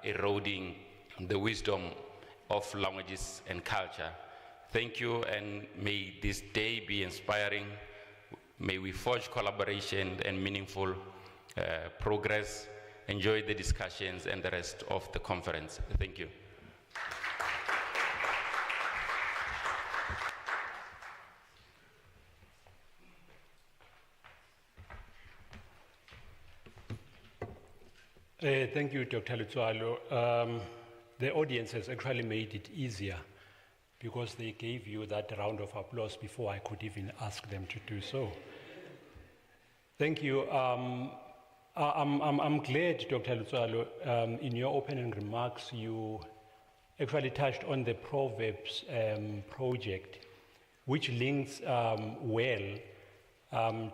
eroding the wisdom of languages and culture. Thank you, and may this day be inspiring. May we forge collaboration and meaningful progress. Enjoy the discussions and the rest of the conference. Thank you. Thank you, Dr. Lutswalo. The audience has actually made it easier because they gave you that round of applause before I could even ask them to do so. Thank you. I'm glad, Dr. Lutswalo, in your opening remarks, you actually touched on the Proverbs project, which links well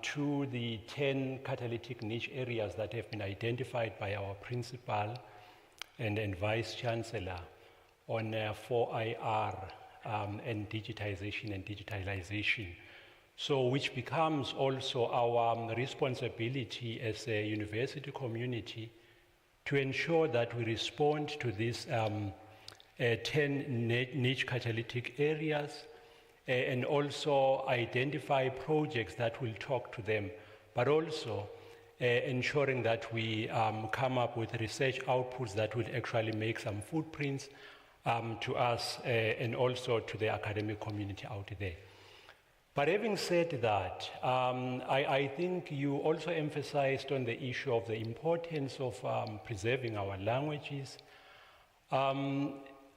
to the 10 catalytic niche areas that have been identified by our principal and Vice Chancellor on 4IR and digitization and digitalization. So which becomes also our responsibility as a university community to ensure that we respond to these 10 niche catalytic areas and also identify projects that will talk to them, but also ensuring that we come up with research outputs that will actually make some footprints to us and also to the academic community out there. But having said that, I think you also emphasized on the issue of the importance of preserving our languages.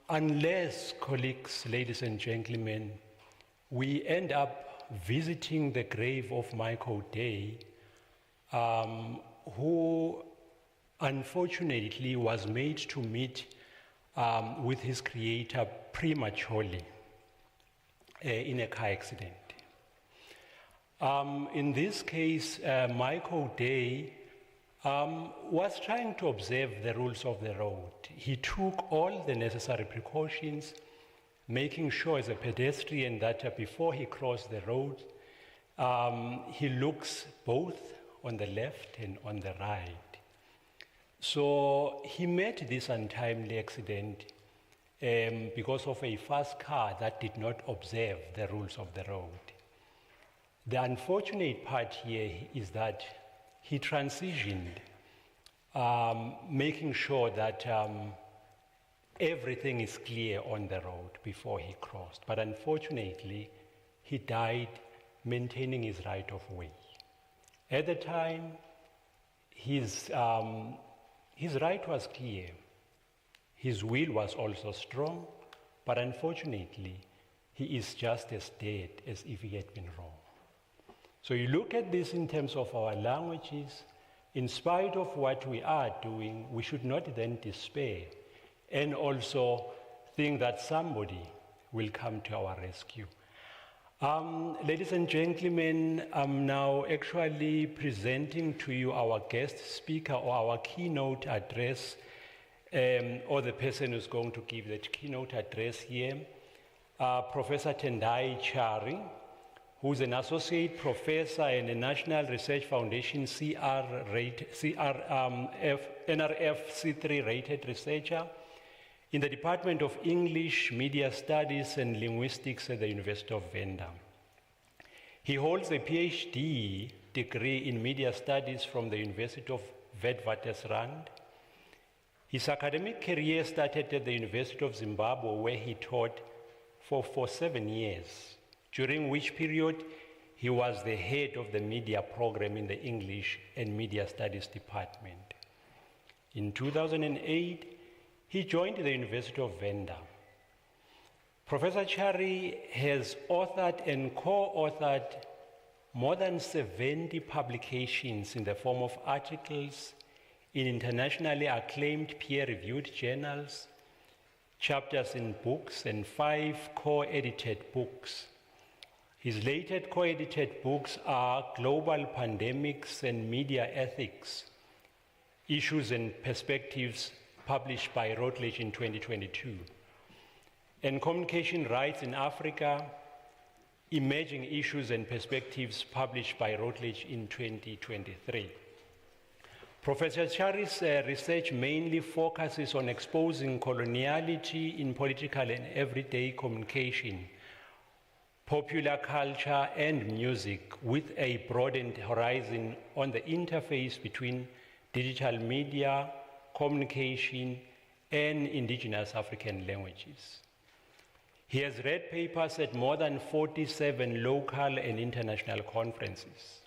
Unless, colleagues, ladies and gentlemen, we end up visiting the grave of Michael Day, who unfortunately was made to meet with his creator prematurely in a car accident. In this case, Michael Day was trying to observe the rules of the road. He took all the necessary precautions, making sure as a pedestrian that before he crossed the road, he looks both on the left and on the right. So he met this untimely accident because of a fast car that did not observe the rules of the road. The unfortunate part here is that he transitioned, making sure that everything is clear on the road before he crossed. But unfortunately, he died maintaining his right of way. At the time, his right was clear. His will was also strong, but unfortunately, he is just as dead as if he had been wrong. So you look at this in terms of our languages. In spite of what we are doing, we should not then despair and also think that somebody will come to our rescue. Ladies and gentlemen, I'm now actually presenting to you our guest speaker or our keynote address, or the person who's going to give the keynote address here, Professor Tendai Chari, who's an associate professor and a National Research Foundation NRF C3 rated researcher in the Department of English, Media Studies and Linguistics at the University of Venda. He holds a PhD degree in Media Studies from the University of Witwatersrand. His academic career started at the University of Zimbabwe, where he taught for 7 years, during which period he was the head of the media program in the English and Media Studies department. In 2008, he joined the University of Venda. Professor Chari has authored and co-authored more than 70 publications in the form of articles in internationally acclaimed peer-reviewed journals, chapters in books, and 5 co-edited books. His latest co-edited books are Global Pandemics and Media Ethics, Issues and Perspectives, published by Routledge in 2022, and Communication Rights in Africa, Emerging Issues and Perspectives, published by Routledge in 2023. Professor Chari's research mainly focuses on exposing coloniality in political and everyday communication, popular culture, and music, with a broadened horizon on the interface between digital media, communication, and indigenous African languages. He has read papers at more than 47 local and international conferences.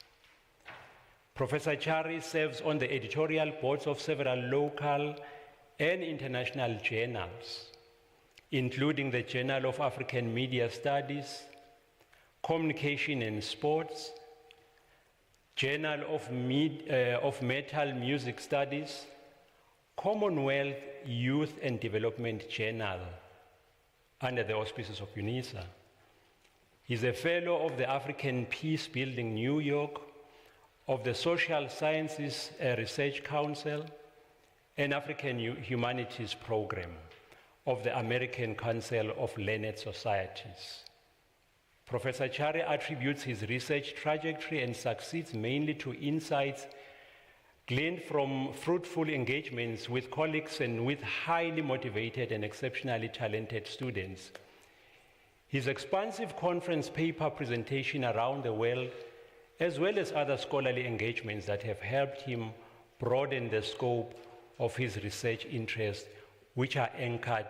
Professor Chari serves on the editorial boards of several local and international journals, including the Journal of African Media Studies, Communication and Sports, Journal of Metal Music Studies, Commonwealth Youth and Development Journal, under the auspices of UNISA. He's a fellow of the African Peace Building New York, of the Social Sciences Research Council, and African Humanities Program of the American Council of Learned Societies. Professor Chari attributes his research trajectory and succeeds mainly to insights gleaned from fruitful engagements with colleagues and with highly motivated and exceptionally talented students. His expansive conference paper presentation around the world, as well as other scholarly engagements that have helped him broaden the scope of his research interests, which are anchored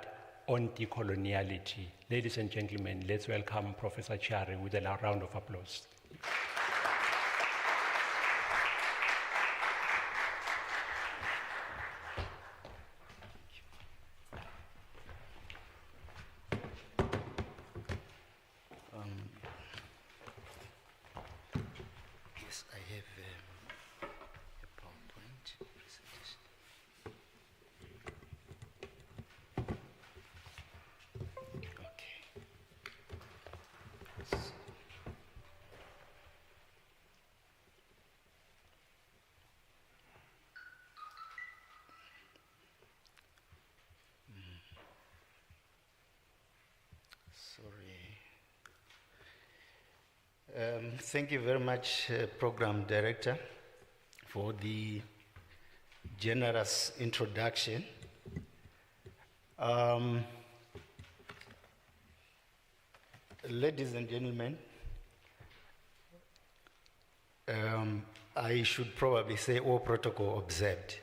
on decoloniality. Ladies and gentlemen, let's welcome Professor Chari with a round of applause. Yes, I have a PowerPoint presentation. Okay. Sorry. Thank you very much, Program Director, for the generous introduction. Ladies and gentlemen, I should probably say all protocol observed.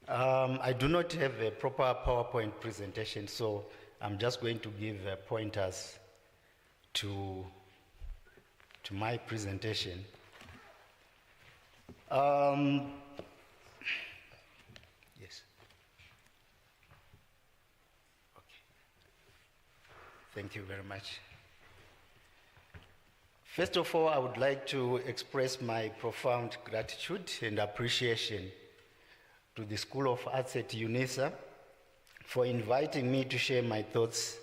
I do not have a proper PowerPoint presentation, so I'm just going to give pointers to my presentation. Yes. Okay. Thank you very much. First of all, I would like to express my profound gratitude and appreciation to the School of Arts at UNISA for inviting me to share my thoughts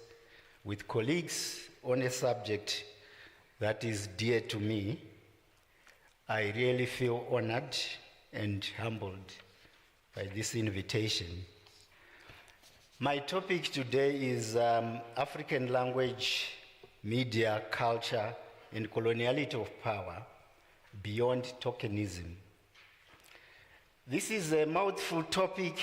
with colleagues on a subject that is dear to me. I really feel honored and humbled by this invitation. My topic today is African language, media, culture, and coloniality of power beyond tokenism. This is a mouthful topic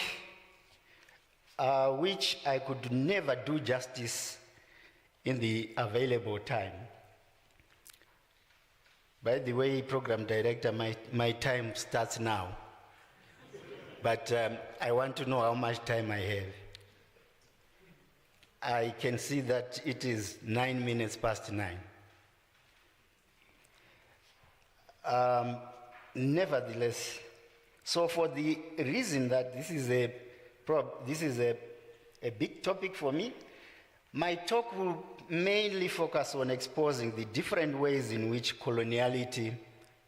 which I could never do justice in the available time. By the way, Program Director, my time starts now. But I want to know how much time I have. I can see that it is 9 minutes past 9. Nevertheless, so for the reason that this is a big topic for me, my talk will mainly focus on exposing the different ways in which coloniality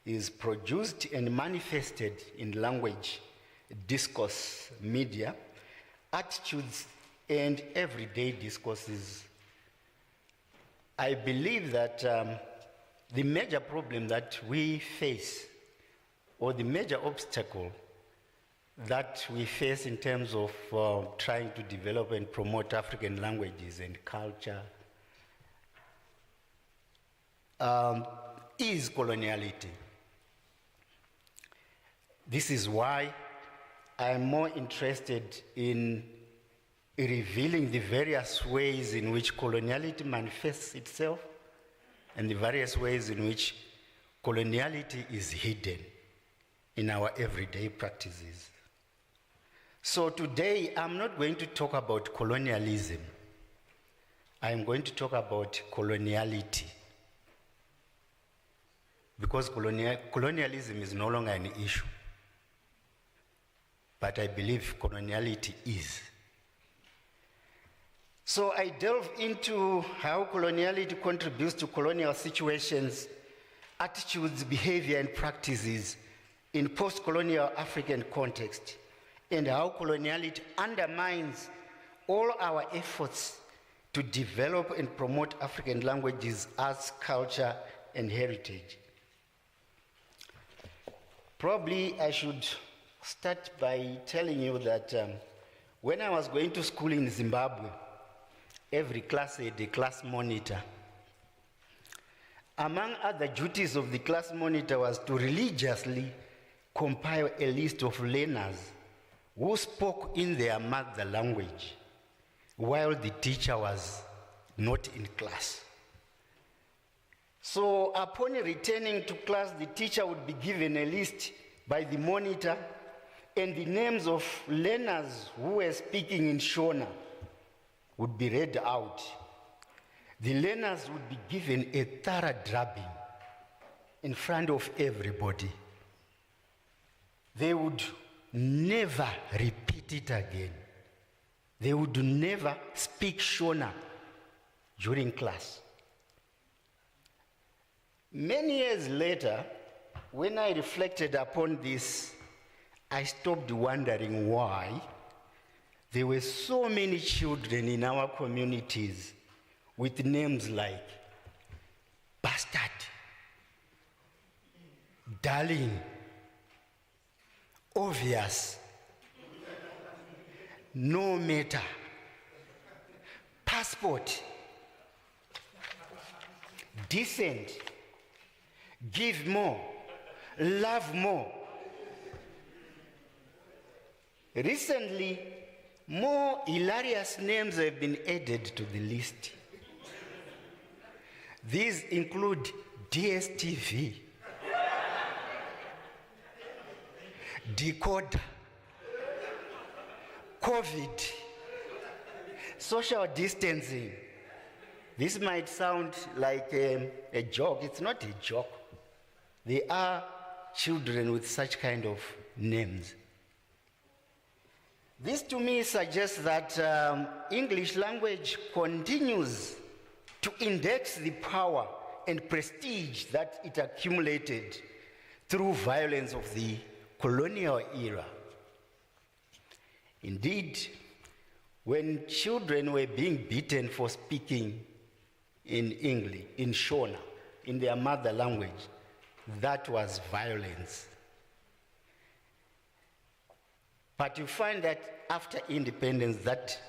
is produced and manifested in language, discourse, media, attitudes, and everyday discourses. I believe that the major problem that we face, or the major obstacle that we face in terms of trying to develop and promote African languages and culture is coloniality. This is why I am more interested in revealing the various ways in which coloniality manifests itself and the various ways in which coloniality is hidden in our everyday practices. So today, I'm not going to talk about colonialism. I'm going to talk about coloniality. Because colonialism is no longer an issue. But I believe coloniality is. So I delve into how coloniality contributes to colonial situations, attitudes, behavior, and practices in post-colonial African context, and how coloniality undermines all our efforts to develop and promote African languages, arts, culture, and heritage. Probably I should start by telling you that when I was going to school in Zimbabwe, every class had a class monitor. Among other duties of the class monitor was to religiously compile a list of learners who spoke in their mother language while the teacher was not in class. So upon returning to class, the teacher would be given a list by the monitor and the names of learners who were speaking in Shona would be read out. The learners would be given a thorough drubbing in front of everybody. They would never repeat it again. They would never speak Shona during class. Many years later, when I reflected upon this, I stopped wondering why there were so many children in our communities with names like Bastard, Darling, Obvious, No Matter, Passport, Decent, Give More, Love More. Recently, more hilarious names have been added to the list. These include DSTV, Decoder, COVID, social distancing. This might sound like a joke. It's not a joke. There are children with such kind of names. This to me suggests that English language continues to index the power and prestige that it accumulated through violence of the colonial era. Indeed, when children were being beaten for speaking in English, in Shona, in their mother language, that was violence. But you find that after independence, that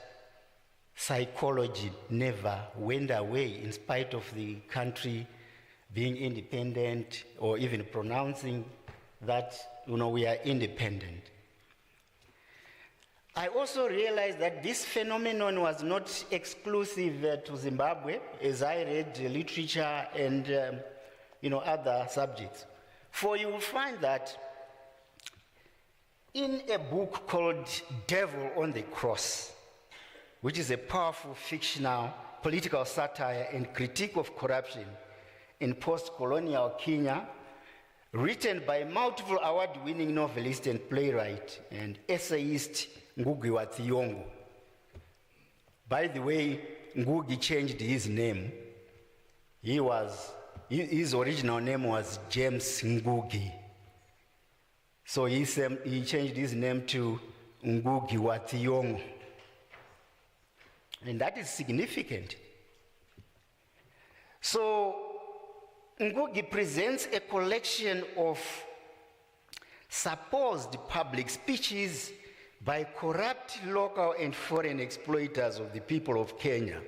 psychology never went away in spite of the country being independent or even pronouncing that, we are independent. I also realized that this phenomenon was not exclusive to Zimbabwe, as I read literature and other subjects. For you will find that in a book called Devil on the Cross, which is a powerful fictional political satire and critique of corruption in post-colonial Kenya, written by multiple award-winning novelist and playwright and essayist Ngugi wa Thiong'o. By the way, Ngugi changed his name. His original name was James Ngugi. So he changed his name to Ngugi wa Thiong'o. And that is significant. So Ngugi presents a collection of supposed public speeches by corrupt local and foreign exploiters of the people of Kenya.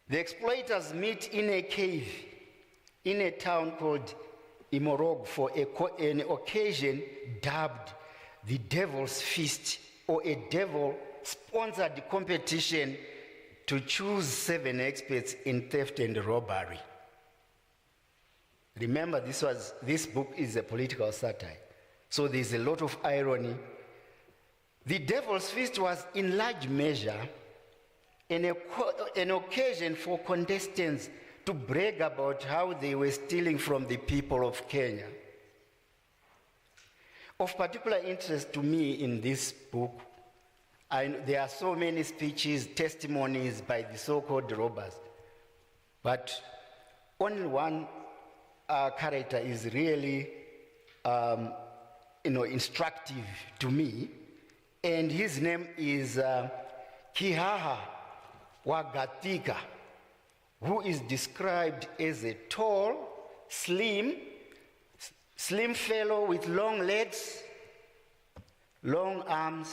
The exploiters meet in a cave in a town called Imorog for an occasion dubbed the Devil's Feast, or a devil-sponsored competition to choose 7 experts in theft and robbery. Remember, this book is a political satire, so there's a lot of irony. The Devil's Feast was in large measure an occasion for contestants to brag about how they were stealing from the people of Kenya. Of particular interest to me in this book, there are so many speeches, testimonies by the so-called robbers, but only one character is really instructive to me, and his name is Kihaha Wagatika, who is described as a tall, slim fellow with long legs, long arms,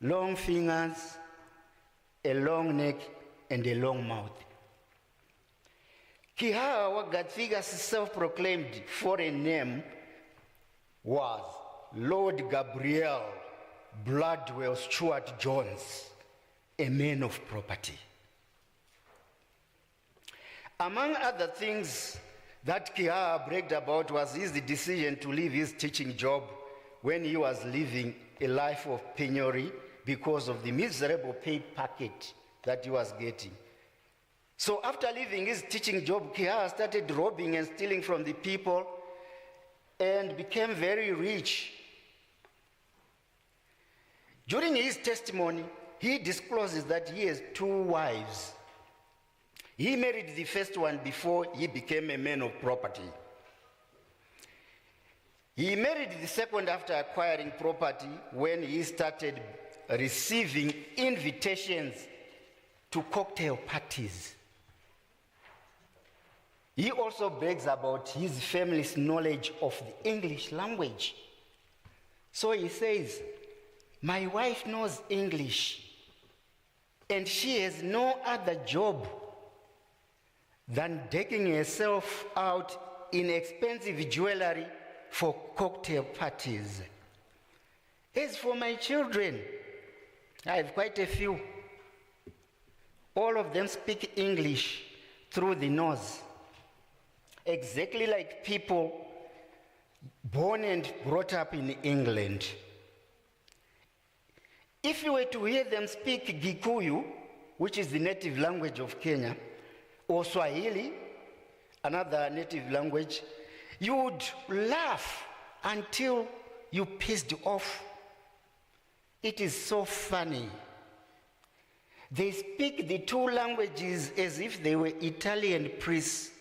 long fingers, a long neck, and a long mouth. Kihaha Wagathika's self-proclaimed foreign name was Lord Gabriel Bloodwell Stuart Jones, a man of property. Among other things that Kihaha bragged about was his decision to leave his teaching job when he was living a life of penury because of the miserable pay packet that he was getting. So after leaving his teaching job, Kihaha started robbing and stealing from the people and became very rich. During his testimony, he discloses that he has 2 wives. He married the first one before he became a man of property. He married the second after acquiring property when he started receiving invitations to cocktail parties. He also brags about his family's knowledge of the English language. So he says, "My wife knows English, and she has no other job than decking herself out in expensive jewelry for cocktail parties. As for my children, I have quite a few. All of them speak English through the nose, exactly like people born and brought up in England. If you were to hear them speak Gikuyu, which is the native language of Kenya, or Swahili, another native language, you would laugh until you pissed off. It is so funny. They speak the 2 languages as if they were Italian priests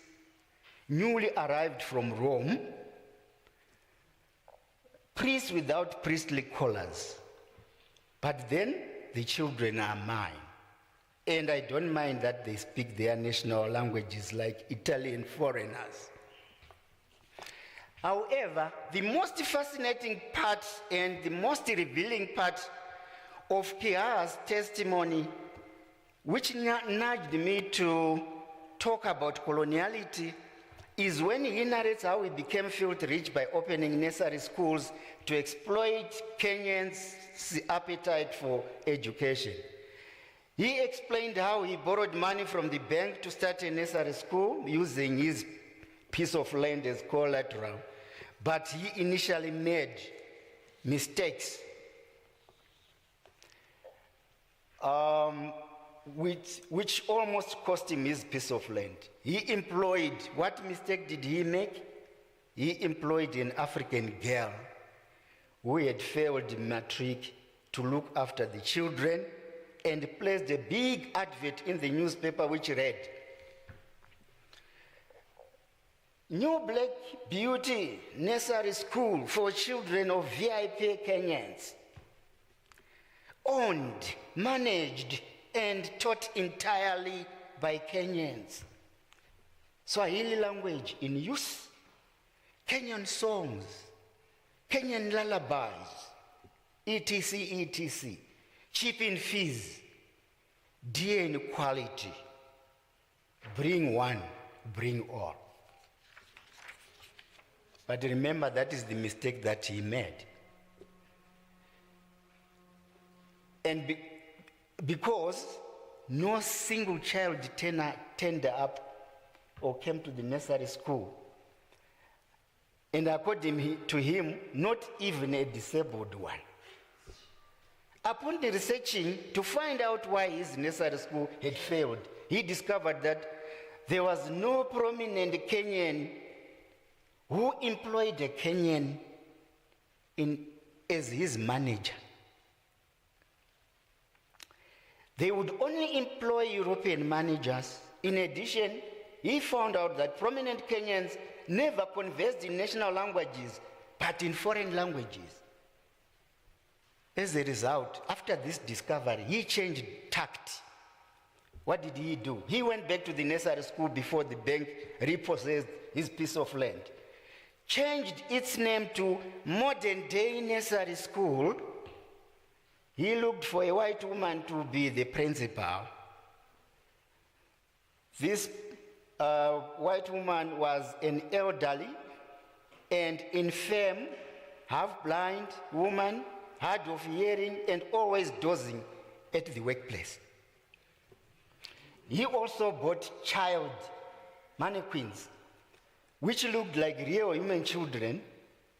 newly arrived from Rome, priests without priestly collars. But then the children are mine. And I don't mind that they speak their national languages like Italian foreigners. However, the most fascinating part and the most revealing part of Kihaha's testimony, which nudged me to talk about coloniality, is when he narrates how he became filthy rich by opening nursery schools to exploit Kenyans' appetite for education. He explained how he borrowed money from the bank to start a nursery school using his piece of land as collateral, but he initially made mistakes, which almost cost him his piece of land. What mistake did he make? He employed an African girl who had failed matric to look after the children, and placed a big advert in the newspaper which read, "New Black Beauty Nursery School for children of VIP Kenyans. Owned, managed, and taught entirely by Kenyans. Swahili language in use, Kenyan songs, Kenyan lullabies, etc., etc. Cheap in fees, dear in quality. Bring one, bring all." But remember, that is the mistake that he made. And because no single child turned up or came to the nursery school, and according to him, not even a disabled one. Upon the researching to find out why his nursery school had failed, he discovered that there was no prominent Kenyan who employed a Kenyan as his manager. They would only employ European managers. In addition, he found out that prominent Kenyans never conversed in national languages, but in foreign languages. As a result, after this discovery, he changed tact. What did he do? He went back to the nursery school before the bank repossessed his piece of land, changed its name to Modern Day Nursery School. He looked for a white woman to be the principal. This white woman was an elderly and infirm, half-blind woman, hard of hearing, and always dozing at the workplace. He also bought child mannequins, which looked like real human children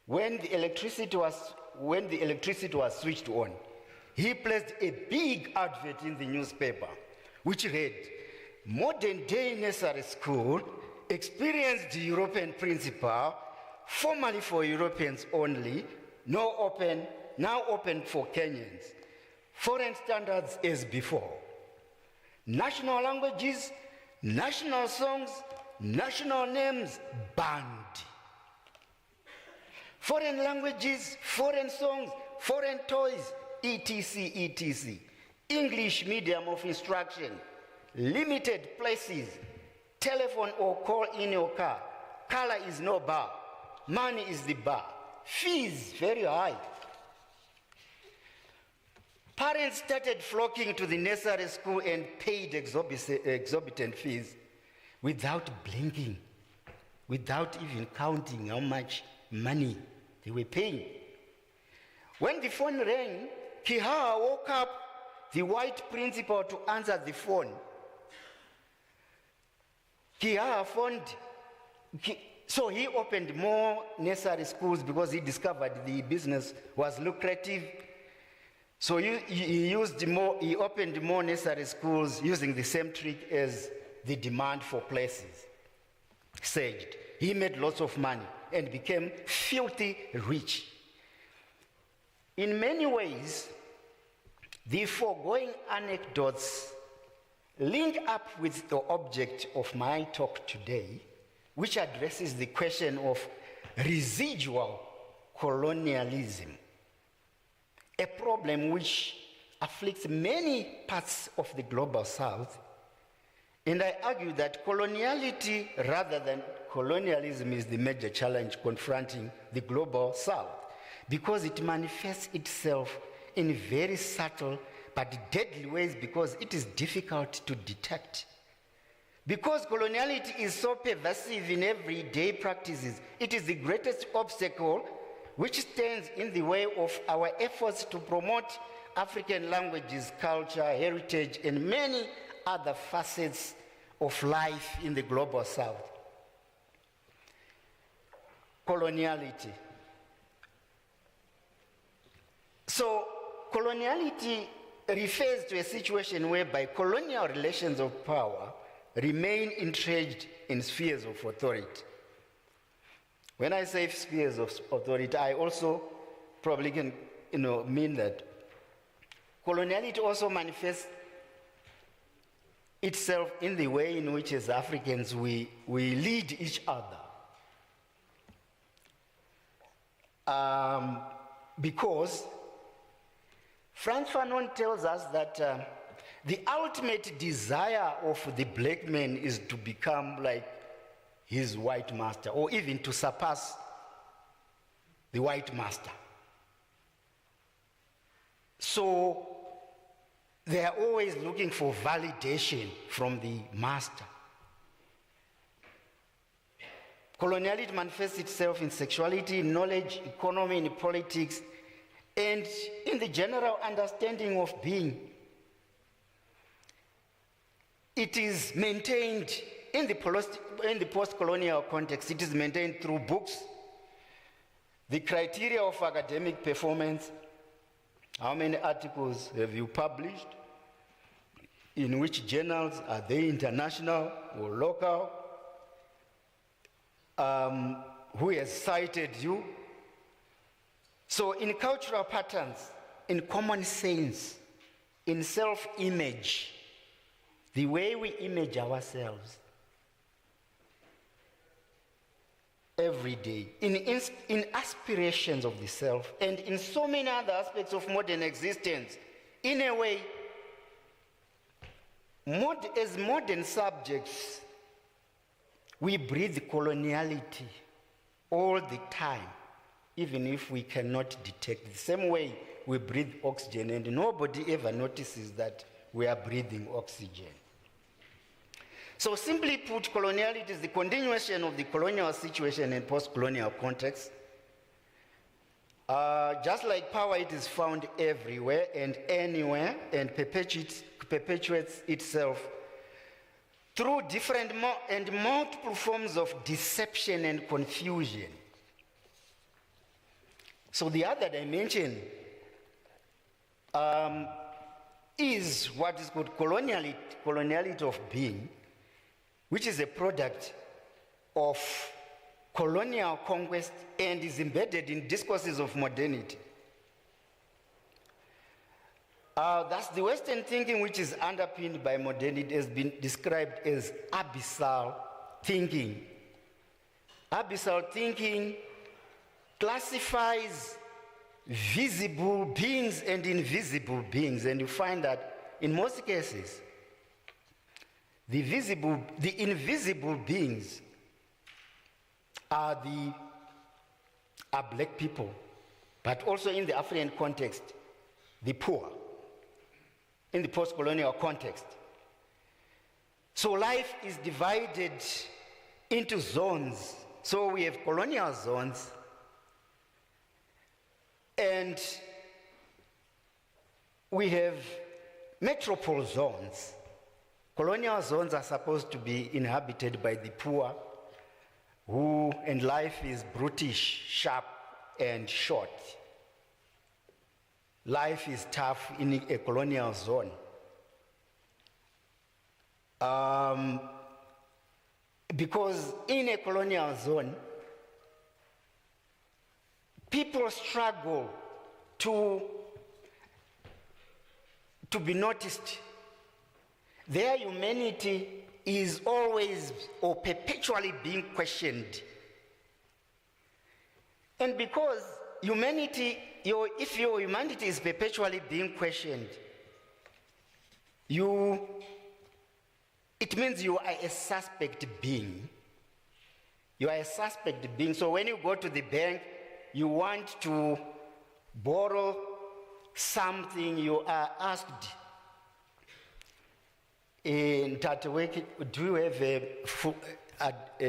when the electricity was switched on. He placed a big advert in the newspaper, which read, Modern Day Nursery School, experienced European principal, formerly for Europeans only, now open for Kenyans. Foreign standards as before. National languages, national songs, national names banned. Foreign languages, foreign songs, foreign toys, etc., etc. English medium of instruction, limited places, telephone or call in your car. Color is no bar, money is the bar. Fees very high. Parents started flocking to the nursery school and paid exorbitant fees without blinking, without even counting how much money they were paying. When the phone rang, Kihaha woke up the white principal to answer the phone. Kihaha so he opened more nursery schools because he discovered the business was lucrative. So he opened more nursery schools using the same trick as the demand for places surged. He made lots of money and became filthy rich. In many ways, the foregoing anecdotes link up with the object of my talk today, which addresses the question of residual colonialism, a problem which afflicts many parts of the global south. And I argue that coloniality rather than colonialism is the major challenge confronting the global south, because it manifests itself in very subtle but deadly ways, because it is difficult to detect. Because coloniality is so pervasive in everyday practices, it is the greatest obstacle which stands in the way of our efforts to promote African languages, culture, heritage, and many other facets of life in the global south. Coloniality. So, coloniality refers to a situation whereby colonial relations of power remain entrenched in spheres of authority. When I say spheres of authority, I also probably can mean that coloniality also manifests itself in the way in which as Africans we lead each other. Because Frantz Fanon tells us that the ultimate desire of the black man is to become like his white master, or even to surpass the white master. So they are always looking for validation from the master. Coloniality manifests itself in sexuality, in knowledge, economy, in politics, and in the general understanding of being. It is maintained in the post-colonial context. It is maintained through books, the criteria of academic performance, how many articles have you published, in which journals, are they international or local, who has cited you. So in cultural patterns, in common sense, in self-image, the way we image ourselves every day, in aspirations of the self, and in so many other aspects of modern existence, in a way, as modern subjects, we breathe coloniality all the time, even if we cannot detect. The same way we breathe oxygen, and nobody ever notices that we are breathing oxygen. So simply put, coloniality is the continuation of the colonial situation in post-colonial context. Just like power, it is found everywhere and anywhere, and perpetuates itself through different and multiple forms of deception and confusion. So the other dimension is what is called coloniality of being, which is a product of colonial conquest and is embedded in discourses of modernity. That's the Western thinking which is underpinned by modernity, has been described as abyssal thinking. Abyssal thinking classifies visible beings and invisible beings, and you find that in most cases, the invisible beings are black people, but also in the African context, the poor, in the post-colonial context. So life is divided into zones. So we have colonial zones, and we have metropole zones. Colonial zones are supposed to be inhabited by the poor, and life is brutish, sharp, and short. Life is tough in a colonial zone. Because in a colonial zone, people struggle to be noticed. Their humanity is always or perpetually being questioned. And because humanity, if your humanity is perpetually being questioned, it means you are a suspect being. You are a suspect being. So when you go to the bank, you want to borrow something, you are asked, in Tataweki, do you have a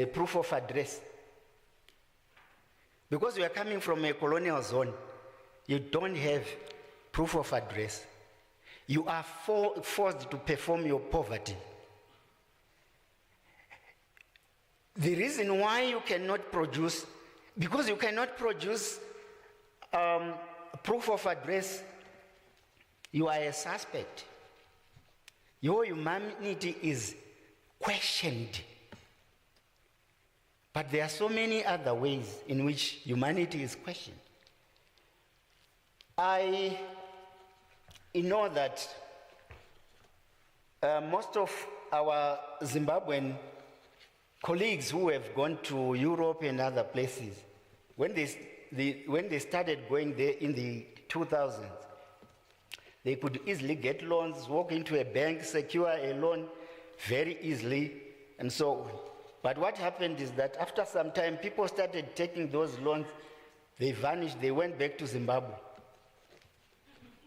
proof of address? Because you are coming from a colonial zone, you don't have proof of address. You are forced to perform your poverty. The reason why you cannot produce, because you cannot produce proof of address, you are a suspect. Your humanity is questioned. But there are so many other ways in which humanity is questioned. I know that most of our Zimbabwean colleagues who have gone to Europe and other places, when they started going there in the 2000s, they could easily get loans, walk into a bank, secure a loan very easily, and so on. But what happened is that after some time, people started taking those loans, they vanished, they went back to Zimbabwe.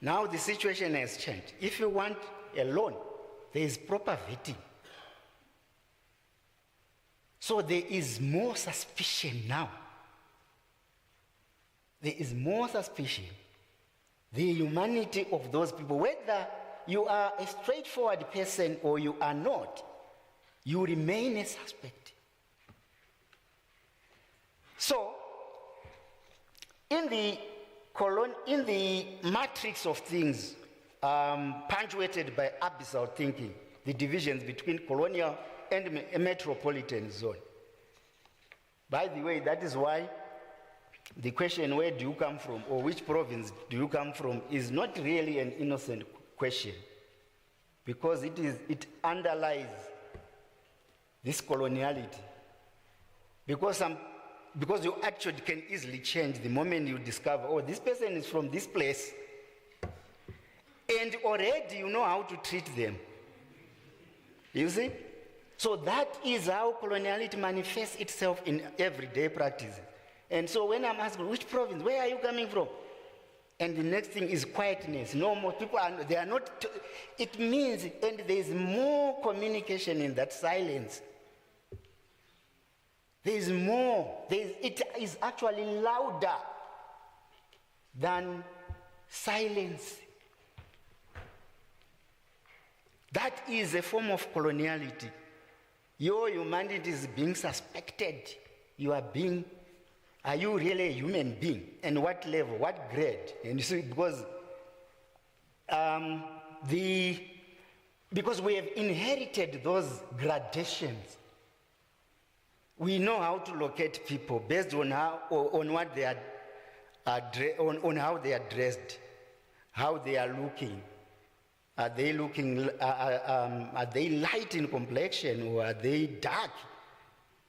Now the situation has changed. If you want a loan, there is proper vetting. So there is more suspicion now. There is more suspicion. The humanity of those people, whether you are a straightforward person or you are not, you remain a suspect. So, in the matrix of things, punctuated by abyssal thinking, the divisions between colonial and metropolitan zone. By the way, that is why the question, where do you come from, or which province do you come from, is not really an innocent question, because it underlies this coloniality. Because you actually can easily change the moment you discover, oh, this person is from this place, and already you know how to treat them. You see? So that is how coloniality manifests itself in everyday practices. And so when I'm asked, which province, where are you coming from? And the next thing is quietness. No more people, they are not, it means, and there is more communication in that silence. There is more, it is actually louder than silence. That is a form of coloniality. Your humanity is being suspected. Are you really a human being? And what level, what grade? And you see, because we have inherited those gradations. We know how to locate people based on what they are, on how they are dressed, how they are looking. Are they light in complexion, or are they dark?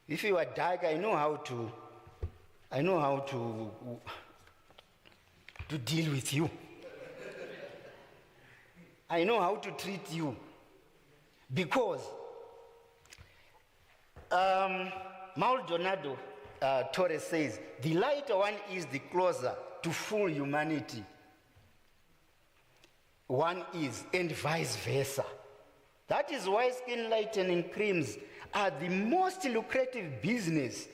If you are dark, I know how to deal with you. I know how to treat you. Because Maldonado Torres says, the lighter one is, the closer to full humanity one is, and vice versa. That is why skin lightening creams are the most lucrative business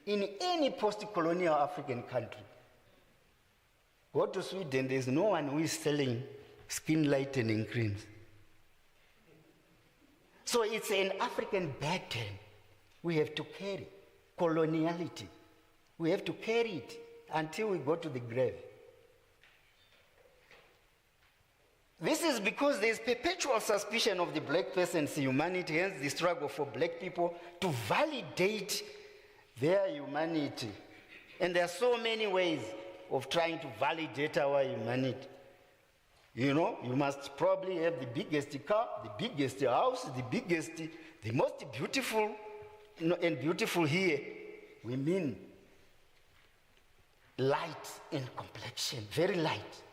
in any post-colonial African country. Go to Sweden, there's no one who is selling skin lightening creams. So it's an African burden we have to carry, coloniality. We have to carry it until we go to the grave. This is because there is perpetual suspicion of the black person's humanity, hence the struggle for black people to validate their humanity. And there are so many ways of trying to validate our humanity. You know, you must probably have the biggest car, the biggest house, the most beautiful, and beautiful here, we mean light in complexion, very light.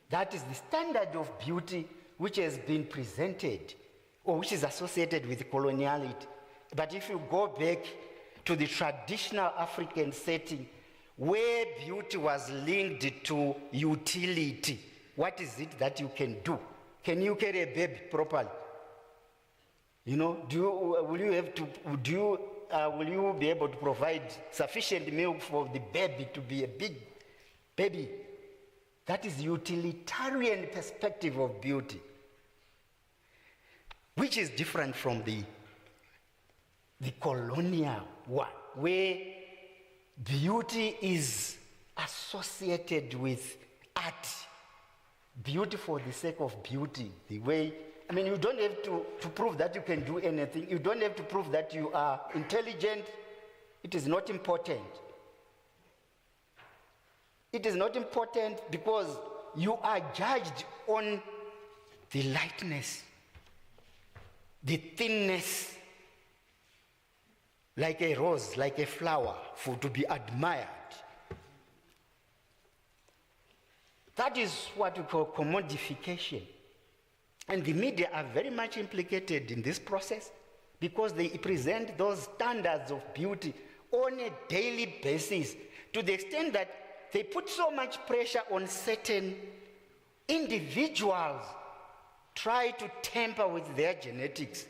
That is the standard of beauty which has been presented, or which is associated with coloniality. But if you go back to the traditional African setting, where beauty was linked to utility, what is it that you can do? Can you carry a baby properly? You know, will you be able to provide sufficient milk for the baby to be a big baby? That is utilitarian perspective of beauty, which is different from the colonial one, where beauty is associated with art. Beauty for the sake of beauty. The way, I mean, you don't have to prove that you can do anything. You don't have to prove that you are intelligent. It is not important. It is not important because you are judged on the lightness, the thinness, like a rose, like a flower, to be admired. That is what we call commodification. And the media are very much implicated in this process because they present those standards of beauty on a daily basis, to the extent that they put so much pressure on certain individuals, try to tamper with their genetics,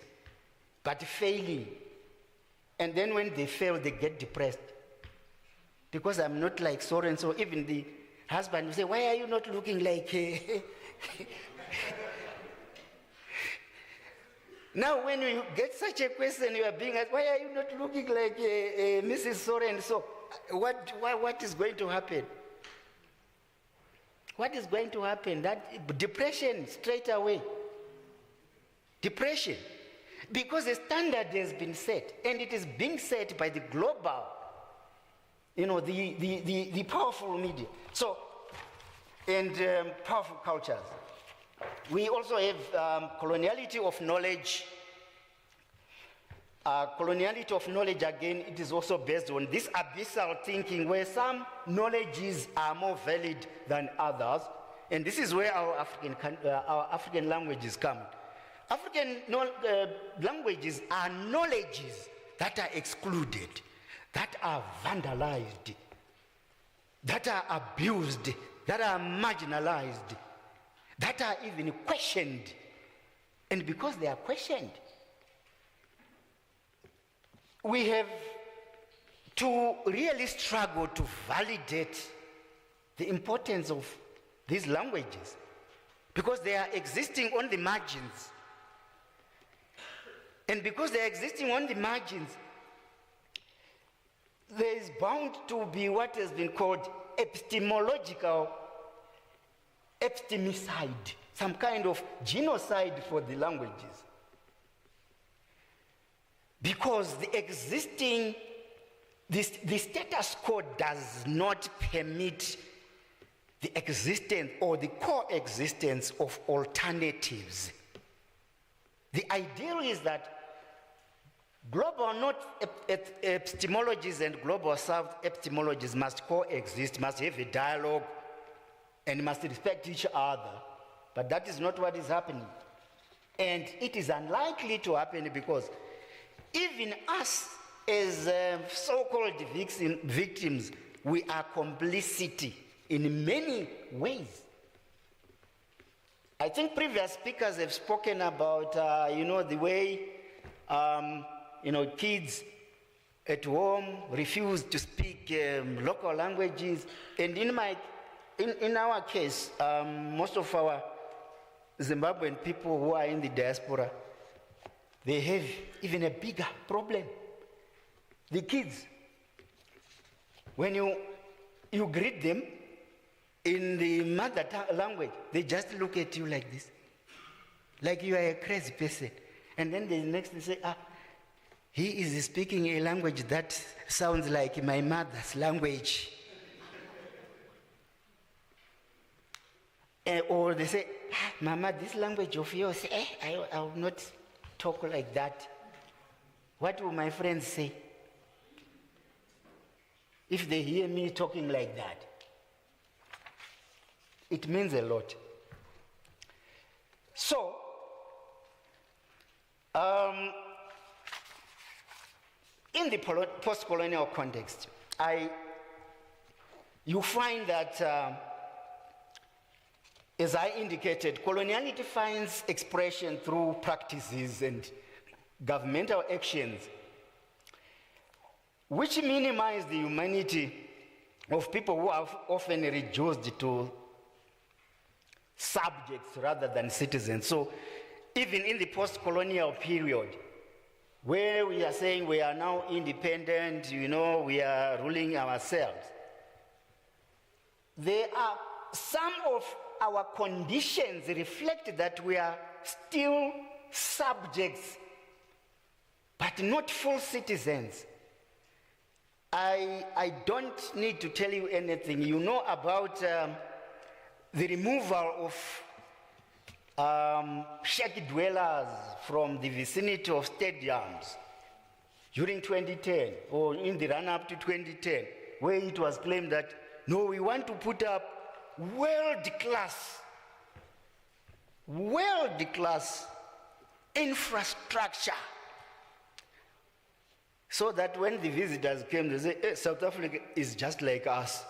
but failing. And then when they fail, they get depressed. Because I'm not like so and so. Even the husband will say, why are you not looking like... Now when you get such a question, you are being asked, why are you not looking like Mrs. So and so? What is going to happen? What is going to happen? That depression straight away. Depression. Because the standard has been set, and it is being set by the global, the powerful media. So, and powerful cultures. We also have coloniality of knowledge. Coloniality of knowledge, again, it is also based on this abyssal thinking where some knowledges are more valid than others. And this is where our African languages come. African languages are knowledges that are excluded, that are vandalized, that are abused, that are marginalized, that are even questioned. And because they are questioned, we have to really struggle to validate the importance of these languages because they are existing on the margins. And because they are existing on the margins, there is bound to be what has been called epistemological epistemicide, some kind of genocide for the languages. Because the status quo does not permit the existence or the coexistence of alternatives. The ideal is that global north epistemologies and global south epistemologies must coexist, must have a dialogue, and must respect each other. But that is not what is happening. And it is unlikely to happen because even us as so-called victims, we are complicity in many ways. I think previous speakers have spoken about, the way, kids at home refuse to speak local languages. And in our case, most of our Zimbabwean people who are in the diaspora, they have even a bigger problem. The kids, when you greet them in the mother language, they just look at you like this, like you are a crazy person. And then the next they say, he is speaking a language that sounds like my mother's language. Or they say, Mama, this language of yours, I will not talk like that. What will my friends say if they hear me talking like that? It means a lot. So, in the post-colonial context, you find that, as I indicated, coloniality finds expression through practices and governmental actions which minimize the humanity of people who are often reduced to subjects rather than citizens. So even in the post-colonial period, where we are saying we are now independent, we are ruling ourselves, there are some of our conditions reflect that we are still subjects, but not full citizens. I don't need to tell you anything. You know about the removal of shack dwellers from the vicinity of stadiums during 2010, or in the run-up to 2010, where it was claimed that, no, we want to put up world-class infrastructure so that when the visitors came, they say, hey, South Africa is just like us.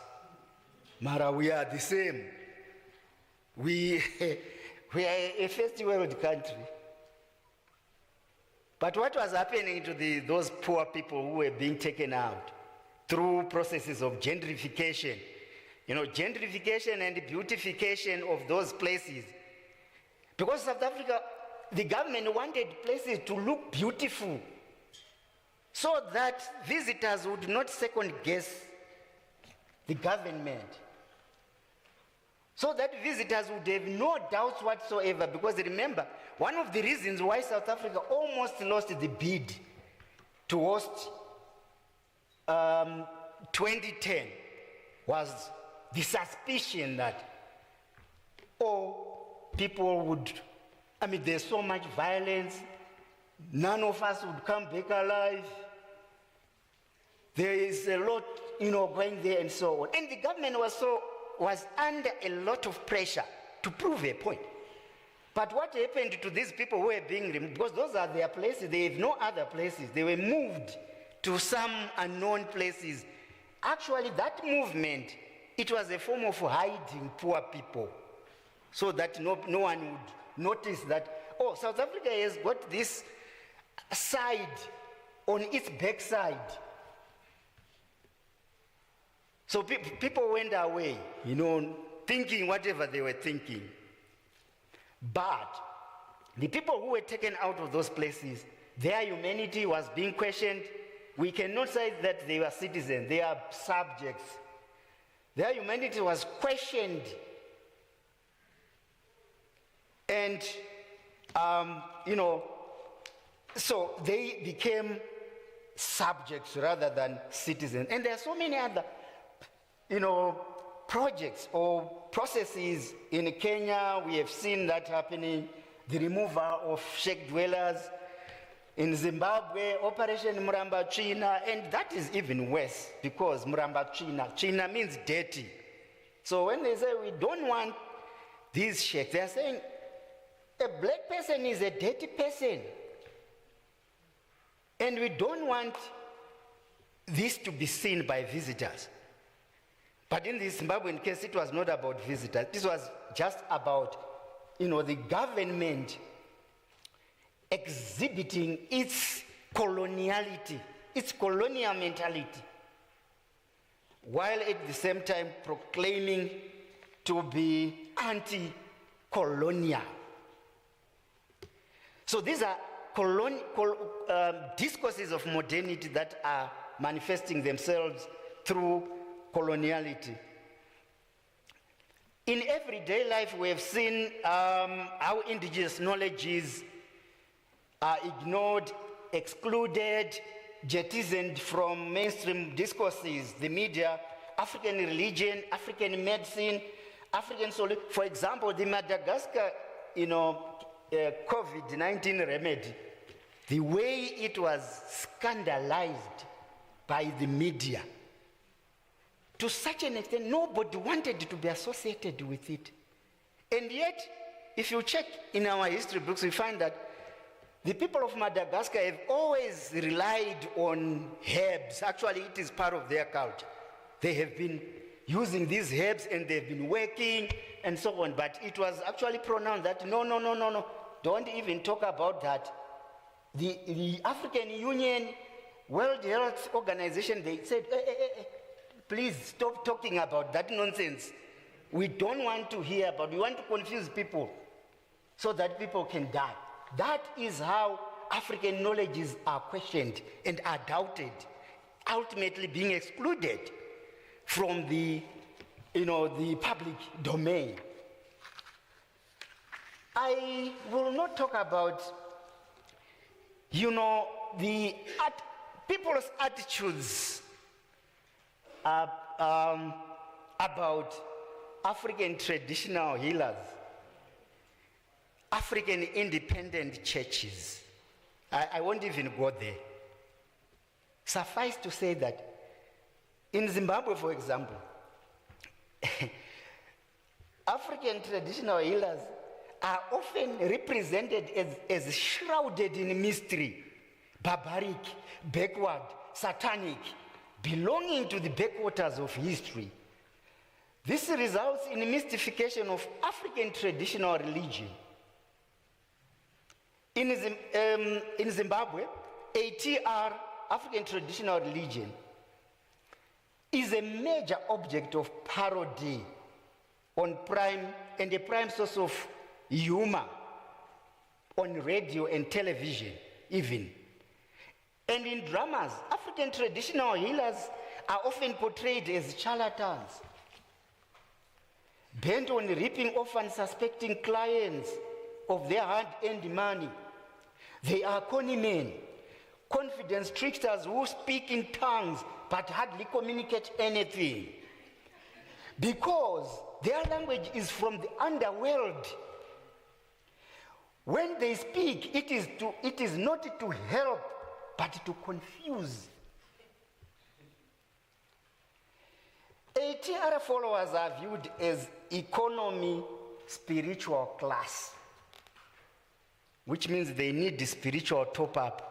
Mara, we are the same. We are a first world country. But what was happening to those poor people who were being taken out through processes of gentrification, gentrification and beautification of those places? Because South Africa, the government wanted places to look beautiful so that visitors would not second guess the government. So that visitors would have no doubts whatsoever, because remember, one of the reasons why South Africa almost lost the bid to host 2010 was the suspicion that, people would, there's so much violence, none of us would come back alive. There is a lot, going there and so on. And the government was under a lot of pressure to prove a point. But what happened to these people who were being removed, because those are their places, they have no other places, they were moved to some unknown places. Actually, that movement, it was a form of hiding poor people, so that no one would notice that, South Africa has got this side on its backside. So people went away, thinking whatever they were thinking. But the people who were taken out of those places, their humanity was being questioned. We cannot say that they were citizens, they are subjects. Their humanity was questioned. And, so they became subjects rather than citizens. And there are so many other, projects or processes in Kenya. We have seen that happening. The removal of Sheikh dwellers. In Zimbabwe, Operation Muramba China, and that is even worse, because Muramba China means dirty. So when they say we don't want these sheikhs, they are saying a black person is a dirty person. And we don't want this to be seen by visitors. But in the Zimbabwean case, it was not about visitors. This was just about, the government exhibiting its coloniality, its colonial mentality, while at the same time proclaiming to be anti-colonial. So these are discourses of modernity that are manifesting themselves through coloniality. In everyday life, we have seen how indigenous knowledges are ignored, excluded, jettisoned from mainstream discourses, the media, African religion, African medicine, African soul. For example, the Madagascar, COVID-19 remedy, the way it was scandalized by the media, to such an extent, nobody wanted to be associated with it. And yet, if you check in our history books, we find that the people of Madagascar have always relied on herbs. Actually, it is part of their culture. They have been using these herbs and they've been working and so on. But it was actually pronounced that no, don't even talk about that. The African Union, World Health Organization, they said, please stop talking about that nonsense. We don't want to hear about it. We want to confuse people so that people can die. That is how African knowledges are questioned and are doubted, ultimately being excluded from the public domain. I will not talk about, people's attitudes about African traditional healers, African independent churches. I won't even go there. Suffice to say that in Zimbabwe, for example, African traditional healers are often represented as shrouded in mystery, barbaric, backward, satanic, belonging to the backwaters of history. This results in mystification of African traditional religion. In Zimbabwe, ATR, African Traditional Religion, is a major object of parody on prime and a prime source of humor on radio and television even. And in dramas, African traditional healers are often portrayed as charlatans, bent on ripping off unsuspecting clients of their hard-earned money. They are conmen, confidence tricksters who speak in tongues but hardly communicate anything, because their language is from the underworld. When they speak, it is not to help, but to confuse. ATR followers are viewed as economy spiritual class, which means they need the spiritual top-up,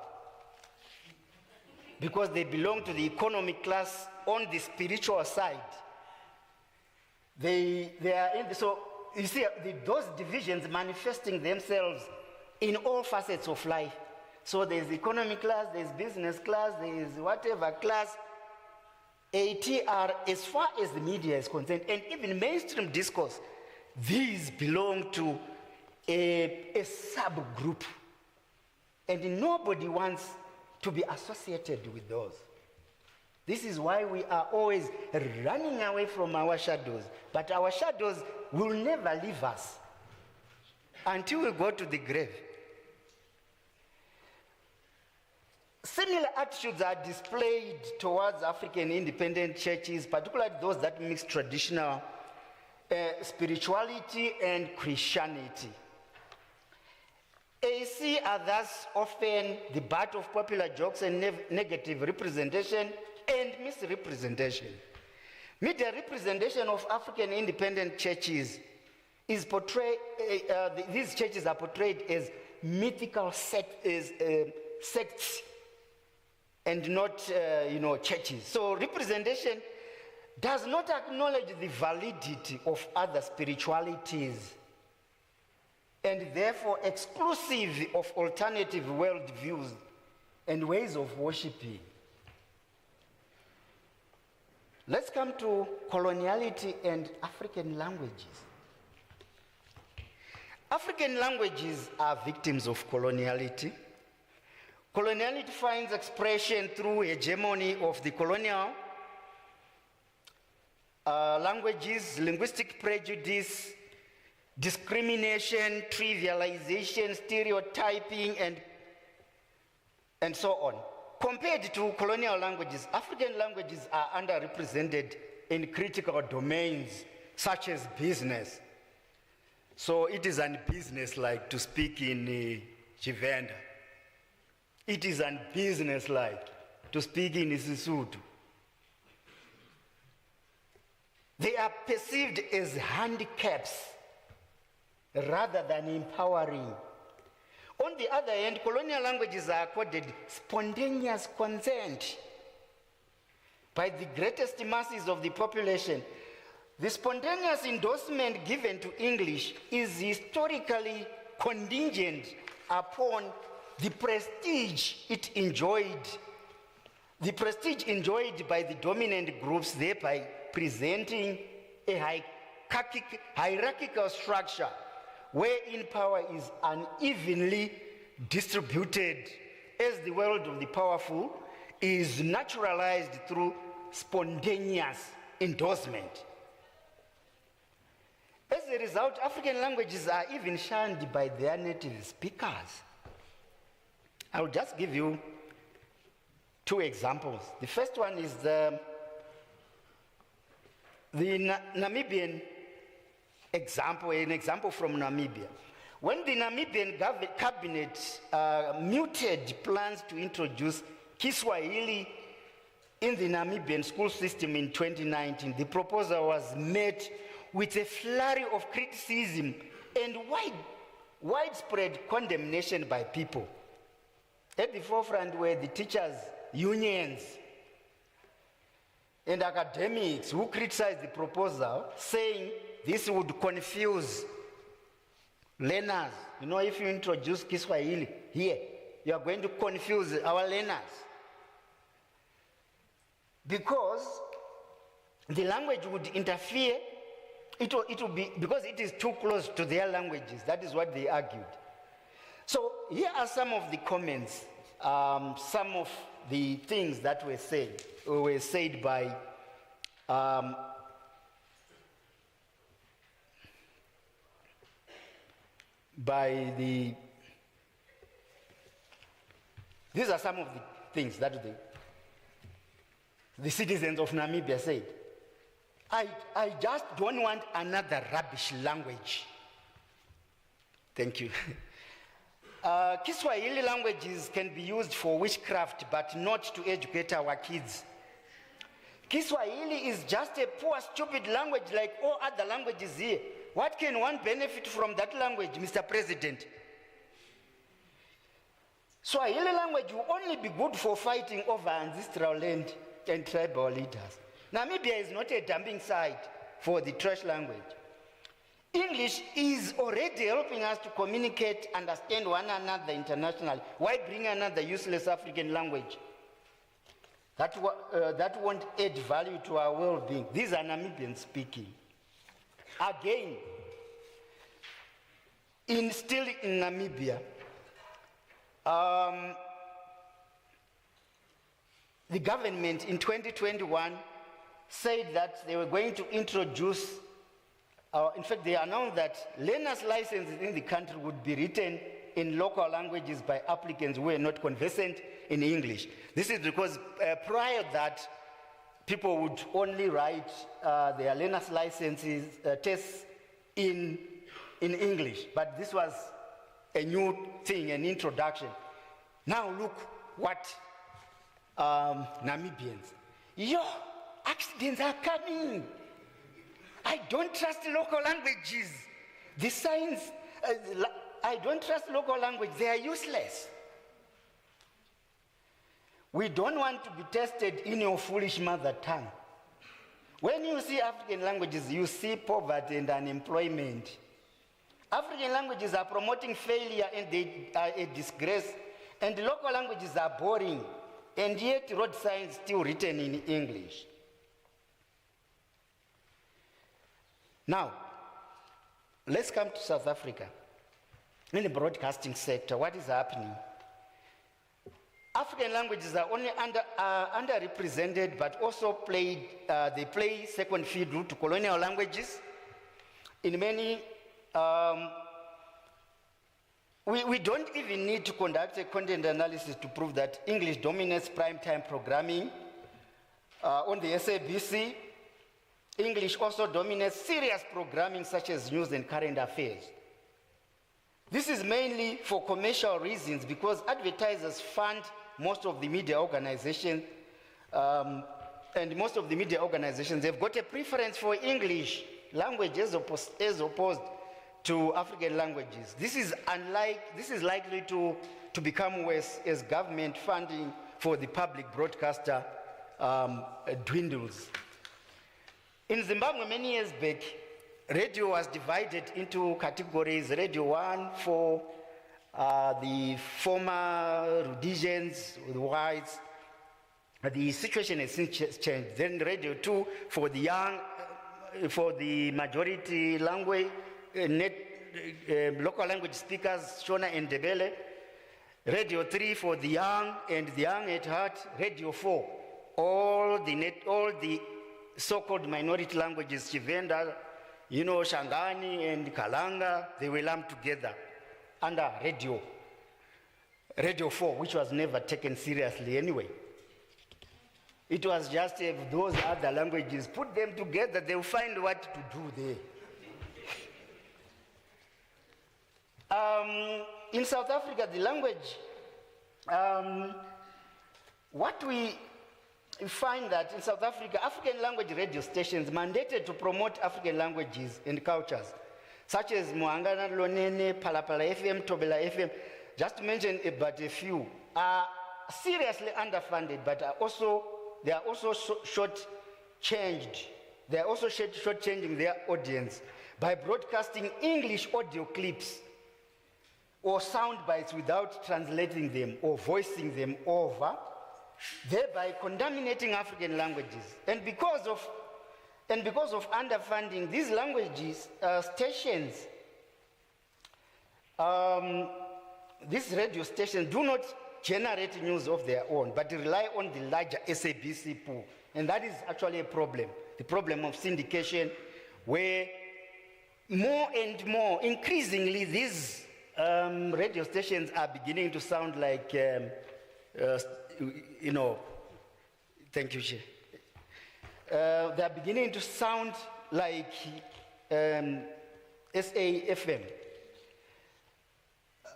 because they belong to the economic class on the spiritual side. They are in so you see those divisions manifesting themselves in all facets of life. So there's economic class, there's business class, there's whatever class. ATR, as far as the media is concerned, and even mainstream discourse, these belong to a subgroup, and nobody wants to be associated with those. This is why we are always running away from our shadows, but our shadows will never leave us until we go to the grave. Similar attitudes are displayed towards African independent churches, particularly those that mix traditional spirituality and Christianity. AC are thus often the butt of popular jokes and negative representation and misrepresentation. Media representation of African independent churches is portrayed, these churches are portrayed as mythical sects and not churches. So representation does not acknowledge the validity of other spiritualities, and therefore exclusive of alternative worldviews and ways of worshiping. Let's come to coloniality and African languages. African languages are victims of coloniality. Coloniality finds expression through hegemony of the colonial languages, linguistic prejudice, discrimination, trivialization, stereotyping, and so on. Compared to colonial languages, African languages are underrepresented in critical domains such as business. So it is unbusinesslike to speak in Chivenda. It is unbusinesslike to speak in Sisutu. They are perceived as handicaps rather than empowering. On the other hand, colonial languages are accorded spontaneous consent by the greatest masses of the population. The spontaneous endorsement given to English is historically contingent upon the prestige it enjoyed, the prestige enjoyed by the dominant groups, thereby presenting a hierarchical structure wherein power is unevenly distributed, as the world of the powerful is naturalized through spontaneous endorsement. As a result, African languages are even shunned by their native speakers. I will just give you two examples. The first one is the Namibian example, an example from Namibia. When the Namibian cabinet muted plans to introduce Kiswahili in the Namibian school system in 2019, the proposal was met with a flurry of criticism and widespread condemnation by people. At the forefront were the teachers' unions and academics who criticized the proposal, saying this would confuse learners. You know, if you introduce Kiswahili here, you are going to confuse our learners. Because the language would interfere, it will be, because it is too close to their languages. That is what they argued. So here are some of the comments, some of the things that were said by these are some of the things that the citizens of Namibia said. I just don't want another rubbish language. Thank you. Kiswahili languages can be used for witchcraft, but not to educate our kids. Kiswahili is just a poor, stupid language like all other languages here. What can one benefit from that language, Mr. President? Swahili language will only be good for fighting over ancestral land and tribal leaders. Namibia is not a dumping site for the trash language. English is already helping us to communicate, understand one another internationally. Why bring another useless African language? That won't add value to our well-being. These are Namibians speaking. Again, still in Namibia, the government in 2021 said that they were going to introduce, in fact, they announced that learners' licenses in the country would be written in local languages by applicants who were not conversant in English. This is because prior to that, people would only write their learners' licenses tests in English. But this was a new thing, an introduction. Now look what Namibians. Accidents are coming. I don't trust local languages. The signs, I don't trust local language. They are useless. We don't want to be tested in your foolish mother tongue. When you see African languages, you see poverty and unemployment. African languages are promoting failure and they are a disgrace. And the local languages are boring. And yet road signs still written in English. Now, let's come to South Africa. In the broadcasting sector, what is happening? African languages are only underrepresented, but also they play second fiddle to colonial languages. In many, we don't even need to conduct a content analysis to prove that English dominates primetime programming. On the SABC, English also dominates serious programming such as news and current affairs. This is mainly for commercial reasons because advertisers fund most of the media organizations, and most of the media organizations have got a preference for English language as opposed to African languages. This is likely to become worse as government funding for the public broadcaster dwindles. In Zimbabwe, many years back, radio was divided into categories. Radio 1 for the former Rhodesians, the whites. The situation has since changed. Then Radio 2 for the young, for the majority language, local language speakers, Shona and Ndebele. Radio 3 for the young and the young at heart. Radio 4, all the so-called minority languages, Chivenda, Shangani and Kalanga, they were lumped together under Radio 4, which was never taken seriously anyway. It was just those other languages, put them together, they'll find what to do there. In South Africa, the language, what we find that in South Africa, African language radio stations mandated to promote African languages and cultures, such as Muangana Lonene, Palapala FM, Tobela FM, just to mention but a few, are seriously underfunded, but they are also short-changed. They are also short-changing their audience by broadcasting English audio clips or sound bites without translating them or voicing them over, thereby contaminating African languages. And because of underfunding, these languages stations, these radio stations do not generate news of their own, but rely on the larger SABC pool. And that is actually a problem, the problem of syndication, where more and more, increasingly, these radio stations are beginning to sound like, thank you, Chair. They're beginning to sound like SAFM.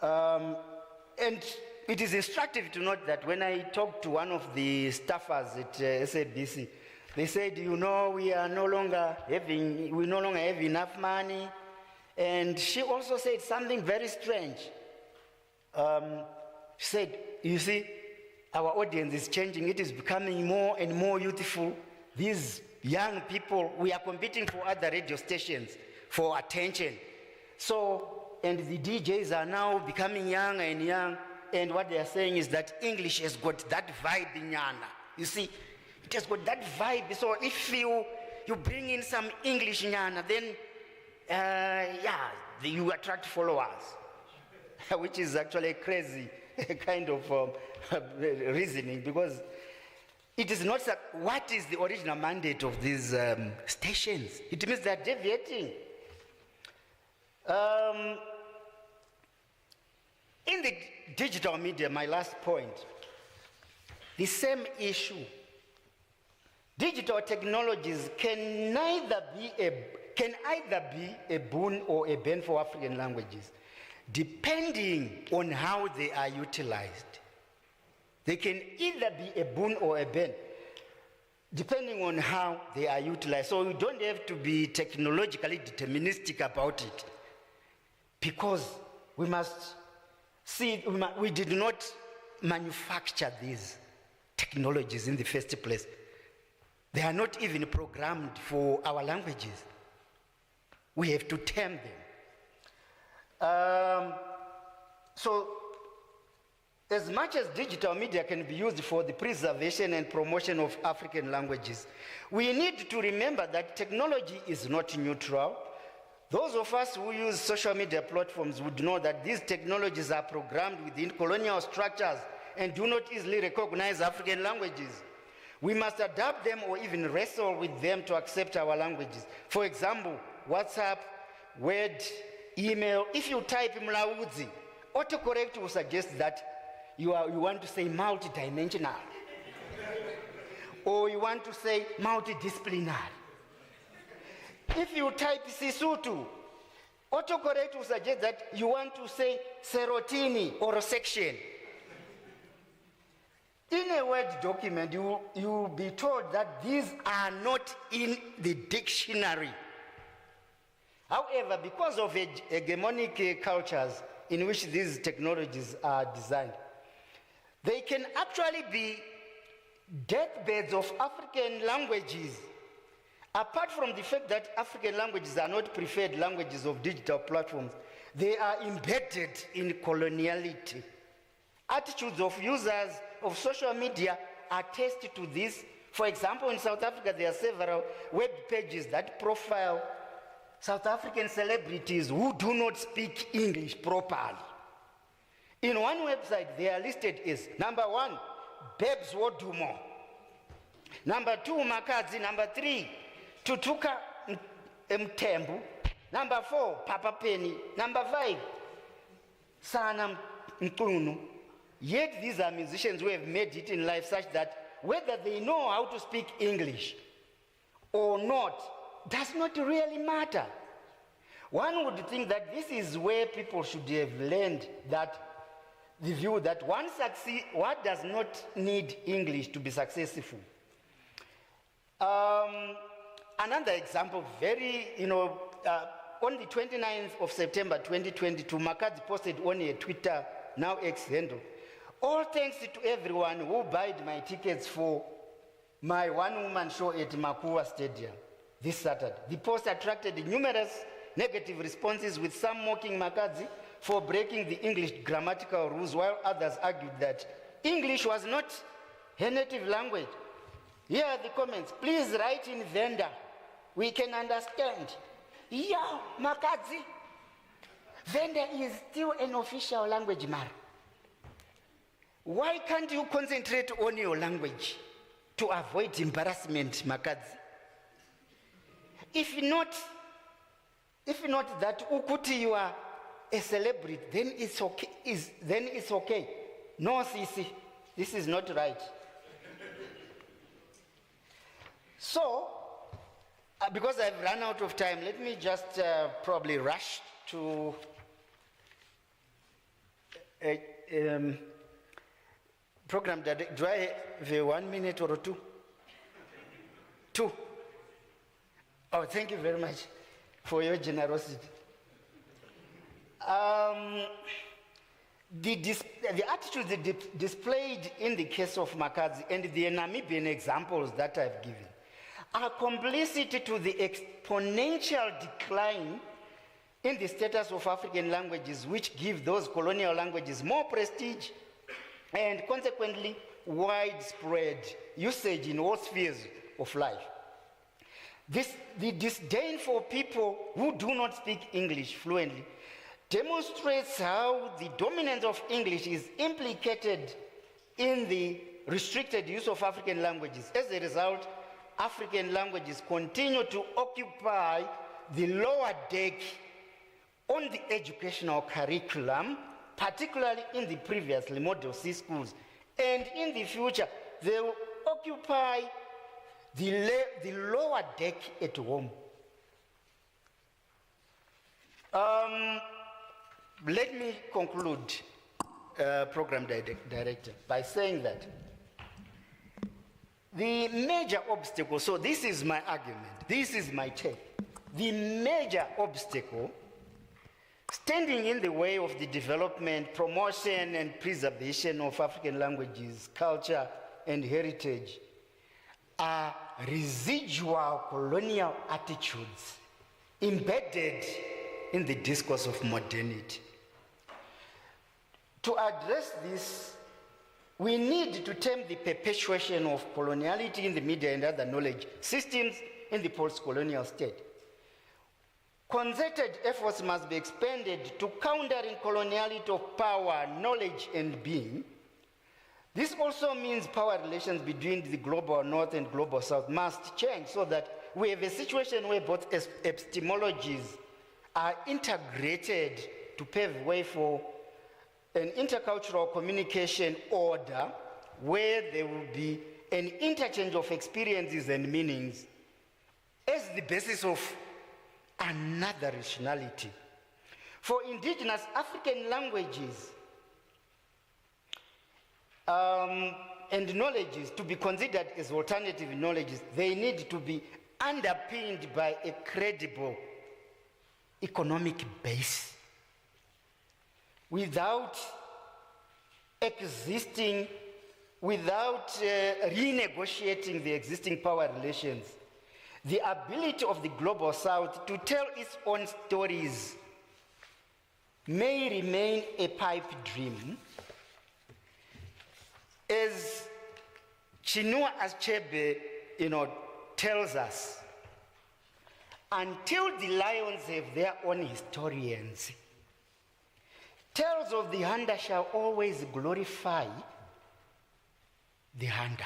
And it is instructive to note that when I talked to one of the staffers at SABC, they said, we no longer have enough money. And she also said something very strange. She said, you see, our audience is changing. It is becoming more and more youthful. These young people, we are competing for other radio stations for attention. So, and the DJs are now becoming young and young. And what they are saying is that English has got that vibe in Yana. You see, it has got that vibe. So if you bring in some English in Yana, then you attract followers, which is actually a crazy kind of reasoning, because it is not what is the original mandate of these stations. It means they're deviating. In the digital media, my last point, the same issue. Digital technologies can either be a boon or a bane for African languages, depending on how they are utilized. They can either be a boon or a bane, depending on how they are utilized. So you don't have to be technologically deterministic about it, because we must see, we did not manufacture these technologies in the first place. They are not even programmed for our languages. We have to tame them. So, as much as digital media can be used for the preservation and promotion of African languages, we need to remember that technology is not neutral. Those of us who use social media platforms would know that these technologies are programmed within colonial structures and do not easily recognize African languages. We must adapt them or even wrestle with them to accept our languages. For example, WhatsApp, Word, email. If you type Mlaudzi, autocorrect will suggest that you want to say multidimensional, or you want to say multidisciplinary. If you type Sisutu, autocorrect will suggest that you want to say serotini or section. In a Word document, you'll be told that these are not in the dictionary. However, because of hegemonic cultures in which these technologies are designed, they can actually be deathbeds of African languages. Apart from the fact that African languages are not preferred languages of digital platforms, they are embedded in coloniality. Attitudes of users of social media attest to this. For example, in South Africa, there are several web pages that profile South African celebrities who do not speak English properly. In one website, they are listed as number 1, Babes Wodumo. Number 2, Makazi. Number 3, Tutuka Mtembu. Number 4, Papa Penny. Number 5, Sana Mkunu. Yet these are musicians who have made it in life such that whether they know how to speak English or not does not really matter. One would think that this is where people should have learned that the view that one does not need English to be successful. Another example, on the 29th of September 2022, Makadzi posted on a Twitter, now X handle, "All thanks to everyone who bought my tickets for my one-woman show at Makuwa Stadium this Saturday." The post attracted numerous negative responses, with some mocking Makadzi for breaking the English grammatical rules, while others argued that English was not her native language. Here are the comments. Please write in Venda. We can understand. Yeah, Makadzi. Venda is still an official language, Mar. Why can't you concentrate on your language to avoid embarrassment, Makadzi? If not that ukuti you are a celebrity, then it's okay. Then it's okay. No, Sisi, this is not right. So, because I've run out of time, let me just probably rush to program director. Do I have a 1 minute or two? Two. Oh, thank you very much for your generosity. The attitudes displayed in the case of Makadzi and the Namibian examples that I've given are complicit to the exponential decline in the status of African languages, which give those colonial languages more prestige and consequently widespread usage in all spheres of life. The disdain for people who do not speak English fluently demonstrates how the dominance of English is implicated in the restricted use of African languages. As a result, African languages continue to occupy the lower deck on the educational curriculum, particularly in the previously Model C schools. And in the future, they will occupy the lower deck at home. Let me conclude, Program Director, by saying that the major obstacle, so this is my argument, this is my take, the major obstacle standing in the way of the development, promotion, and preservation of African languages, culture, and heritage are residual colonial attitudes embedded in the discourse of modernity. To address this, we need to tame the perpetuation of coloniality in the media and other knowledge systems in the post-colonial state. Concerted efforts must be expended to countering coloniality of power, knowledge, and being. This also means power relations between the global north and global south must change so that we have a situation where both epistemologies are integrated to pave way for an intercultural communication order where there will be an interchange of experiences and meanings as the basis of another rationality. For indigenous African languages and knowledges to be considered as alternative knowledges, they need to be underpinned by a credible economic base. Without renegotiating the existing power relations, the ability of the global south to tell its own stories may remain a pipe dream. As Chinua Achebe, tells us, until the lions have their own historians, tales of the hunter shall always glorify the hunter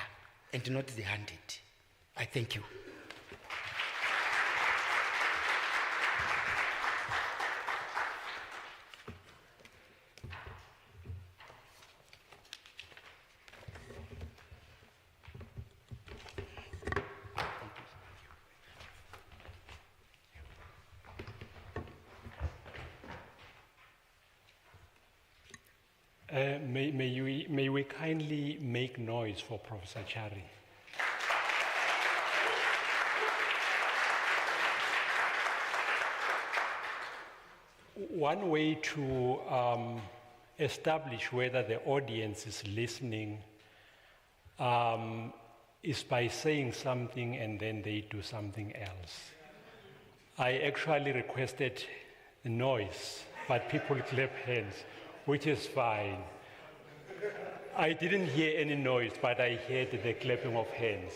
and not the hunted. I thank you. May we kindly make noise for Professor Chari. One way to establish whether the audience is listening is by saying something and then they do something else. I actually requested noise but people clap hands, which is fine. I didn't hear any noise, but I heard the clapping of hands.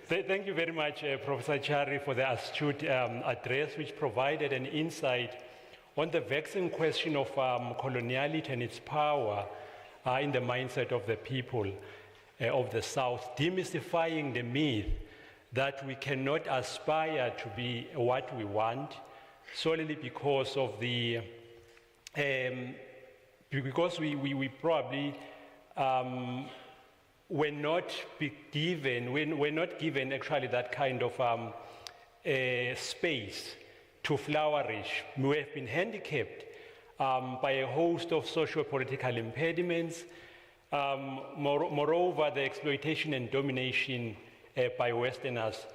Thank you very much, Professor Chari, for the astute address, which provided an insight on the vexing question of coloniality and its power in the mindset of the people of the South, demystifying the myth that we cannot aspire to be what we want solely because of the because we probably we're not given actually that kind of space to flourish. We have been handicapped by a host of socio-political impediments. Moreover, the exploitation and domination by Westerners,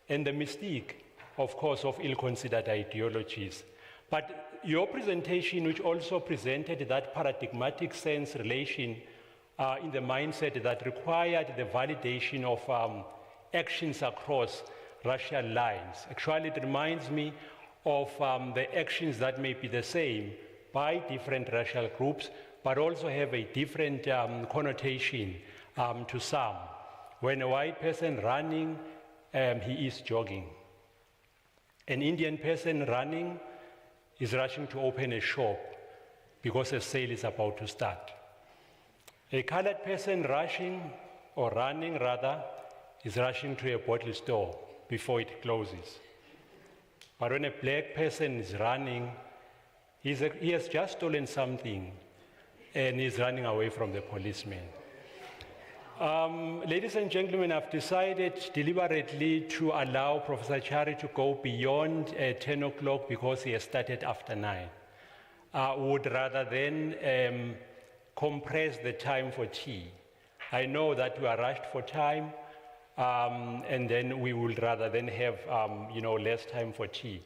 and the mystique, of course, of ill-considered ideologies. But your presentation, which also presented that paradigmatic sense relation in the mindset that required the validation of actions across racial lines. Actually, it reminds me of the actions that may be the same by different racial groups, but also have a different connotation to some. When a white person running, he is jogging. An Indian person running is rushing to open a shop because a sale is about to start. A colored person rushing, or running rather, is rushing to a bottle store before it closes. But when a black person is running, he has just stolen something and he's running away from the policeman. Ladies and gentlemen, I've decided deliberately to allow Professor Chari to go beyond 10 o'clock because he has started after 9. Would rather than compress the time for tea. I know that we are rushed for time, and then we would rather than have less time for tea.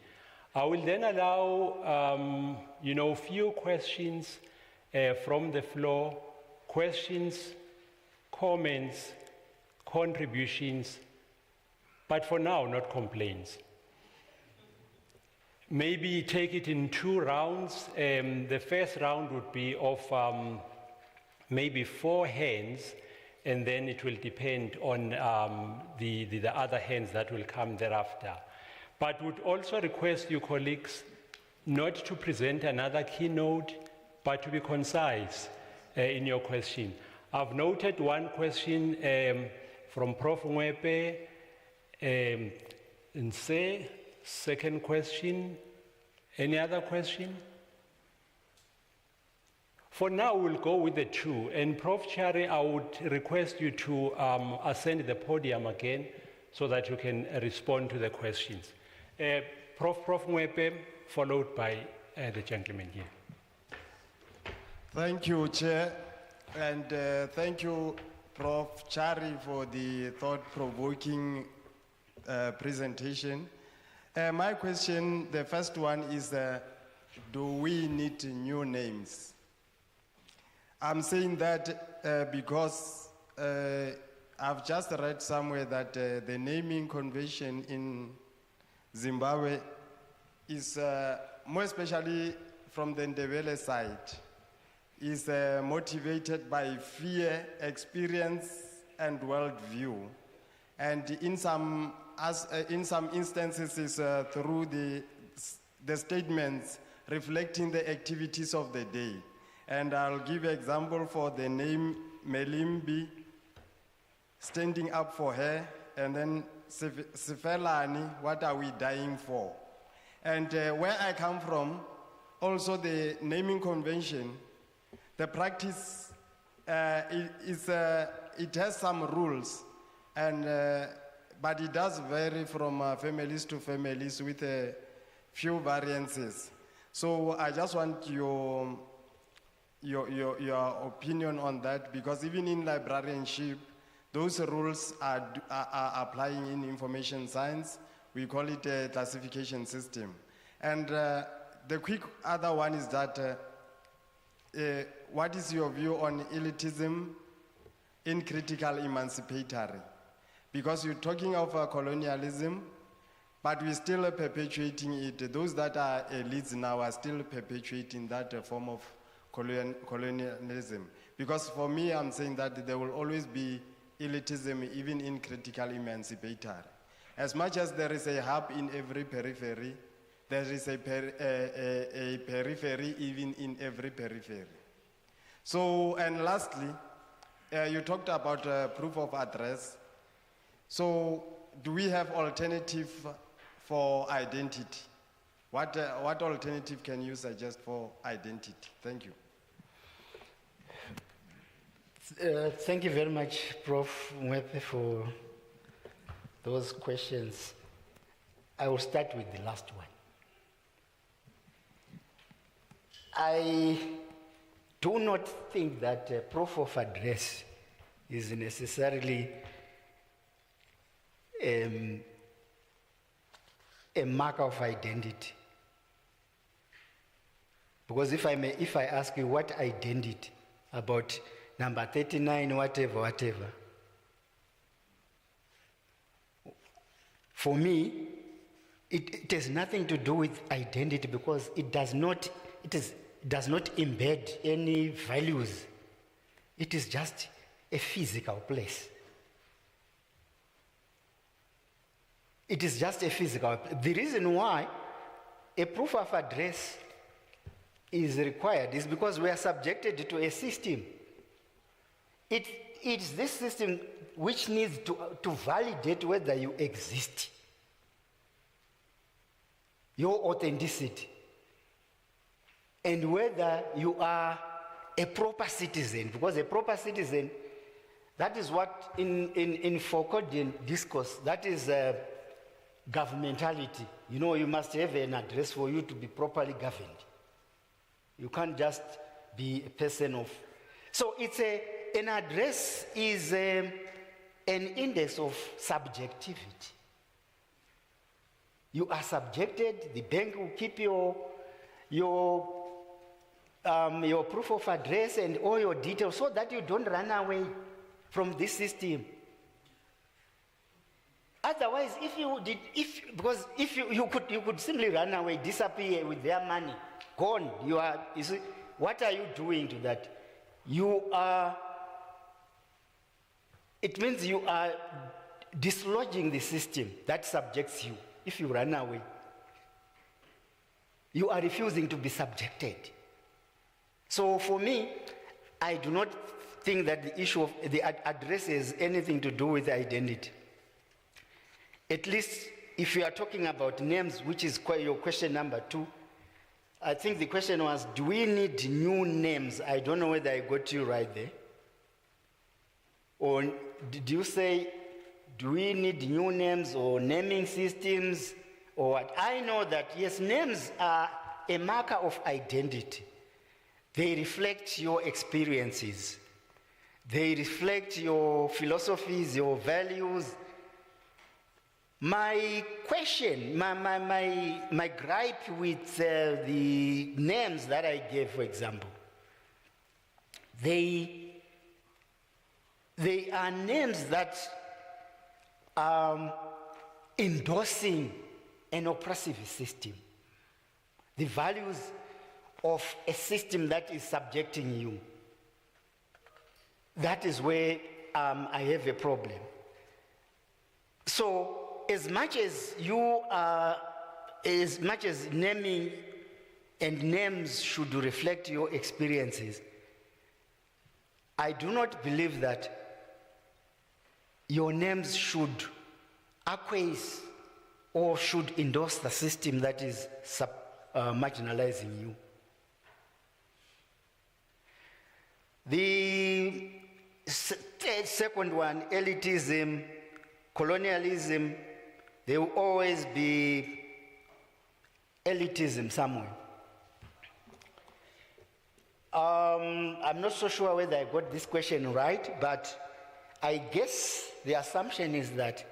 I will then allow few questions from the floor, questions, comments, contributions, but for now, not complaints. Maybe take it in 2 rounds. The first round would be of maybe 4 hands, and then it will depend on the other hands that will come thereafter. But would also request you colleagues not to present another keynote, but to be concise in your question. I've noted one question from Prof. Mwepe, Nse, second question. Any other question? For now, we'll go with the 2. And Prof. Chari, I would request you to ascend the podium again so that you can respond to the questions. Prof. Mwepe, followed by the gentleman here. Thank you, Chair. And thank you, Prof. Chari, for the thought-provoking presentation. My question, the first one is, do we need new names? I'm saying that because I've just read somewhere that the naming convention in Zimbabwe is, more especially from the Ndebele side, is motivated by fear, experience, and worldview. And in some instances is through the statements reflecting the activities of the day. And I'll give an example for the name Melimbi, standing up for her, and then Sifelani, what are we dying for? And where I come from, also the naming convention, the practice, it has some rules, and but it does vary from families to families with a few variances. So I just want your opinion on that, because even in librarianship, those rules are applying in information science. We call it a classification system. And the quick other one is that what is your view on elitism in critical emancipatory? Because you're talking of colonialism, but we're still perpetuating it. Those that are elites now are still perpetuating that form of colonialism. Because for me, I'm saying that there will always be elitism even in critical emancipatory. As much as there is a hub in every periphery, there is a periphery even in every periphery. So, and lastly, you talked about proof of address. So, do we have alternative for identity? What alternative can you suggest for identity? Thank you. Thank you very much, Prof. Mwepe, for those questions. I will start with the last one. I do not think that proof of address is necessarily a marker of identity. Because if I ask you what identity about number 39, whatever, for me, it has nothing to do with identity, because it does not embed any values. It is just a physical place. It is just a physical. The reason why a proof of address is required is because we are subjected to a system. It's this system which needs to validate whether you exist, your authenticity, and whether you are a proper citizen. Because a proper citizen, that is what in Foucauldian discourse, that is governmentality. You know, you must have an address for you to be properly governed. You can't just be a person of... So it's an address is an index of subjectivity. You are subjected, the bank will keep your proof of address and all your details so that you don't run away from this system. Otherwise, because if you could simply run away, disappear with their money, gone. You see, what are you doing to that? It means you are dislodging the system that subjects you. If you run away, you are refusing to be subjected. So for me, I do not think that the issue of the address has anything to do with identity. At least if we are talking about names, which is your question number 2, I think the question was, do we need new names? I don't know whether I got you right there. Or did you say, do we need new names or naming systems or what? I know that, yes, names are a marker of identity. They reflect your experiences. They reflect your philosophies, your values. My question, my gripe with the names that I gave, for example, they are names that are endorsing an oppressive system, the values of a system that is subjecting you. That is where I have a problem. So, as much as naming and names should reflect your experiences, I do not believe that your names should acquiesce or should endorse the system that is marginalizing you. The second one, elitism, colonialism, there will always be elitism somewhere. I'm not so sure whether I got this question right, but I guess the assumption is that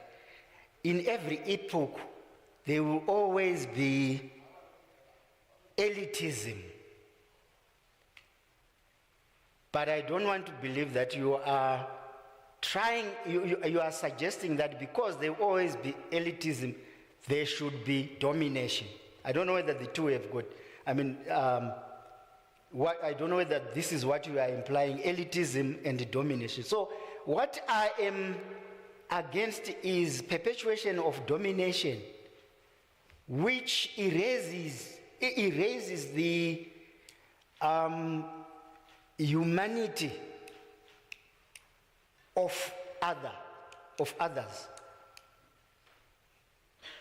in every epoch, there will always be elitism. But I don't want to believe that you are you are suggesting that because there will always be elitism, there should be domination. I don't know whether the two have got, I mean, I don't know whether this is what you are implying, elitism and domination. So what I am against is perpetuation of domination, which erases the humanity of others.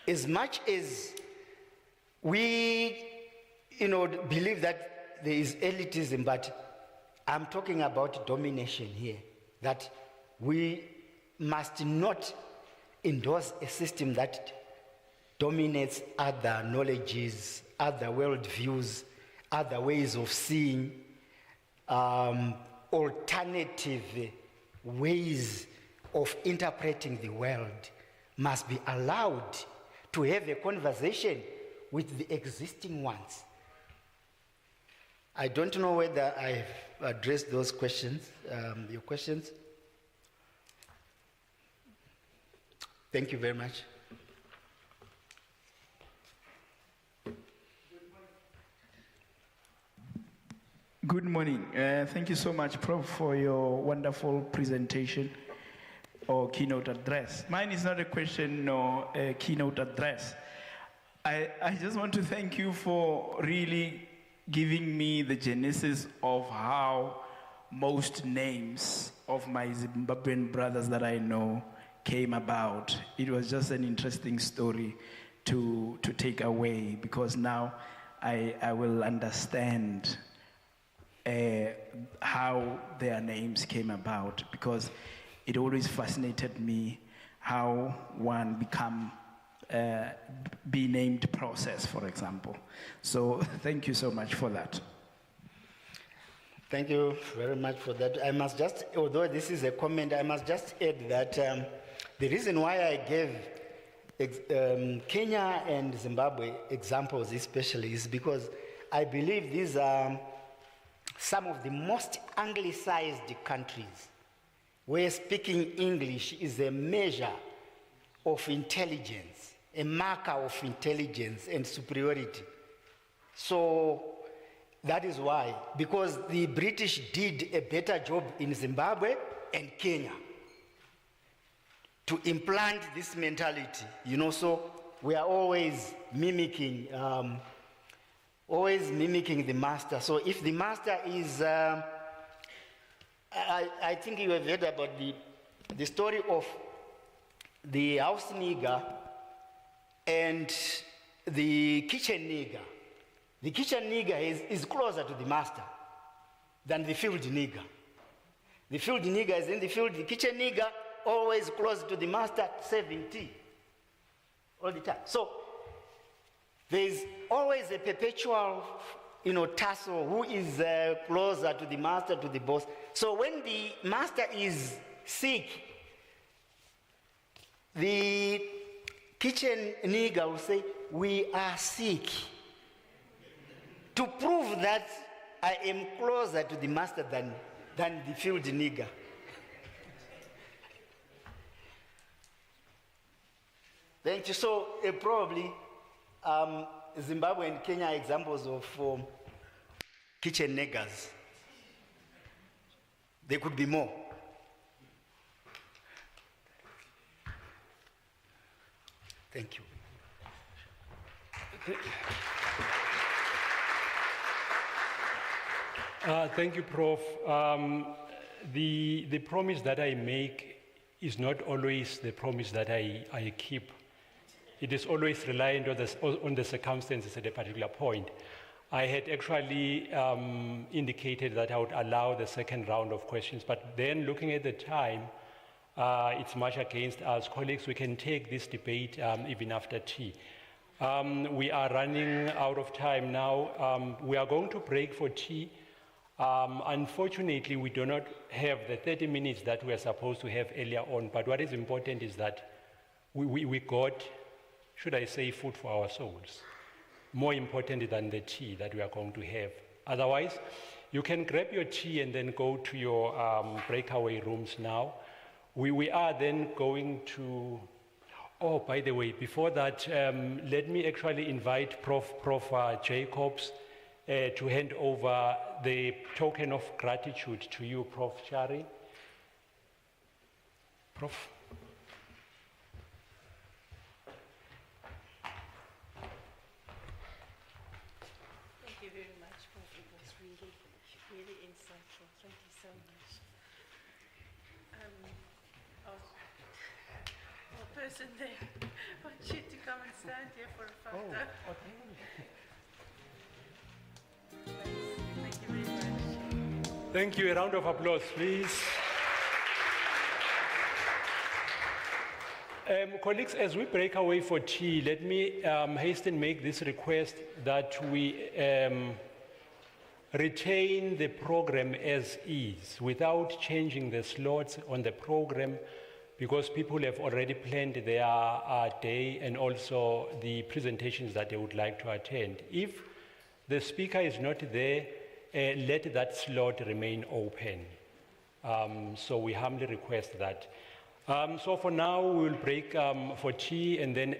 As much as we, believe that there is elitism, but I'm talking about domination here, that we must not endorse a system that dominates other knowledges, other worldviews, other ways of seeing, alternative ways of interpreting the world must be allowed to have a conversation with the existing ones. I don't know whether I've addressed those questions, your questions. Thank you very much. Good morning. Thank you so much, Prof, for your wonderful presentation or keynote address. Mine is not a question nor a keynote address. I just want to thank you for really giving me the genesis of how most names of my Zimbabwean brothers that I know came about. It was just an interesting story to take away, because now I will understand how their names came about, because it always fascinated me how one be named process, for example. So thank you so much for that. Thank you very much for that. I must just, although this is a comment, I must just add that the reason why I gave Kenya and Zimbabwe examples especially is because I believe these are some of the most anglicized countries where speaking English is a measure of intelligence, a marker of intelligence and superiority. So that is why, because the British did a better job in Zimbabwe and Kenya to implant this mentality, so we are always mimicking the master. So if the master is, I think you have heard about the story of the house nigger and the kitchen nigger. The kitchen nigger is closer to the master than the field nigger. The field nigger is in the field, the kitchen nigger always close to the master, serving tea all the time. So there's always a perpetual, tussle, who is closer to the master, to the boss. So when the master is sick, the kitchen nigger will say, "We are sick," to prove that I am closer to the master than the field nigger. Thank you. So probably Zimbabwe and Kenya are examples of kitchen niggers. There could be more. Thank you. Thank you, Prof. The promise that I make is not always the promise that I keep. It is always reliant on the circumstances at a particular point. I had actually indicated that I would allow the second round of questions, but then looking at the time, it's much against us. Colleagues, we can take this debate even after tea. We are running out of time now. We are going to break for tea. Unfortunately, we do not have the 30 minutes that we are supposed to have earlier on, but what is important is that we got, should I say, food for our souls, more important than the tea that we are going to have. Otherwise, you can grab your tea and then go to your breakaway rooms now. We are then going to, Oh, by the way, before that, let me actually invite Prof. Jacobs to hand over the token of gratitude to you, Prof. Chari. Prof. Thank you very much, Prof. It was really, really insightful. Thank you so much. Our person there wants you to come and stand here for a photo. Thank you very much. Thank you. A round of applause, please. Colleagues, as we break away for tea, let me hasten make this request that we retain the program as is without changing the slots on the program, because people have already planned their day and also the presentations that they would like to attend. If the speaker is not there, let that slot remain open. So we humbly request that. So for now, we will break for tea, and then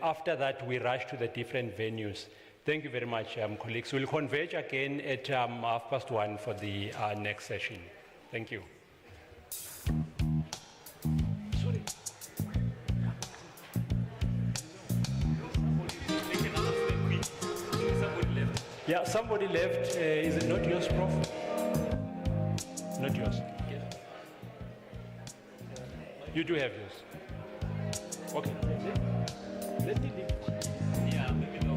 after that, we rush to the different venues. Thank you very much, colleagues. We'll converge again at 1:30 for the next session. Thank you. Sorry. Yeah, somebody left. Is it not yours, Prof? Not yours. You do have yours. Okay. Let me leave it. Yeah, maybe no.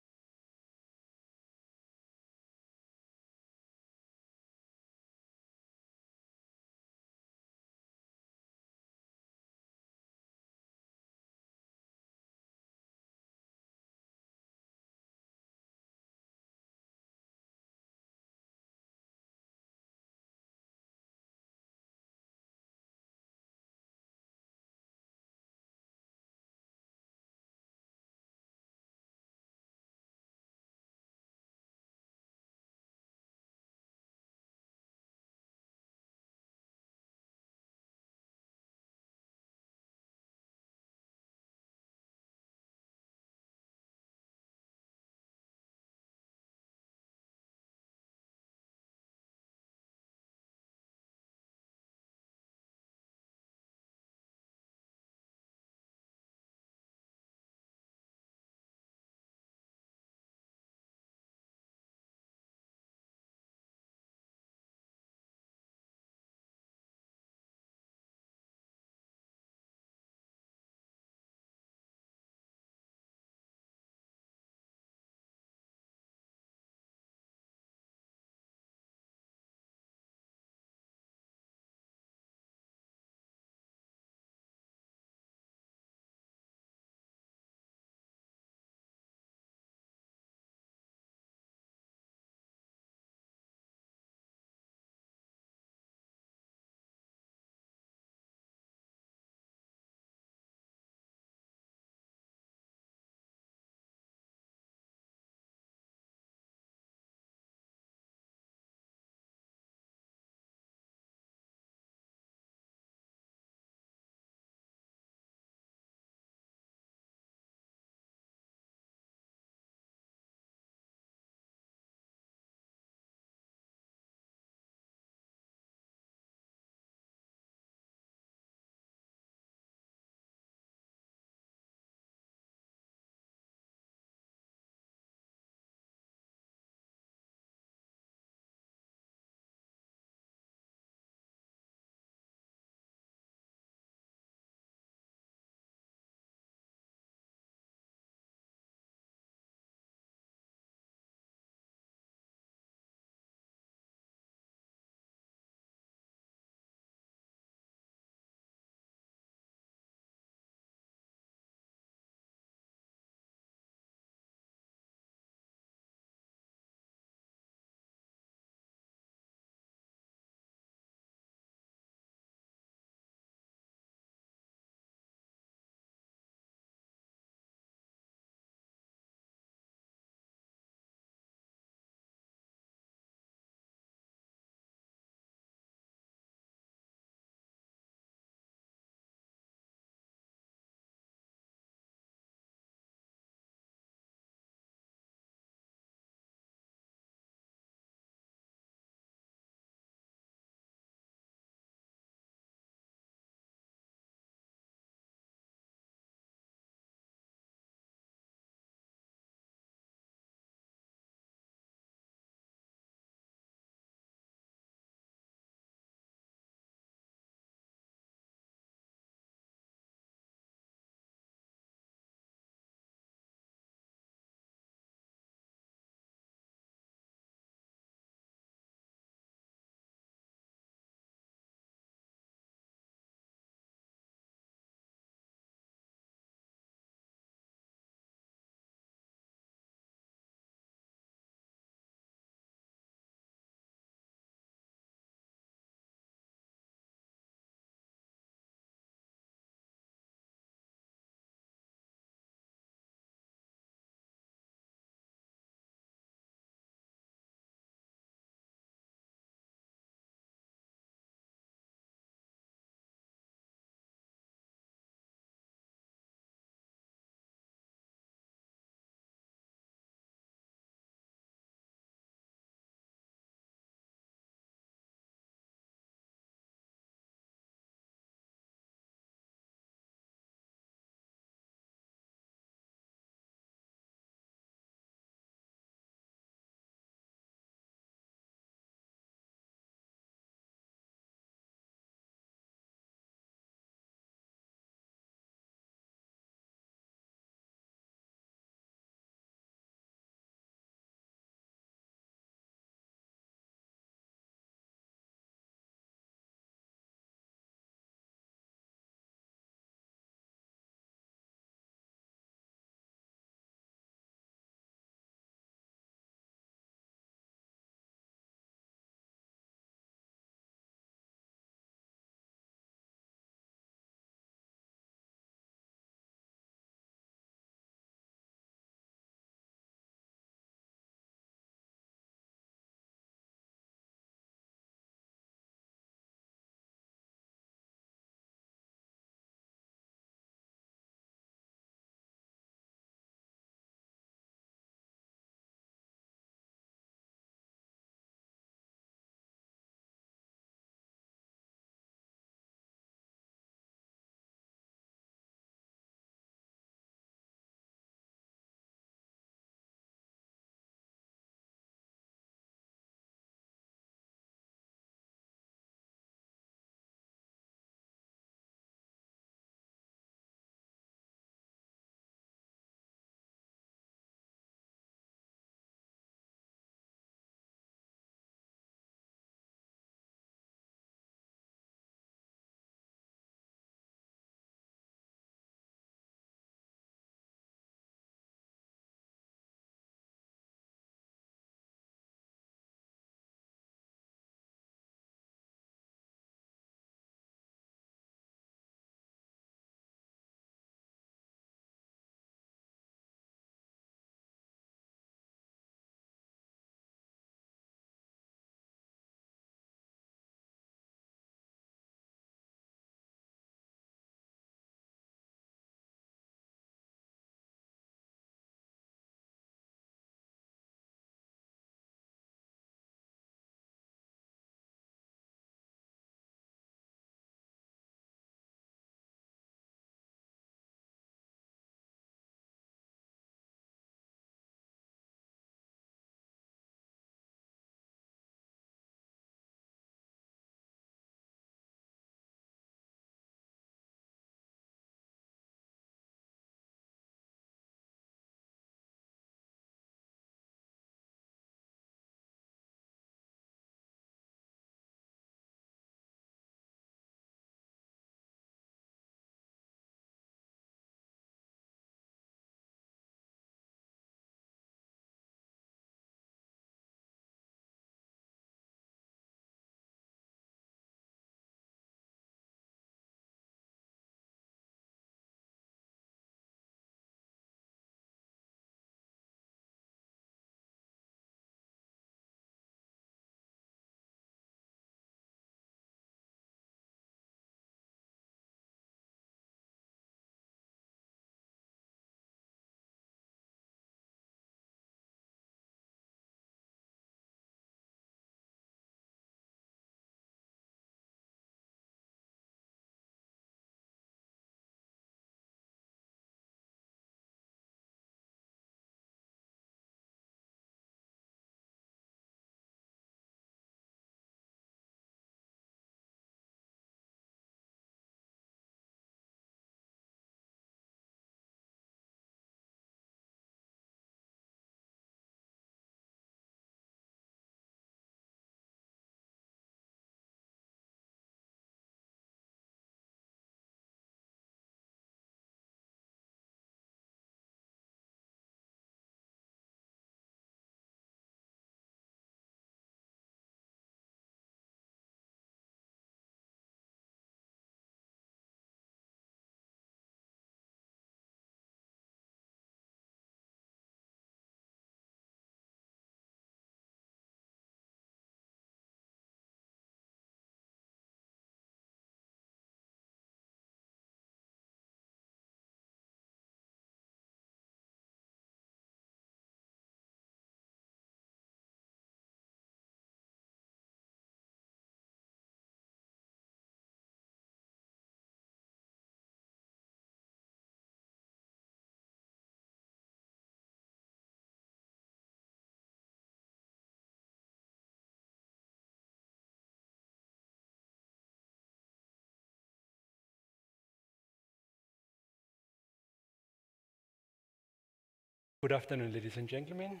Good afternoon, ladies and gentlemen.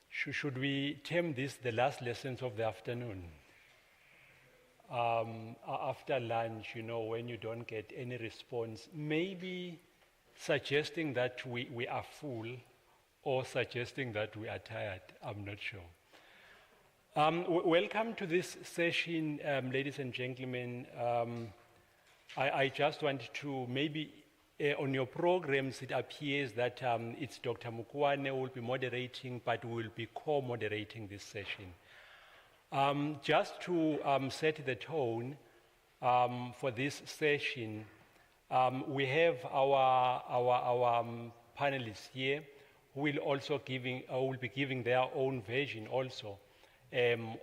Should we term this the last lessons of the afternoon? After lunch, you know, when you don't get any response, maybe suggesting that we are full or suggesting that we are tired, I'm not sure. Welcome to this session, ladies and gentlemen. I just want to maybe on your programs, it appears that it's Dr. Mukwane who will be moderating, but we will be co-moderating this session. Just to set the tone for this session, we have our panelists here who will also will be giving their own version also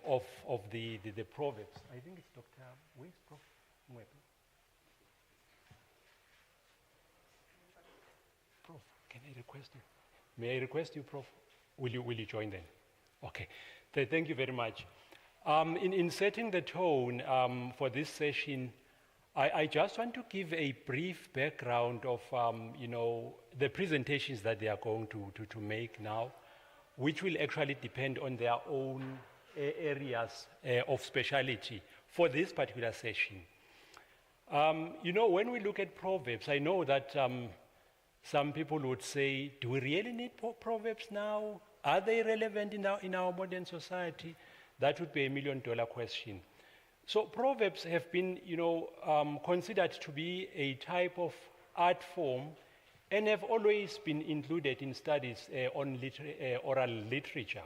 of the proverbs. I think it's Dr. Where's Prof. Mwepe? Prof, can I request you? May I request you, Prof? Will you join then? Okay. Thank you very much. In setting the tone for this session, I just want to give a brief background of you know, the presentations that they are going to make now, which will actually depend on their own areas of speciality for this particular session. You know, when we look at proverbs, I know that some people would say, do we really need proverbs now? Are they relevant in our modern society? That would be $1 million question. So proverbs have been, you know, considered to be a type of art form and have always been included in studies on oral literature.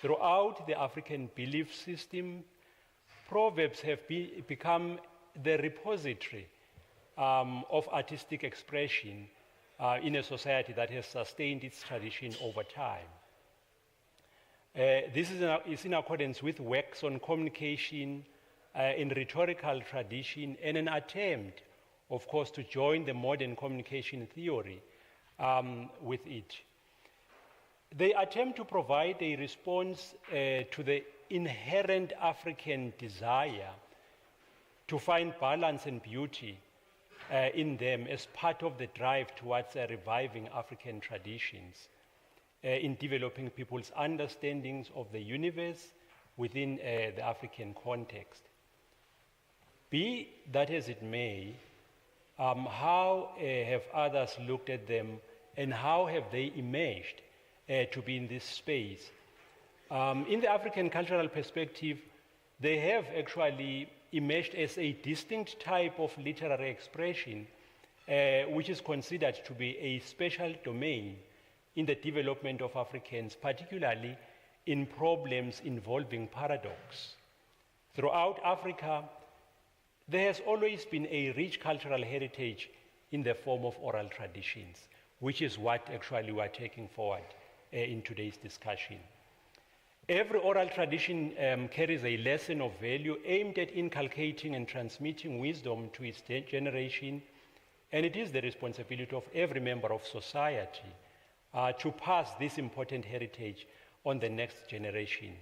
Throughout the African belief system, proverbs have become the repository of artistic expression in a society that has sustained its tradition over time. This is in accordance with works on communication in rhetorical tradition and an attempt, of course, to join the modern communication theory with it. They attempt to provide a response to the inherent African desire to find balance and beauty in them as part of the drive towards reviving African traditions in developing people's understandings of the universe within the African context. Be that as it may, how have others looked at them and how have they emerged to be in this space? In the African cultural perspective, they have actually emerged as a distinct type of literary expression which is considered to be a special domain in the development of Africans, particularly in problems involving paradox. Throughout Africa, there has always been a rich cultural heritage in the form of oral traditions, which is what actually we are taking forward in today's discussion. Every oral tradition carries a lesson of value aimed at inculcating and transmitting wisdom to its generation, and it is the responsibility of every member of society to pass this important heritage on the next generation.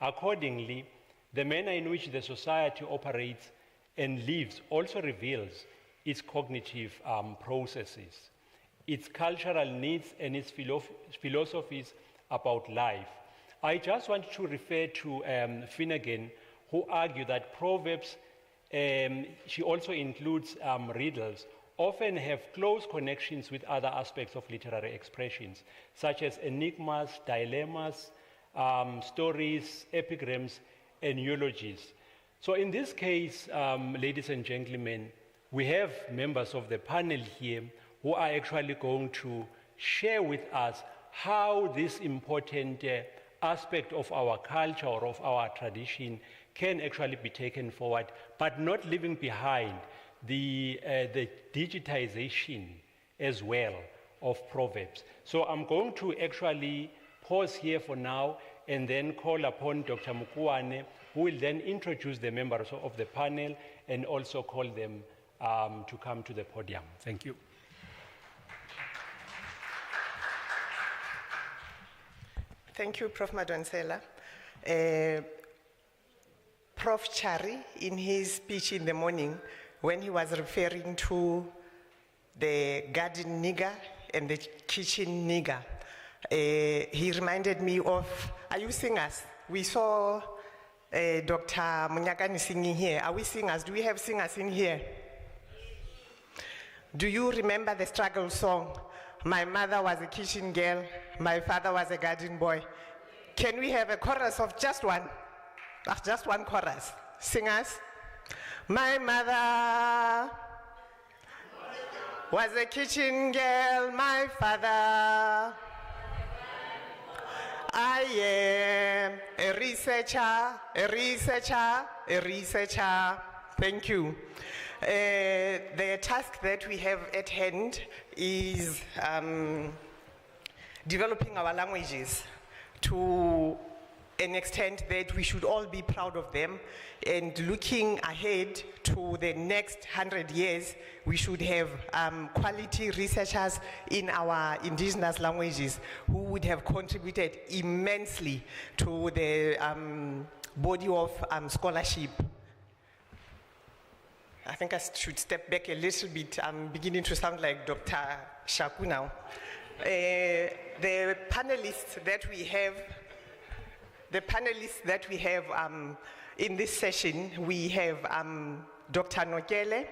Accordingly, the manner in which the society operates and lives also reveals its cognitive processes, its cultural needs, and its philosophies about life. I just want to refer to Finnegan, who argued that proverbs, she also includes riddles, often have close connections with other aspects of literary expressions, such as enigmas, dilemmas, stories, epigrams, and eulogies. So in this case, ladies and gentlemen, we have members of the panel here who are actually going to share with us how this important aspect of our culture or of our tradition can actually be taken forward, but not leaving behind the digitization as well of proverbs. So I'm going to actually pause here for now and then call upon Dr. Mukwane, who will then introduce the members of the panel and also call them to come to the podium. Thank you. Thank you, Prof. Madonsela. Prof. Chari, in his speech in the morning, when he was referring to the garden nigger and the kitchen nigger. He reminded me of, are you singers? We saw Dr. Munyakani singing here. Are we singers? Do we have singers in here? Do you remember the struggle song? My mother was a kitchen girl, my father was a garden boy. Can we have a chorus of just one? Just one chorus. Singers. My mother was a kitchen girl, my father. I am a researcher, a researcher, a researcher. Thank you. The task that we have at hand is developing our languages to an extent that we should all be proud of them, and looking ahead to the next 100 years, we should have quality researchers in our indigenous languages who would have contributed immensely to the body of scholarship. I think I should step back a little bit. I'm beginning to sound like Dr. Shaku now. The panelists that we have in this session, we have Dr. Nokele.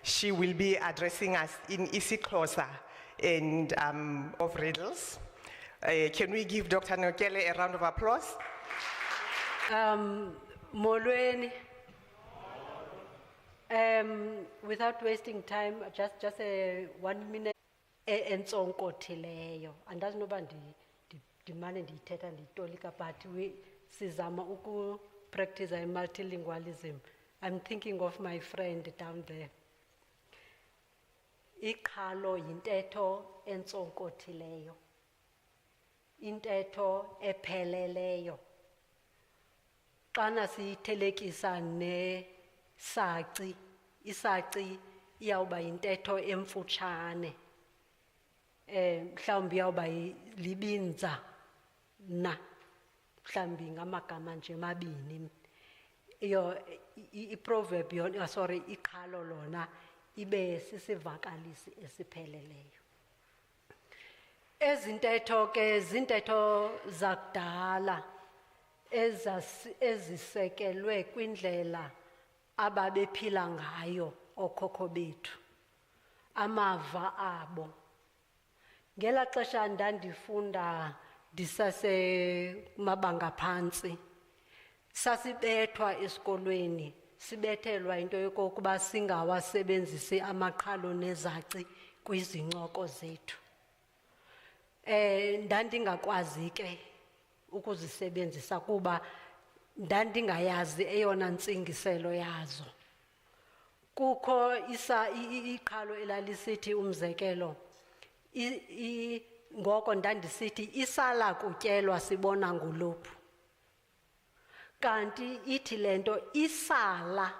She will be addressing us in isiXhosa and of riddles. Can we give Dr. Nokele a round of applause? Molweni. Without wasting time, just a 1 minute. Entsonkotileyo. Andazi noba ndimane ndiyithetha ndiyitolika, but sizama practice multilingualism. I'm thinking of my friend down there. Iqhalo yintetho entsonkotileyo. Intetho epheleleyo. Xana siyithelekisa nesaci, isaci iyawuba yintetho emfutshane. Mhlawumbi iyawuba libinza na. Mhlawumbi ngamagama nje mabini. I-proverb yona, sorry, iqhalo lona ibe sisivakalisi esipheleleyo. Ezintetho ke zintetho zakudala ezisekelwe kwindlela ababephila ngayo okhokho bethu, amava abo. Ngela xesha ndandifunda ndisase mabanga phantsi, sasibethwa esikolweni, sibethelwa into yokokuba singawasebenzisi amaqhalo nezaci kwizincoko zethu. Ndandingakwazi ke ukuzisebenzisa kuba ndandingayazi eyona ntsingiselo yazo. Kukho iqhalo elalisithi, umzekelo, ngoko ndandisithi isala kutyelwa sibona nguluphu. Kanti ithi lento isala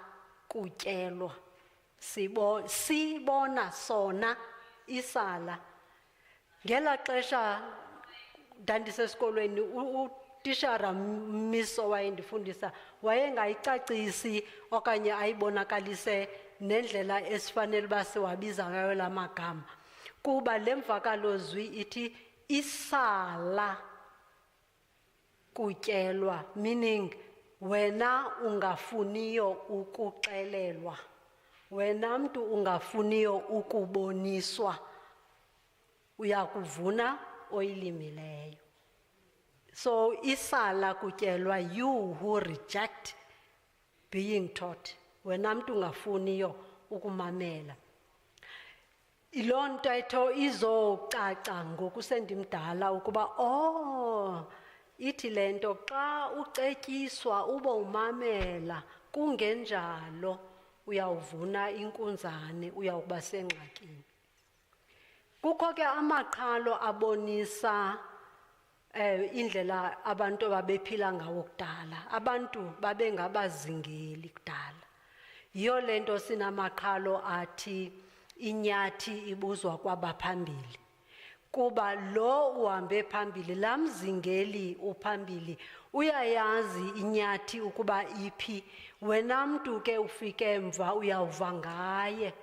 kutyelwa sibona sona isala. Ngela xesha ndandisesikolweni, utishara Miss owayendifundisa wayengayicacisi okanye ayibonakalise nendlela esifanele uba siwabiza ngayo la magama, kuba le mvakalozwi ithi isala kutyelwa, meaning wena ungafuniyo ukuxelelwa, wena mntu ungafuniyo ukuboniswa, uyakuvuna oyilimileyo. So isala kutyelwa, you who reject being taught, wena mntu ungafuniyo ukumamela. Iloo ntetho izocaca ngokusendimdala ukuba ithi le nto xa ucetyiswa ube umamela, kungenjalo uyawuvuna inkunzane, uyawuba sengxakini. Kukho ke amaqhalo abonisa indlela abantu babephila ngawo kudala. Abantu babengabazingeli kudala. Yiyo le nto sinamaqhalo athi inyathi ibuzwa kwabaphambili, kuba lo uhambe phambili, laa mzingeli uphambili uyayazi inyathi ukuba iphi. Wena mntu ke ufike emva uyawuva ngaye.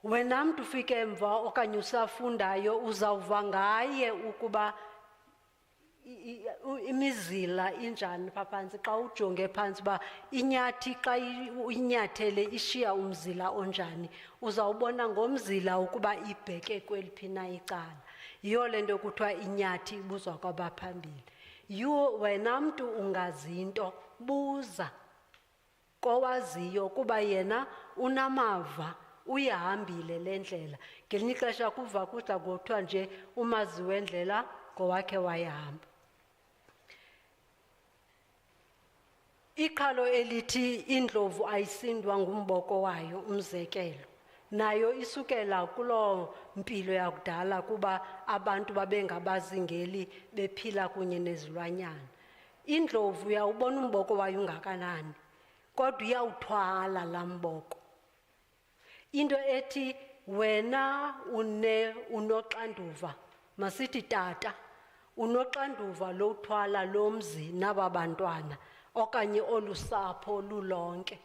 wena mntu ufike emva okanye usafundayo uzawuva ngaye ukuba imizila injani pha phantsi xa ujonge phantsi uba inyathi xa inyathele ishiya umzila onjani uzawubona ngomzila ukuba ibheke kweliphi na icala. Yiyo le nto kuthiwa inyathi ibuzwa kwabaphambili. Wena mntu ungazinto buza kowaziyo kuba yena unamava uyahambile le ndlela. Ngelinye ixesha kuva kudla kuthiwa nje umazi wendlela ngowakhe wayahamba. Iqhalo elithi indlovu ayisindwa ngumboko wayo, umzekelo, nayo isukela kuloo mpilo yakudala kuba abantu babengabazingeli bephila kunye nezilwanyana. Indlovu uyawubona umboko wayo ungakanani, kodwa iyawuthwala laa mboko. Into ethi wena unoxanduva, masithi tata, unoxanduva lothwala lomzi naba bantwana okanye olusapho lulonke.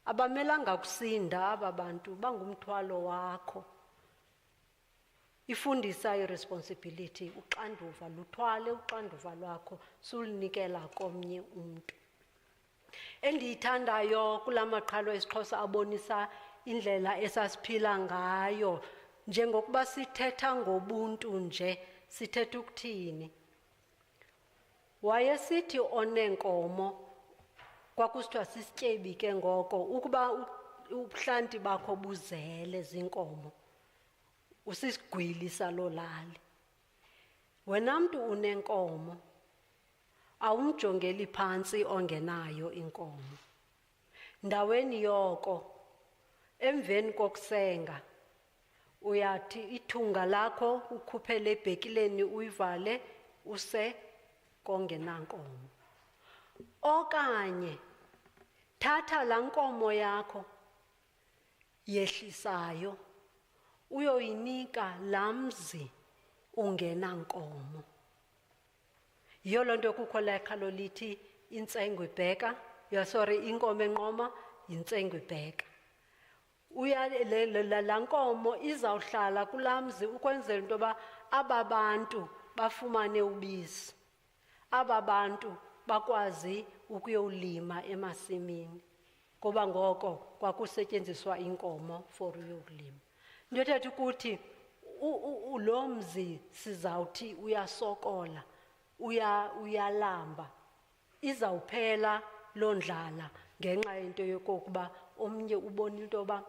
Abamelanga kusinda aba bantu, bangumthwalo wakho. Ifundisa irresponsibility, uxanduva, luthwale uxanduva lwakho sulinikela komnye umntu. Endiyithandayo kula maqhalo esiXhosa abonisa indlela esasiphila ngayo, njengokuba sithetha ngobuntu nje, sithetha ukuthini. Wayesithi onenkomo, kwakusithiwa sisityebi ke ngoko, ukuba ubuhlanti bakho buzele zinkomo, usisigwili saloo lali. Wena mntu unenkomo, awumjongeli phantsi ongenayo inkomo. Ndaweni yoko, emveni kokusenga, uyathi ithunga lakho ukhuphele ebhekileni uyivale use kongenankomo. Okanye thatha laa nkomo yakho yehlisayo uyoyinika laa mzi ungenankomo. Yiyo loo nto kukho laa qhalo lithi intsengo ibheka, inkomo enqoma yintsengo ibheka. Laa nkomo izawuhlala kulaa mzi ukwenzela into yoba aba bantu bafumane ubisi, aba bantu bakwazi ukuyolima emasimini, ngoba ngoko kwakusetyenziswa inkomo for uyokulima. Into ethetha ukuthi lo mzi sizawuthi uyasokola, uyalamba, izawuphela loo ndlala ngenxa yento yokokuba omnye ubona into yoba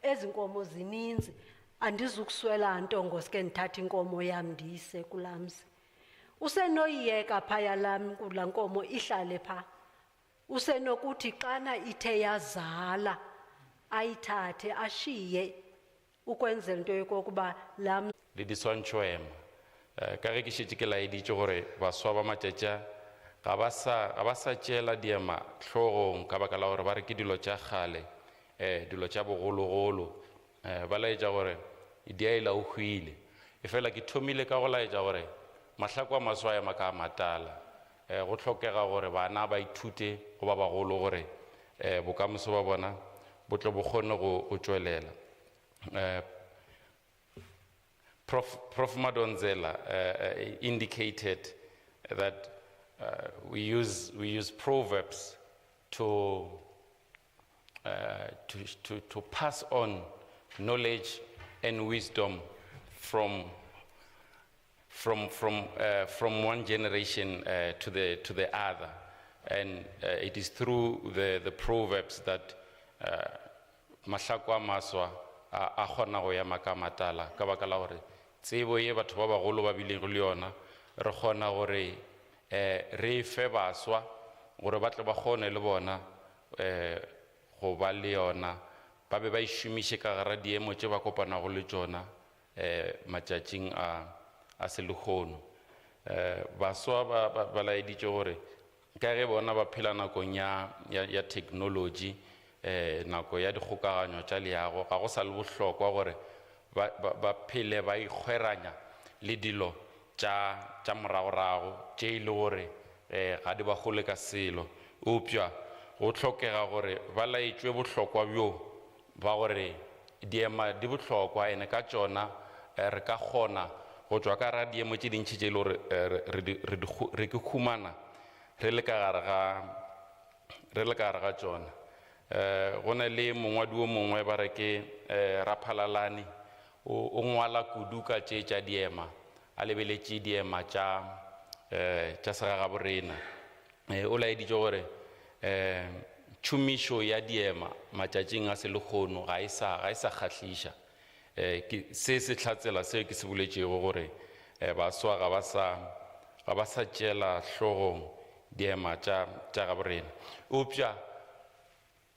ezi nkomo zininzi, andizukuswela nto ngosuke ndithatha inkomo yam ndiyise kulaa mzi. Usenoyiyeka phaya laa nkomo ihlale phaa. Usenokuthi xana ithe yazala ayithathe ashiye ukwenzela into yokokuba laa mzi. Le diswantšhoema ka ge ke šetše ke laeditše gore baswa ba matšatša ga ba sa tšeela diema hlogong ka baka la gore ba re ke dilo tša kgale, dilo tša bogologolo, ba laetša gore di a ilauhwile. Efela ke thomile ka go laetša gore mahlako a maswa a ema ka matala, go hlokega gore bana ba ithute go ba bagolo gore bokamoso ba bona bo tle bo kgone go tšwelela. Prof. Madonzela indicated that we use proverbs to pass on knowledge and wisdom from one generation to the other, and it is through the proverbs that mahlako a maswa a kgona go ya makamatala ka baka la gore tsebo ye batho ba bagolo ba bilego le yona re kgona gore re fe baswa gore ba tle ba kgone le bona go ba le yona, ba be ba išomiše ka gara diemo tše ba kopanago le tšona matšatšing a selekgono. Baswa ba laeditše gore ka ge bona ba phela nakong ya technology, nako ya dikgokaganyo tša leago, ga go sa le bohlokwa gore ba phele ba ikgweranya le dilo tša moragorago tše e le gore ga di ba gole ka selo. Upša go hlokega gore ba laetšwe bohlokwa bjo ba gore diema di bohlokwa ene ka tšona re ka kgona go tšwa ka ra diemo tše dintšhi tše e le gore re ke khumana re le ka gare ga tšona. Go na le mongwadi o mongwe ba re ke Raphalalane o ngwala kudu ka tše tša diema a lebeletše diema tša segagaborena. O laeditše gore tšhomišo ya diema matšatšing a selekgono ga e sa kgahliša. Se hlatsela seo ke se boletšego gore baswa ga ba sa tšela hlogong diema tša gaborena. Upša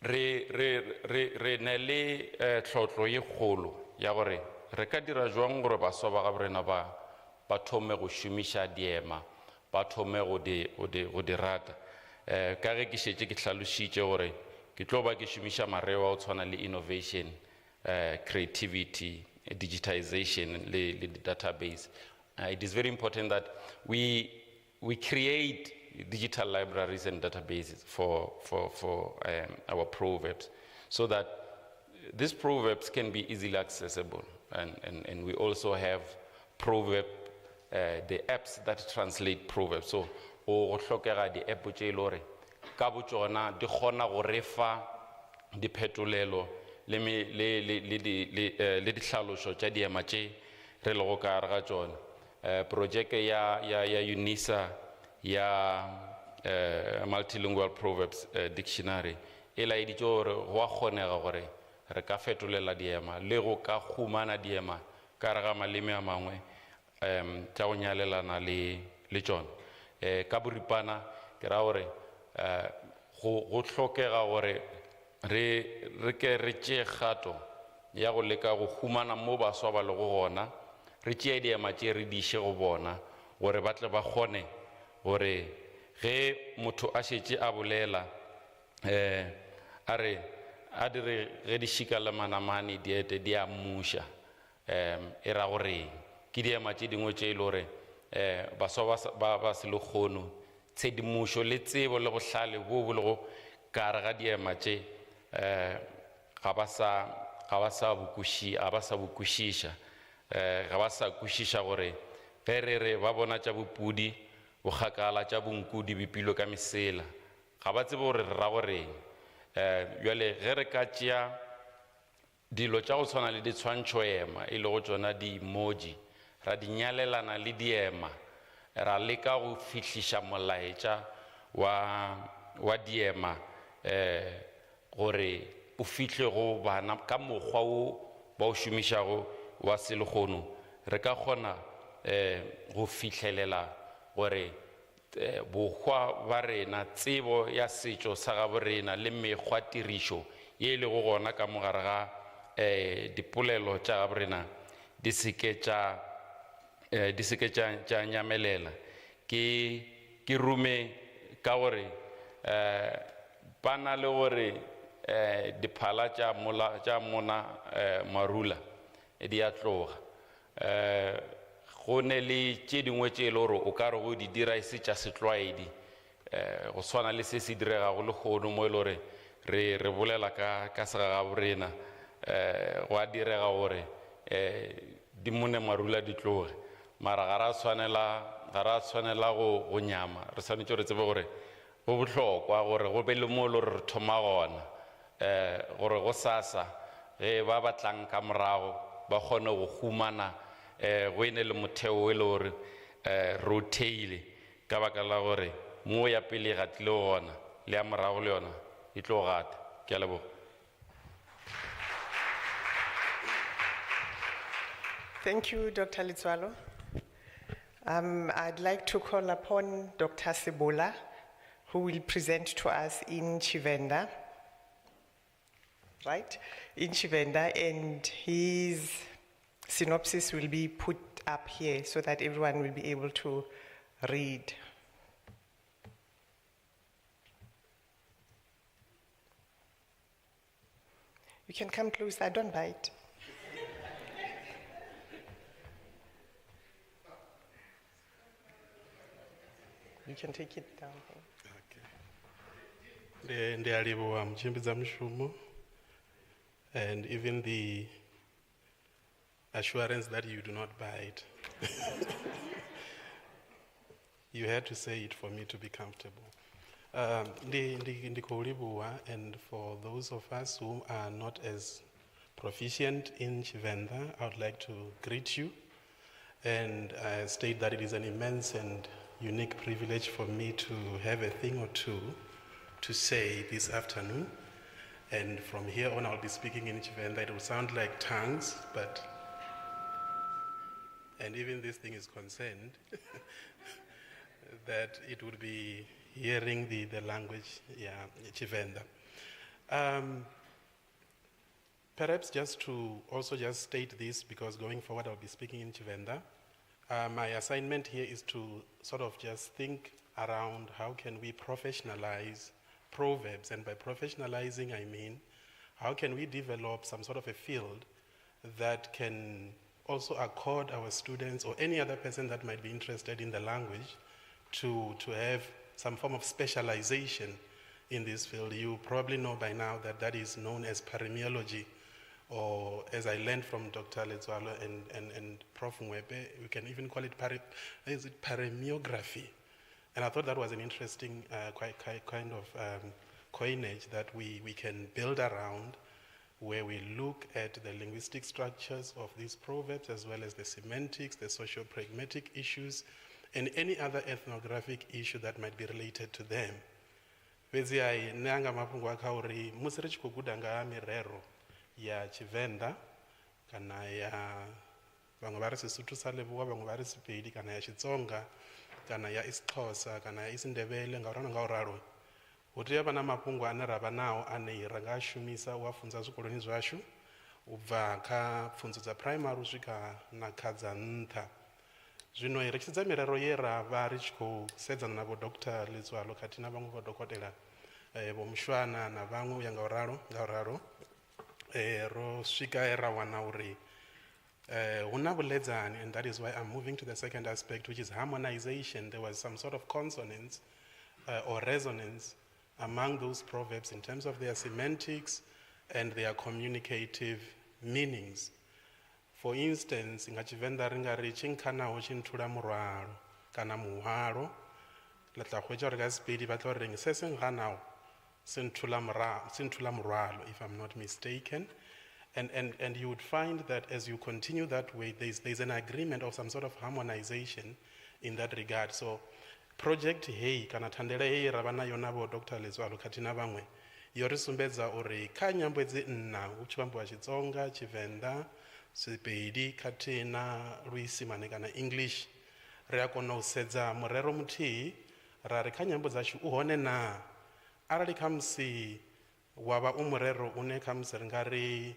re ne le tlhotlo ye kgolo ya gore re ka dira jwang gore baswa ba gaborena ba thome go šomiša diema, ba thome go di rata. Ka ge ke šetše ke hlalošitše gore ke tlo ba ke šomiša mareo a o tshwana le innovation, creativity, digitization, le database. It is very important that we create digital libraries and databases for our proverbs, so that these proverbs can be easily accessible. And we also have the apps that translate proverbs. So o hlokega di app tše lore ka botšona di kgona go refa diphetolelo le dihlalošo tša diema tše re lego ka gare ga tšona. Projeke ya UNISA ya multilingual proverbs dictionary e laeditše gore go a kgonega gore re ka fetolela diema le go ka humana diema ka gare ga maleme a mangwe tša go nyalelana le tšona. Ka boripana ke ra gore go hlokega gore re ke re tšee kgato ya go leka go humana mo baswa ba lego gona, re tšee diema tše re diše go bona gore ba tle ba kgone gore ge motho a šetše a bolela a dire ge di šika le manamane diete di a mmuša, e ra gore ke diema tše dingwe tše e le gore baswa ba selekgono tshedimošo le tsebo le bohlale bo bo lego ka gare ga diema tše ga ba sa bokwešiša, ga ba sa kwešiša gore ge re ba bona tša bopudi bo kgakala tša bonkudi bipilo ka mesela, ga ba tsebe gore re ra goreng. Bjale ge re ka tšea dilo tša go tshwana le ditshwantšho ema e lego tšona di-emoji, ra di nyalelana le diema, ra leka go fihliša molaetša wa diema gore o fihle go bana ka mokgwa o ba o šomišago wa selekgono. Re ka kgona go fihlelela gore bokgwa ba rena, tsebo ya setšo sa gaborena le mekgwa tirišo ye le go gona ka mogare ga dipolelo tša gaborena di seke tša nyamelela. Ke rume ka gore ba na le gore diphala tša mona marula di a tloga. Go ne le tše dingwe tše e le gore o ka re go di dira e se tša setlwaedi, go swana le se se diregago le kgono mo e le gore re bolela ka segagaborena, go a direga gore di mone marula di tloge, mara ga ra tshwanela go nyama. Re swanetše re tsebe gore go bohlokwa gore go be le mo e le gore re thoma gona, gore go sasa ge ba batlang ka morago ba kgone go humana go ene le motheo e le gore re o theile ka baka la gore mo ya pele e gatile gona le ya morago le yona e tlo gata. Ke a leboga. Thank you, Dr. Letswalo. I'd like to call upon Dr. Sebola, who will present to us in Tshivenda, right? In Tshivenda, and his synopsis will be put up here so that everyone will be able to read. You can come closer, I don't bite. You can take it down. Ndi a livhuwa mtshimbidza mushumo and even the assurance that you do not bite. You had to say it for me to be comfortable. And for those of us who are not as proficient in Tshivenda, I would like to greet you and state that it is an immense and unique privilege for me to have a thing or two to say this afternoon. And from here on, I'll be speaking in Tshivenda. It will sound like tongues, but, and even this thing is concerned, that it would be hearing the language, Tshivenda. Perhaps just to also just state this, because going forward I'll be speaking in Tshivenda. My assignment here is to sort of just think around how can we professionalize proverbs, and by professionalizing I mean how can we develop some sort of a field that can also accord our students or any other person that might be interested in the language to have some form of specialization in this field. You probably know by now that that is known as paremiology, or as I learned from Dr. Letswalo and Prof. Mwebe, we can even call it paremiography. And I thought that was an interesting kind of coinage that we can build around, where we look at the linguistic structures of these proverbs as well as the semantics, the socio-pragmatic issues, and any other ethnographic issue that might be related to them. Veziai nanga mapungu akauri musiri chikuguda nga mirero ya Tshivenda kana ya vamwe vari Sesotho sa Leboa, vamwe vari Sepedi, kana ya Xitsonga, kana ya isiXhosa, kana ya isiNdebele ngauralo. Utea vana mapungu ane rava nao ane ranga shumisa wa funza zwikoloni zwashu ubva kha pfunzo dza primary swika na kha dza nṱha. Zwino ri tshi dza mirero ye ra vha ri tshi khou sedzana na vho Dr. Letswalo khathihi na vhaṅwe vho dokotela vho Mushwana na vhaṅwe u ya ngauralo ro swika ra wana uri huna vhuledzani, and that is why I'm moving to the second aspect, which is harmonization. There was some sort of consonance or resonance among those proverbs in terms of their semantics and their communicative meanings. For instance, nga Tshivenda ri nga ri tshi nkhanaho tshi nthula murwalo kana muhwalo, la tla hwetša re ka Sepedi ba tla reng se se nkhanaho se nthula murwalo, if I'm not mistaken. And you would find that as you continue that way, there's an agreement of some sort of harmonization in that regard. So project hei kana thandela hei ra vha nayo na vho Dr. Letswalo khathihi na vhaṅwe yo ri sumbedza uri kha nyambo dzi nna hu tshi vhambiwa Xitsonga, Tshivenda, Sepedi khathihi na Luisimane kana English, ri a kona u sedza murero muthihi ra ri kha nyambo dzashu u hone na. Arali khamusi wavha u murero une khamusi ri nga ri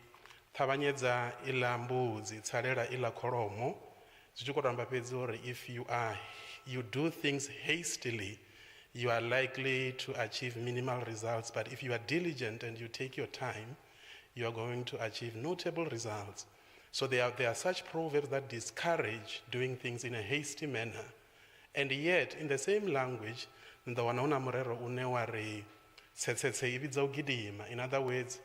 ṱhavhanyedza iḽa mbudzi tsalela iḽa kholomo, zwi tshi khou tou amba fhedzi uri if you do things hastily, you are likely to achieve minimal results, but if you are diligent and you take your time, you are going to achieve notable results. So there are such proverbs that discourage doing things in a hasty manner, and yet in the same language ndo wana una murero une wa ri tsetsetse i vhidza u gidima. In other words,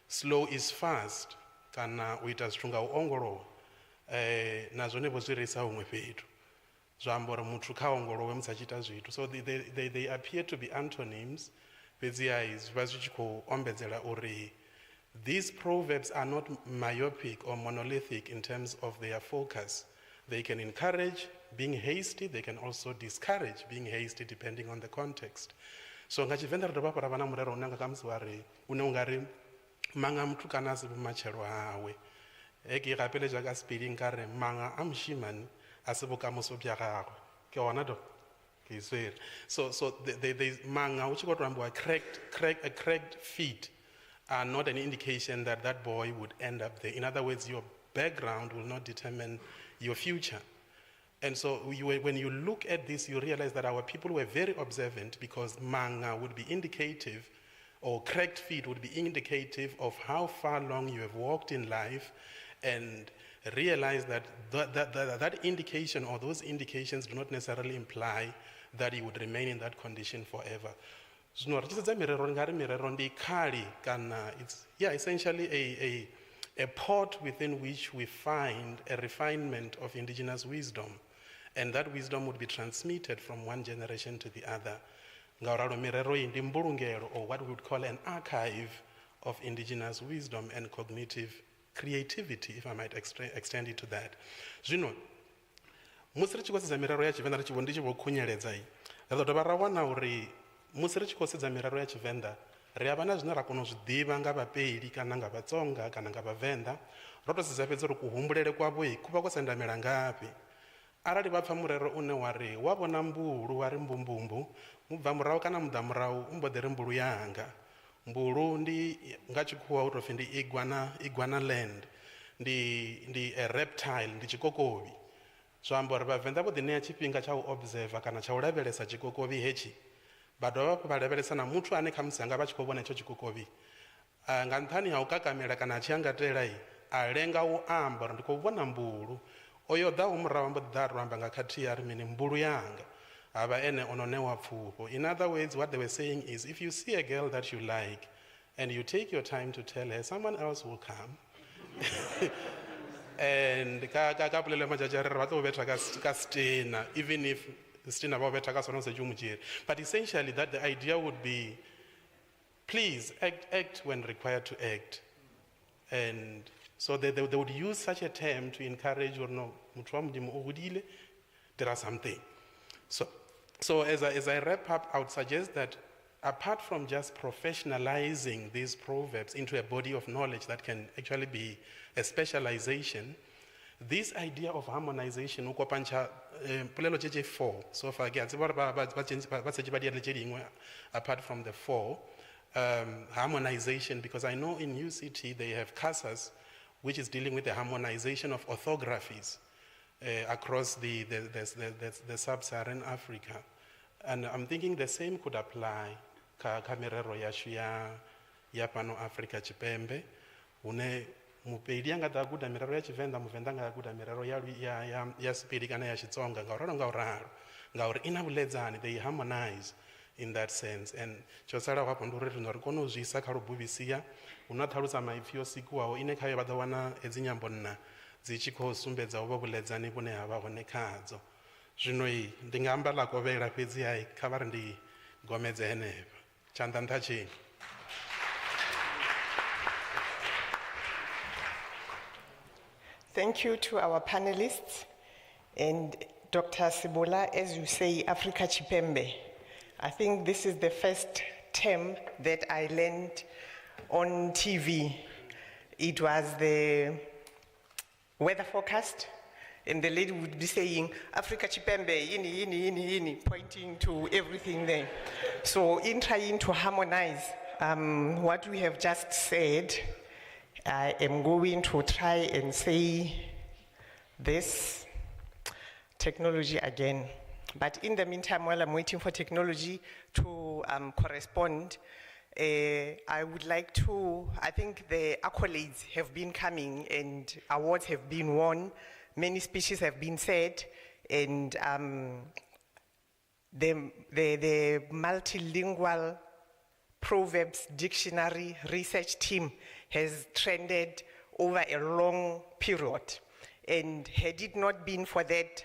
slow is fast kana u ita zwithu nga u ongolowa na zwone vho zwi ri isa huṅwe fhethu. Zwa amba uri muthu kha ongolowe musi a tshi ita zwithu. So they appear to be antonyms, fhedziha zwi vha zwi tshi khou ombedzela uri these proverbs are not myopic or monolithic in terms of their focus. They can encourage being hasty, they can also discourage being hasty depending on the context. So nga Tshivenda ri dovha hafhu ra vha na murero une nga khamusi wa ri une u nga ri manga muthu kana a si vhumatshelo hawe. Ke e gapeletša ka Sepedi nka re manga a moshimane a se bokamoso bja gagwe. Ke gona do ke e swere. So manga hu tshi khou tou ambiwa cracked feet are not an indication that that boy would end up there. In other words, your background will not determine your future. And so when you look at this, you realize that our people were very observant, because manga would be indicative, or cracked feet would be indicative of how far along you have walked in life, and realize that that indication or those indications do not necessarily imply that you would remain in that condition forever. Zwino ri tshi sedza mirero ri nga ri mirero ndi khali kana it's essentially a pot within which we find a refinement of indigenous wisdom, and that wisdom would be transmitted from one generation to the other. Ngauralo mirero iyi ndi mbulungelo, or what we would call an archive of indigenous wisdom and cognitive creativity, if I might extend it to that. Zwino musi ri tshi khou sedza mirero ya Tshivenḓa ri tshi ndi tshi vho khunyeledza iyi, ri ḓo dovha ra wana uri musi ri tshi khou sedza mirero ya Tshivenḓa ri avha na zwine ra kona u zwi ḓivha nga Vhapeli kana nga Vhatsonga kana nga Vhavenḓa, ro to sedza fhedza uri kuhumbulele kwavho ku vha ko sendamela ngafhi. Arali vha pfa murero une wa ri wa vhona mbulu wa ri mbumbumbu, mubva murahu kana muḓa murahu u mbo ḓi ri mbulu yanga. Mbulu ndi nga tshikhuwa u tou pfi ndi iguana land, ndi a reptile, ndi tshikokovhi. Zwo amba uri Vhavenḓa vho ḓi ṋea tshifhinga tsha u observer kana tsha u lavhelesa tshikokovhi hetshi, vha dovha hafhu vha lavhelesa na muthu ane khamusi anga vha tshi khou vhona hetsho tshikokovhi nga nṱhani ha u kakamela kana a tshi angatela a lenga u amba uri ndi khou vhona mbulu. Oyo ḓaho murahu a mbo ḓi ḓa a tou amba nga khathihi a ri mini, mbulu yanga. Havha ene ono ṋewa pfufho. In other words, what they were saying is, if you see a girl that you like and you take your time to tell her, someone else will come. And ka polelo ya matšatši a re ba tlo betha ka stena, even if stena ba betha ka sona o se tše mo tšere. But essentially that the idea would be, please act when required to act. And so they would use such a term to encourage, or no, motho wa Modimo o godile, dira something. So as I wrap up, I would suggest that apart from just professionalizing these proverbs into a body of knowledge that can actually be a specialization, this idea of harmonization, polelo tše 4, so far, apart from the 4, harmonization, because I know in UCT they have CASAs, which is dealing with the harmonization of orthographies across the sub-Saharan Africa. And I'm thinking the same could apply ka merero yashu ya pano Africa Tshipembe, une Mupedi anga ḓa guda mirero ya Tshivenḓa, Muvenḓa anga guda mirero ya Sepedi kana ya Xitsonga ngauri ina vhuledzani, they harmonize in that sense. And tsho sala hafho ndi uri rino ri kone u zwi isa kha lubuvhisia, hu na ṱhalusa maipfi o sikuwaho ine khayo vha ḓo wana hedzi nyambo nna dzi tshi khou sumbedza uvha vhuledzani vhune ha vha hone khadzo. Zwino ndi nga amba ḽa kovhela fhedzi kha vha ri ndi gomedze henefha. Tshanḓa nṱha tshini. Thank you to our panelists. And Dr. Sibola, as you say, Africa Tshipembe. I think this is the first term that I learned on TV. It was the weather forecast, and the lady would be saying, Africa Tshipembe, yini, pointing to everything there. So in trying to harmonize what we have just said, I am going to try and say this technology again. But in the meantime, while I'm waiting for technology to correspond, I would like to, I think the accolades have been coming and awards have been won, many speeches have been said, and the multilingual Proverbs Dictionary research team has trended over a long period. And had it not been for that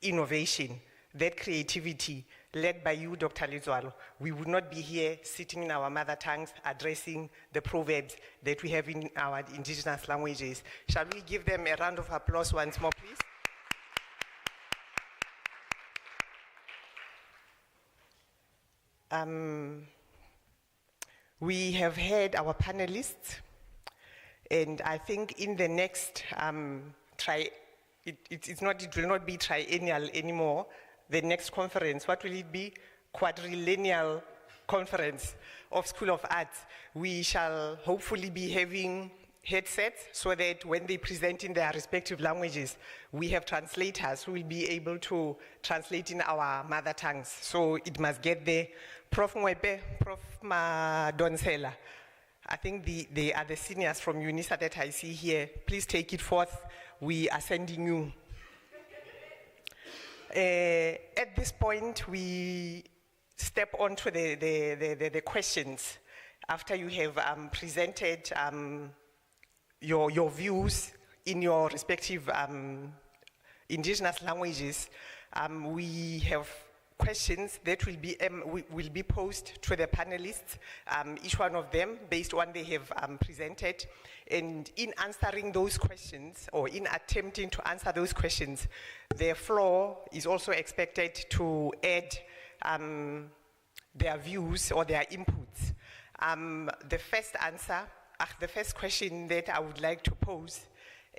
innovation, that creativity led by you, Dr. Lizwalo, we would not be here sitting in our mother tongues addressing the proverbs that we have in our indigenous languages. Shall we give them a round of applause once more, please? We have heard our panelists, and I think in the next it will not be triennial anymore. The next conference, what will it be? Quadriennial Conference of School of Arts. We shall hopefully be having headsets so that when they present in their respective languages, we have translators who will be able to translate in our mother tongues. So it must get there. Prof. Mwepe, Prof. Madonsela, I think they are the seniors from UNISA that I see here. Please take it forth. We are sending you. At this point, we step on to the questions after you have presented your views in your respective indigenous languages. We have questions that will be posed to the panelists, each one of them based on they have presented. And in answering those questions, or in attempting to answer those questions, the floor is also expected to add their views or their inputs. The first question that I would like to pose,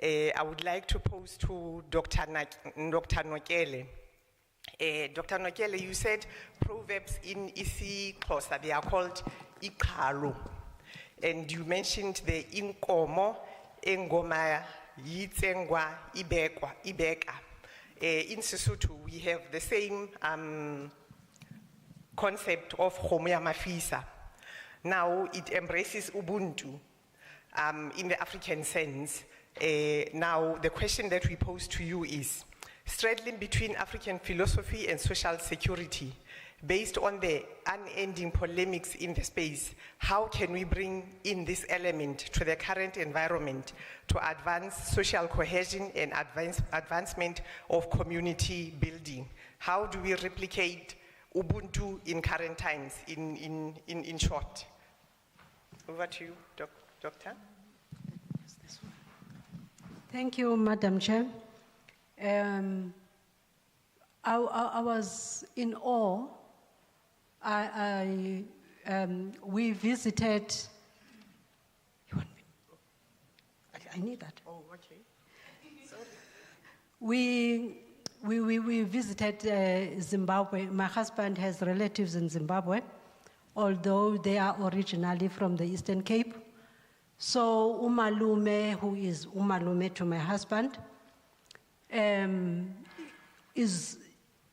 to Dr. Nokele. Dr. Nokele, you said proverbs in isiXhosa, they are called iqhalo. And you mentioned the inkomo, engoma, yitsengwa, ibeka. In Sesotho, we have the same concept of kgomo ya mafisa. Now it embraces Ubuntu in the African sense. Now the question that we pose to you is, straddling between African philosophy and social security, based on the unending polemics in the space, how can we bring in this element to the current environment to advance social cohesion and advancement of community building? How do we replicate Ubuntu in current times, in short? Over to you, Doctor. Thank you, Madam Chair. I was in awe. We visited. I need that. Oh, okay. We visited Zimbabwe. My husband has relatives in Zimbabwe, although they are originally from the Eastern Cape. So Umalume, who is Umalume to my husband, is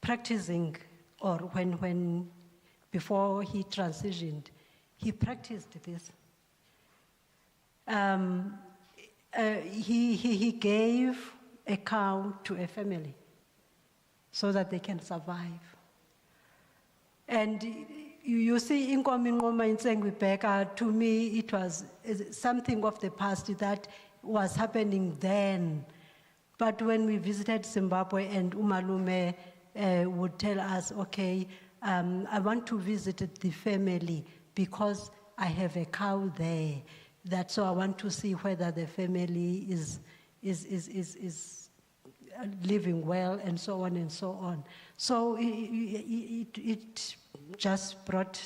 practicing, or when before he transitioned, he practiced this. He gave a cow to a family so that they can survive. And you see, Inkomi in Beka, to me, it was something of the past that was happening then. But when we visited Zimbabwe, and Umalume would tell us, okay, I want to visit the family because I have a cow there. So I want to see whether the family is living well, and so on and so on. So it just brought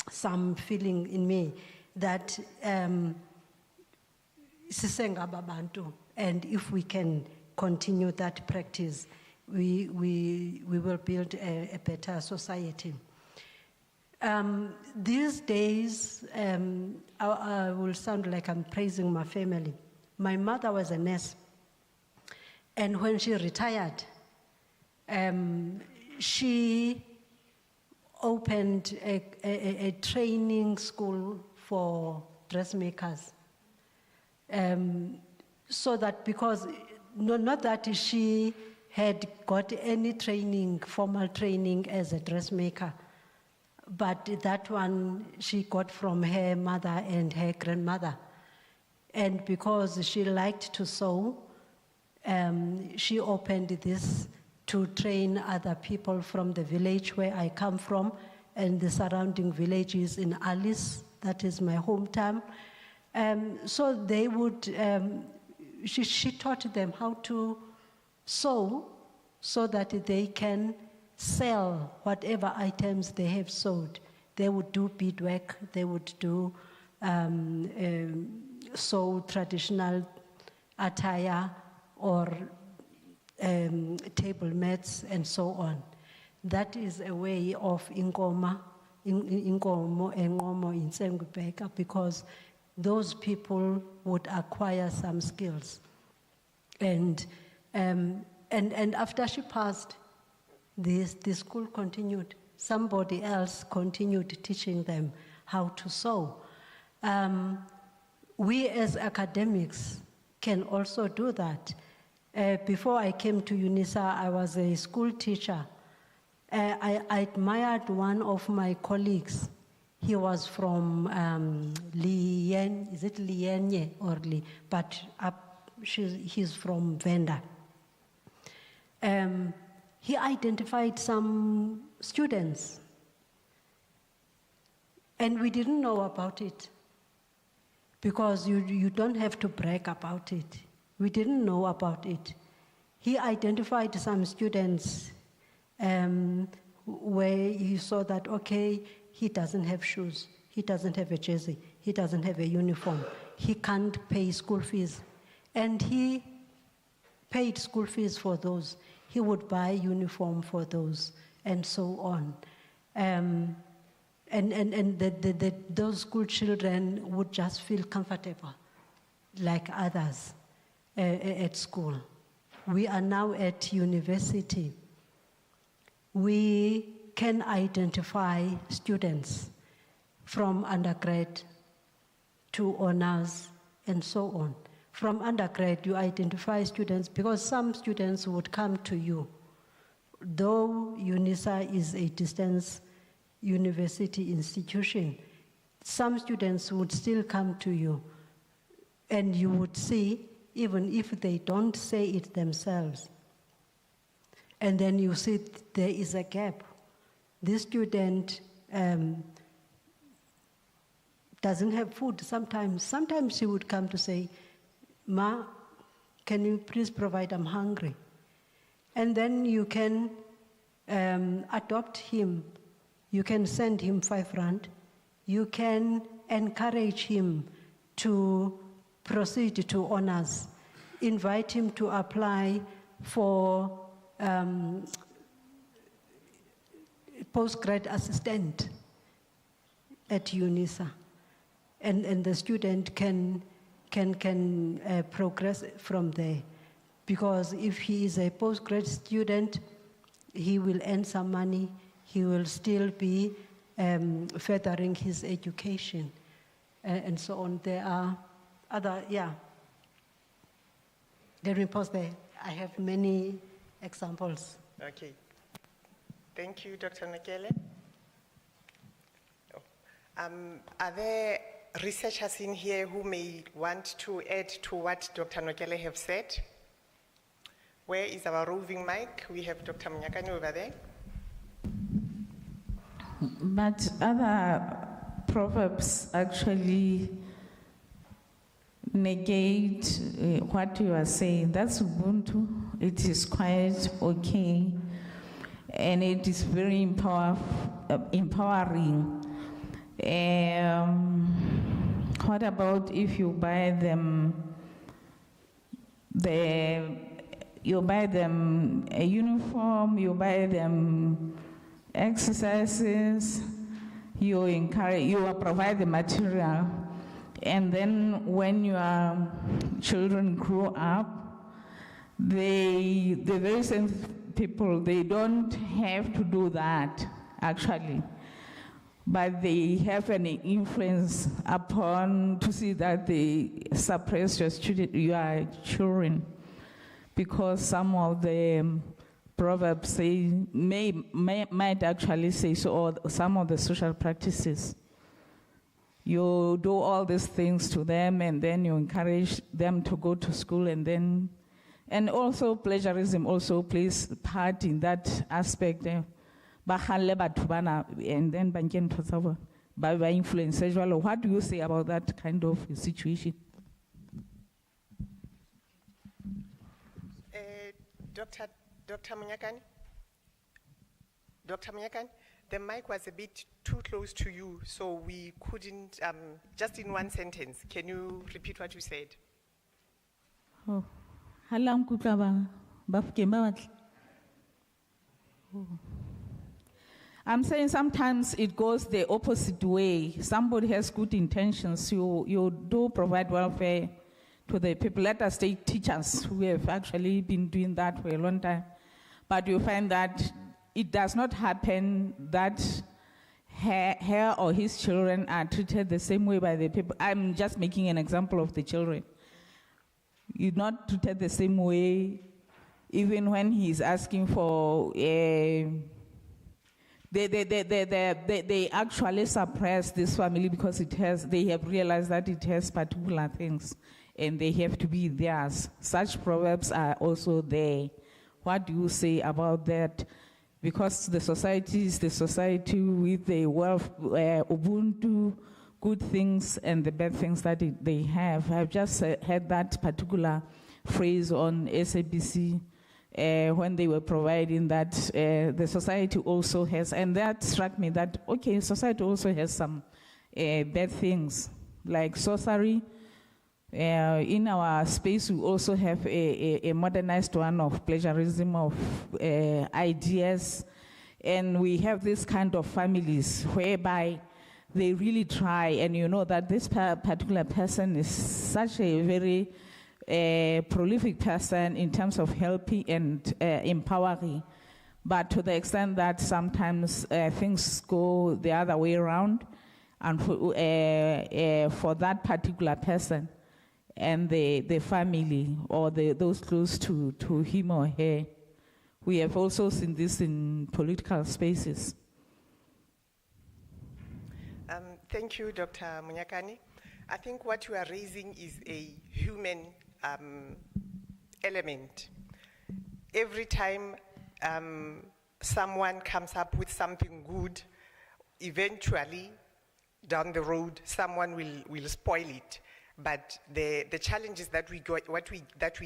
some feeling in me that sisenga babantu, and if we can continue that practice, we will build a better society. These days, I will sound like I'm praising my family. My mother was a nurse, and when she retired, she opened a training school for dressmakers. So that, because not that she had got any training, formal training as a dressmaker, but that one she got from her mother and her grandmother. And because she liked to sew, she opened this to train other people from the village where I come from and the surrounding villages in Alice, that is my hometown. So they would, she taught them how to sew so that they can sell whatever items they have sewed. They would do beadwork, they would do sew traditional attire or table mats and so on. That is a way of inkomo in Sengubeka, because those people would acquire some skills. And after she passed, the school continued. Somebody else continued teaching them how to sew. We as academics can also do that. Before I came to UNISA, I was a school teacher, I admired one of my colleagues. He was from Lien, is it Lienye or Li? But he's from Venda. He identified some students, and we didn't know about it because you don't have to brag about it. We didn't know about it. He identified some students where he saw that, okay, he doesn't have shoes, he doesn't have a jersey, he doesn't have a uniform, he can't pay school fees. And he paid school fees for those. He would buy uniform for those, and so on. Those school children would just feel comfortable, like others at school. We are now at university. We can identify students from undergrad to honors and so on. From undergrad, you identify students because some students would come to you. Though UNISA is a distance university institution, some students would still come to you, and you would see, even if they don't say it themselves. And then you see there is a gap. This student doesn't have food sometimes. Sometimes she would come to say, Ma, can you please provide, I'm hungry. And then you can adopt him. You can send him 5 rand. You can encourage him to proceed to honors. Invite him to apply for postgrad assistant at UNISA. And the student can progress from there. Because if he is a postgrad student, he will earn some money, he will still be furthering his education, and so on. There are other, Let me pause there. I have many examples. Okay. Thank you, Dr. Nakele. Are there researchers in here who may want to add to what Dr. Nakele have said? Where is our roving mic? We have Dr. Mnyakani over there. But other proverbs actually negate what you are saying. That's Ubuntu. It is quite okay, and it is very empowering. What about if you buy them a uniform, you buy them exercises, you provide the material, and then when your children grow up, the very same people, they don't have to do that actually, but they have an influence upon to see that they suppress your children, because some of the proverbs say might actually say so, or some of the social practices. You do all these things to them, and then you encourage them to go to school, and also plagiarism also plays part in that aspect. And then by influence. What do you say about that kind of situation? Dr. Mnyakani? Dr. Mnyakani, the mic was a bit too close to you, so we couldn't, just in one sentence, can you repeat what you said? Oh. I'm saying sometimes it goes the opposite way. Somebody has good intentions. You do provide welfare to the people. Let us take teachers who have actually been doing that for a long time. But you find that it does not happen that her or his children are treated the same way by the people. I'm just making an example of the children. You're not treated the same way, even when he's asking for They actually suppress this family because they have realized that it has particular things and they have to be theirs. Such proverbs are also there. What do you say about that? Because the society is the society with the wealth, Ubuntu, good things and the bad things that they have. I've just had that particular phrase on SABC when they were providing that the society also has, and that struck me that, okay, society also has some bad things, like sorcery. In our space, we also have a modernized one of plagiarism of ideas, and we have this kind of families whereby they really try, and you know that this particular person is such a very prolific person in terms of helping and empowering, but to the extent that sometimes things go the other way around, and for that particular person and the family or those close to him or her. We have also seen this in political spaces. Thank you, Dr. Munyakani. I think what you are raising is a human element. Every time someone comes up with something good, eventually down the road, someone will spoil it. But the challenges that we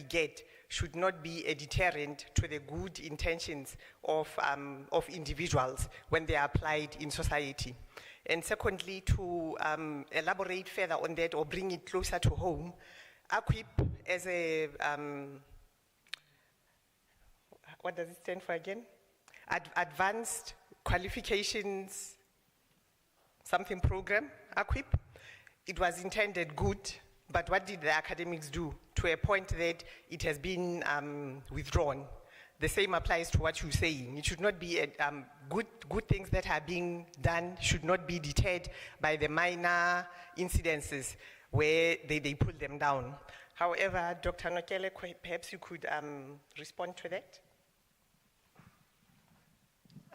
get should not be a deterrent to the good intentions of individuals when they are applied in society. And secondly, to elaborate further on that or bring it closer to home, AQUIP as a, what does it stand for again? Advanced Qualifications something program, AQUIP. It was intended good, but what did the academics do? To a point that it has been withdrawn. The same applies to what you're saying. It should not be, good things that are being done should not be deterred by the minor incidences where they pull them down. However, Dr. Nokele, perhaps you could respond to that?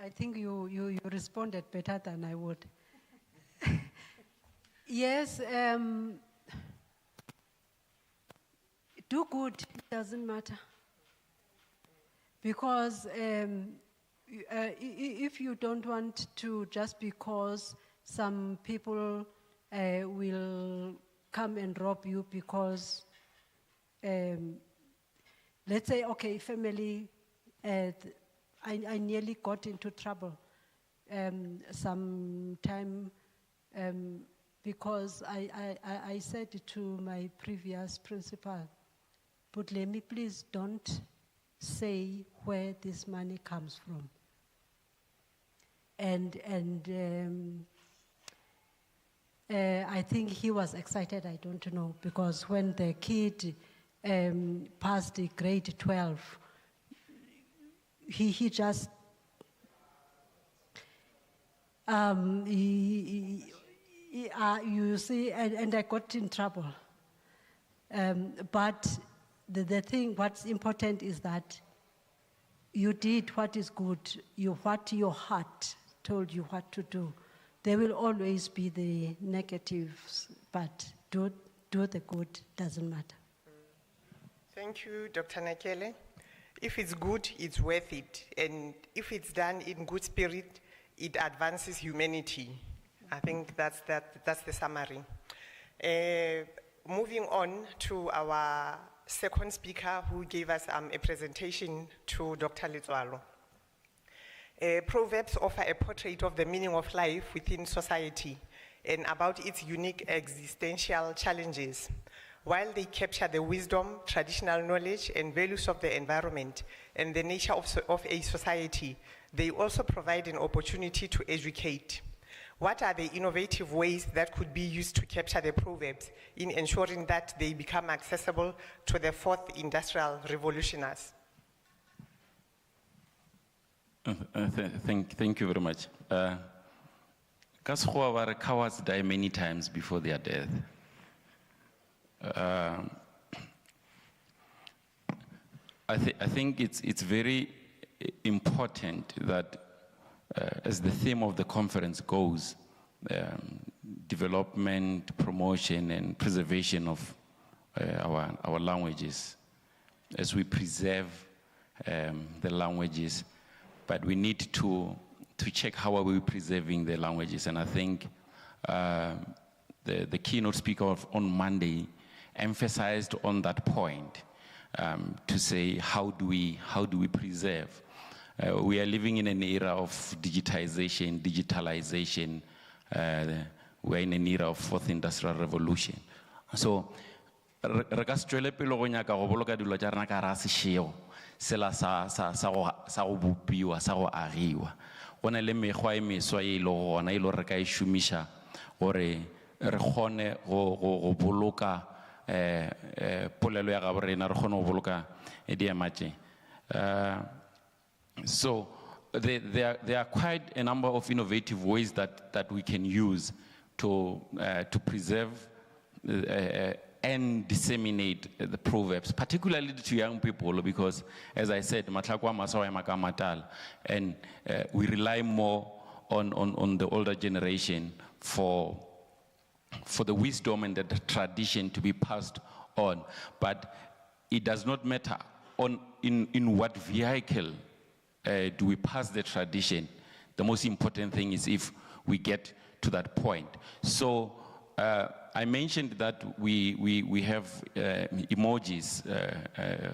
I think you responded better than I would. Yes, do good, it doesn't matter. Because if you don't want to, just because some people will come and rob you because, let's say, okay, family, I nearly got into trouble sometime because I said to my previous principal, but let me please don't say where this money comes from. And I think he was excited, I don't know, because when the kid passed the grade 12, he just, you see, and I got in trouble. But the thing, what's important is that you did what is good, what your heart told you what to do. There will always be the negatives, but do the good, doesn't matter. Thank you, Dr. Nakele. If it's good, it's worth it. And if it's done in good spirit, it advances humanity. I think that's the summary. Moving on to our second speaker who gave us a presentation to Dr. Letswalo. Proverbs offer a portrait of the meaning of life within society and about its unique existential challenges. While they capture the wisdom, traditional knowledge, and values of the environment and the nature of a society, they also provide an opportunity to educate. What are the innovative ways that could be used to capture the proverbs in ensuring that they become accessible to the fourth industrial revolutioners? Thank you very much. Cowards die many times before their death. I think it's very important that as the theme of the conference goes, development, promotion, and preservation of our languages. As we preserve the languages, but we need to check how are we preserving the languages. And I think the keynote speaker on Monday emphasized on that point to say how do we preserve. We are living in an era of digitization, digitalization. We're in an era of fourth industrial revolution. So, re ka se tswele pele go nyaka go boloka dilo tša rena ka ra sešeo sela sa go bopiwa sa go agiwa go na le mekgwa e meswa e ile gona e le re ka e šomiša gore re kgone go boloka polelo ya gabo rena re kgone go boloka diema tše. So there are quite a number of innovative ways that we can use to preserve and disseminate the proverbs, particularly to young people, because, as I said, and we rely more on the older generation for the wisdom and the tradition to be passed on. But it does not matter in what vehicle do we pass the tradition. The most important thing is if we get to that point. So I mentioned that we have emojis.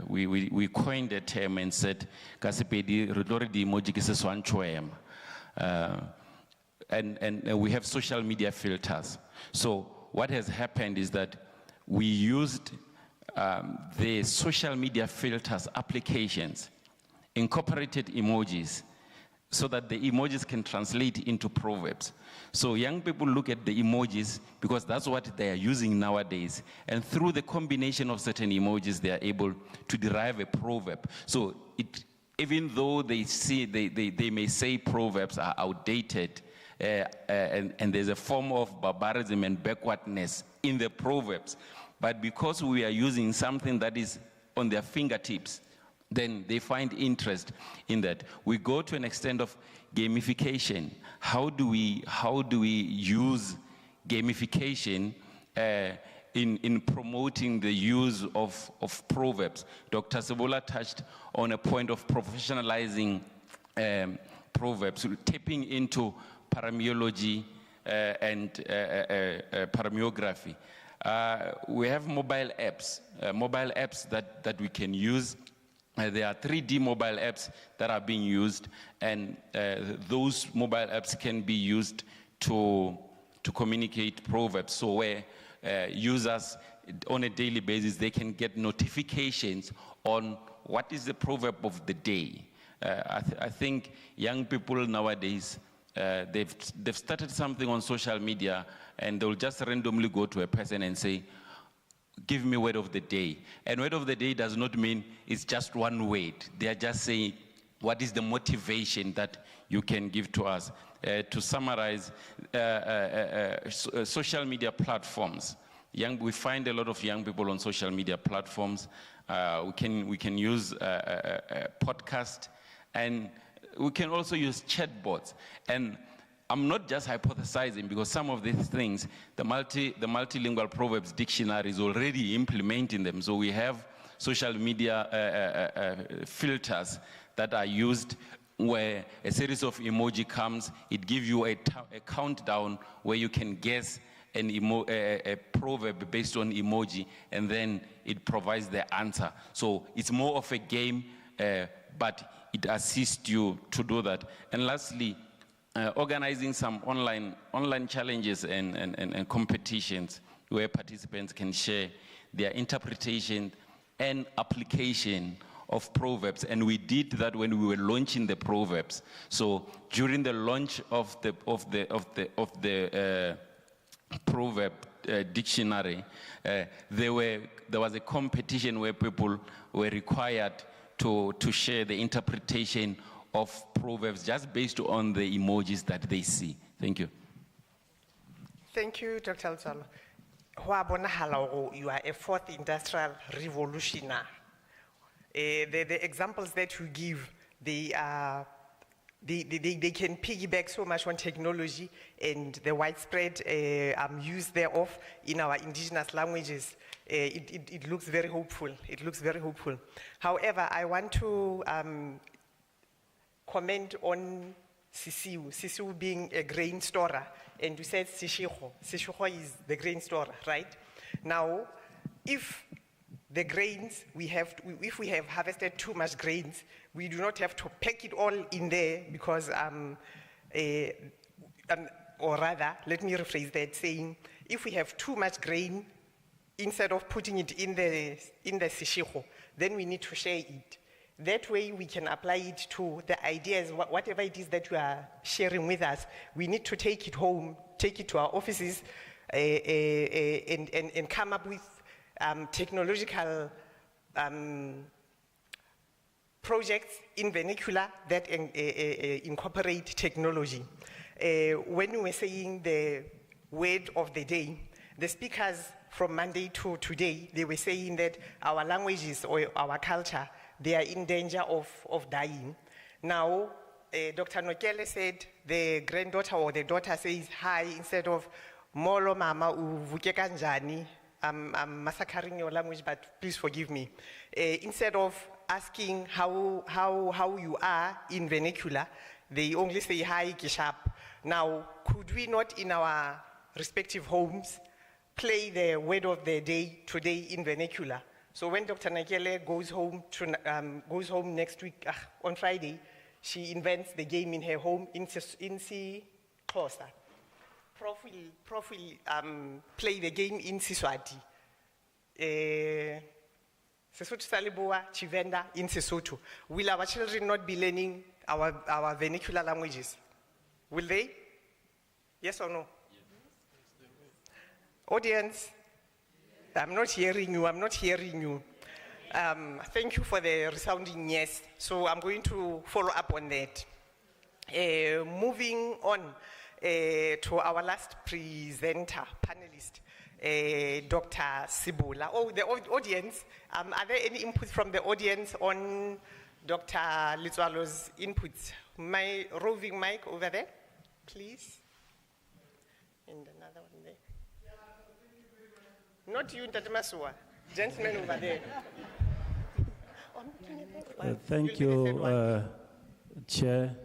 We coined a term and said, and we have social media filters. So what has happened is that we used the social media filters applications, incorporated emojis, so that the emojis can translate into proverbs. So young people look at the emojis because that's what they are using nowadays. And through the combination of certain emojis, they are able to derive a proverb. So even though they may say proverbs are outdated, and there's a form of barbarism and backwardness in the proverbs, but because we are using something that is on their fingertips, then they find interest in that. We go to an extent of gamification. How do we use gamification in promoting the use of proverbs? Dr. Sebola touched on a point of professionalizing proverbs, tapping into parameology and parameography. We have mobile apps that we can use. There are 3D mobile apps that are being used, and those mobile apps can be used to communicate proverbs. So where users on a daily basis, they can get notifications on what is the proverb of the day. I think young people nowadays, they've started something on social media, and they'll just randomly go to a person and say, give me word of the day. And word of the day does not mean it's just one word. They are just saying, what is the motivation that you can give to us? To summarize, social media platforms. We find a lot of young people on social media platforms. We can use podcast, and we can also use chatbots. And I'm not just hypothesizing, because some of these things, the multilingual proverbs dictionary is already implementing them. So we have social media filters that are used where a series of emoji comes, it gives you a countdown where you can guess a proverb based on emoji, and then it provides the answer. So it's more of a game, but it assists you to do that. And lastly, organizing some online challenges and competitions where participants can share their interpretation and application of proverbs. And we did that when we were launching the proverbs. So during the launch of the proverb dictionary, there was a competition where people were required to share the interpretation of proverbs just based on the emojis that they see. Thank you. Thank you, Dr. Alzalo. You are a fourth industrial revolutioner. The examples that you give, they are they can piggyback so much on technology and the widespread use thereof in our indigenous languages. It looks very hopeful. It looks very hopeful. However, I want to comment on Sisiu being a grain storer, and you said Sishiko is the grain storer, right? Now, if the grains if we have harvested too much grains, we do not have to pack it all in there because, or rather, let me rephrase that, saying if we have too much grain, instead of putting it in the sishiko, then we need to share it. That way we can apply it to the ideas, whatever it is that you are sharing with us. We need to take it home, take it to our offices, and come up with technological projects in vernacular that incorporate technology. When you were saying the word of the day, the speakers from Monday to today, they were saying that our languages or our culture, they are in danger of dying. Now, Dr. Nokele said the granddaughter or the daughter says hi instead of Molo mama uvuke kanjani. I'm massacring your language, but please forgive me. Instead of asking how you are in vernacular, they only say hi kishap. Now, could we not in our respective homes play the word of the day today in vernacular? So when Dr. Nakele goes home next week, on Friday, she invents the game in her home in Xhosa. Prof will play the game in Siswati. Sesotho Saliboa, Chivenda in Sesotho. Will our children not be learning our vernacular languages? Will they? Yes or no? Yes. Audience, I'm not hearing you. Thank you for the resounding yes. So I'm going to follow up on that. Moving on to our last presenter, panelist, Dr. Sibula. Oh, the audience, are there any inputs from the audience on Dr. Litswalo's inputs? My roving mic over there, please. And another one there. Not you, Tatamasua. Gentleman over there. Thank you, Chair.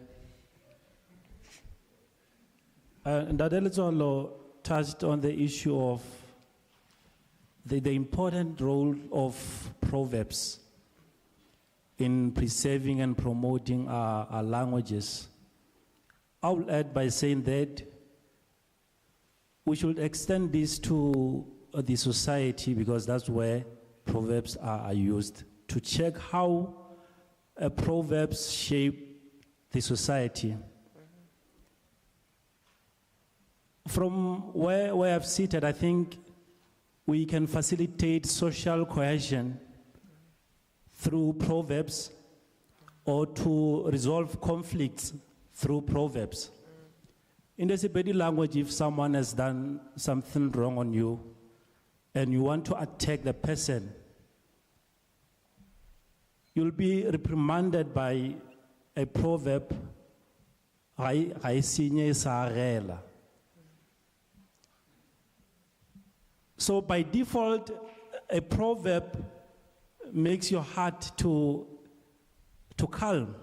Ndade Litswalo touched on the issue of the important role of proverbs in preserving and promoting our languages. I will add by saying that we should extend this to the society, because that's where proverbs are used, to check how proverbs shape the society. From where I've seated, I think we can facilitate social cohesion through proverbs, or to resolve conflicts through proverbs. In the Sepedi language, if someone has done something wrong on you and you want to attack the person, you'll be reprimanded by a proverb, so by default, a proverb makes your heart to calm,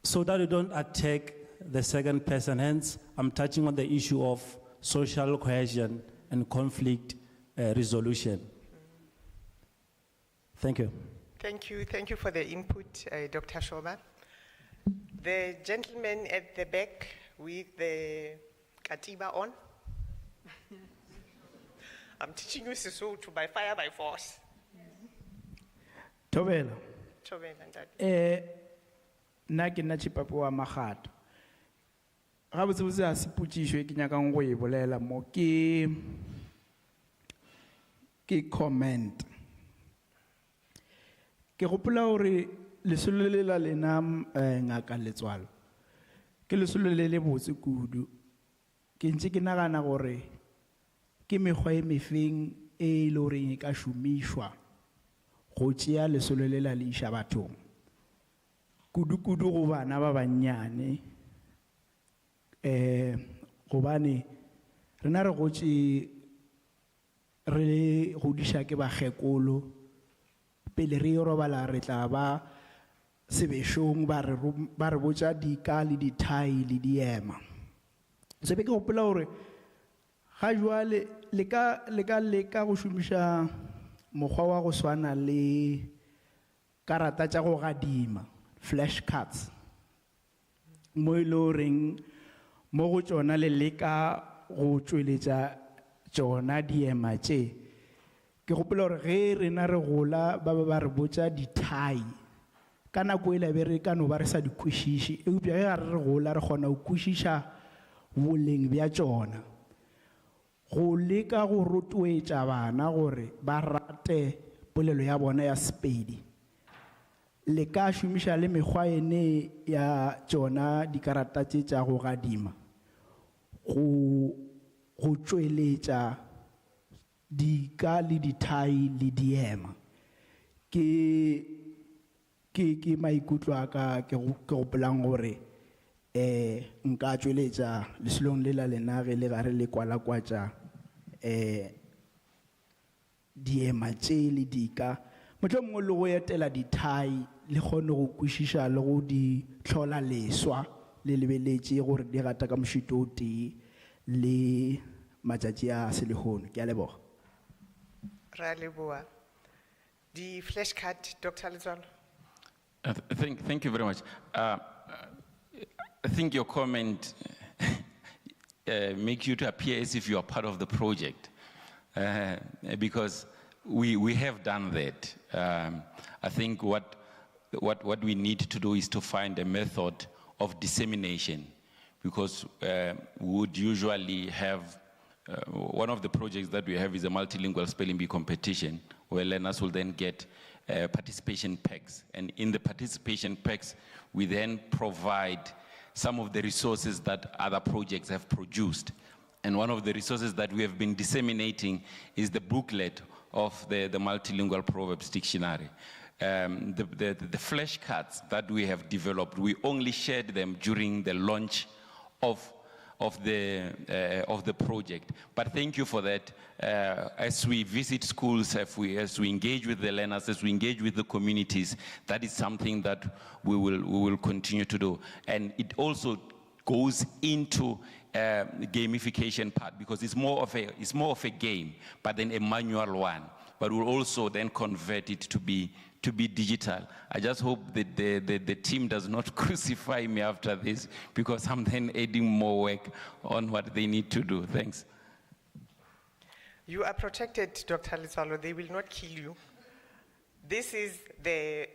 so that you don't attack the second person. Hence, I'm touching on the issue of social cohesion and conflict resolution. Thank you. Thank you for the input, Dr. Shoba. The gentleman at the back with the katiba on. I'm teaching you Sesotho by fire, by force. Tobela. Na ke na chipapo wa magato. Ga botse a se putisho ke nyaka go e bolela mo ke comment. Ke gopola hore lesolo le la lena ngaka Letswalo ke lesolo le botse kudu. Ke ntse ke nagana gore ke mekgwa e mefeng e le hore e ka shumishwa go tšea lesolo le la le isha bathong. kudu go bana ba bannyane gobane rena re gotse re godisha ke bagekolo pele re robala re tla ba sebešong ba re botša dika le dithai le diema se be ke gopola gore ga jwale le ka go šomiša mokgwa wa go swana le karata tša go gadima flashcards mo e le goreng mo go tšona le leka go tšweletša tšona diema tše ke gopola gore ge rena re gola ba re botša dithai ka nako e be re ka no ba re sa di kwešiše eupša ge re gola re kgona go kwešiša boleng bja tšona go leka go rotloetša bana gore ba rate polelo ya bona ya Sepedi le ka šomiša le mekgwa ene ya tšona dikarata tše tša go gadima go tšweletša dika le dithai le diema ke maikutlo a ka ke gopolang gore nka tšweletša leselong le la lena ge le gare le kwalakwatša diema tše le dika motho mongwe le go etela dithai le kgone go kwešiša le go di hlola leswa le lebeletše gore di gata ka mošito o tee le matšatši a selehono ke a leboga Ra leboa. The flashcard, Dr. Letswalo. Thank you very much. I think your comment makes you to appear as if you are part of the project, because we have done that. I think what we need to do is to find a method of dissemination, because we would usually have one of the projects that we have is a multilingual spelling bee competition, where learners will then get participation packs. And in the participation packs, we then provide some of the resources that other projects have produced. And one of the resources that we have been disseminating is the booklet of the multilingual proverbs dictionary. The flashcards that we have developed, we only shared them during the launch of the project. But thank you for that. As we visit schools, as we engage with the learners, as we engage with the communities, that is something that we will continue to do. And it also goes into gamification part, because it's more of a game, but then a manual one. But we'll also then convert it to be digital. I just hope that the team does not crucify me after this, because I'm then adding more work on what they need to do. Thanks. You are protected, Dr. Letswalo. They will not kill you. This is the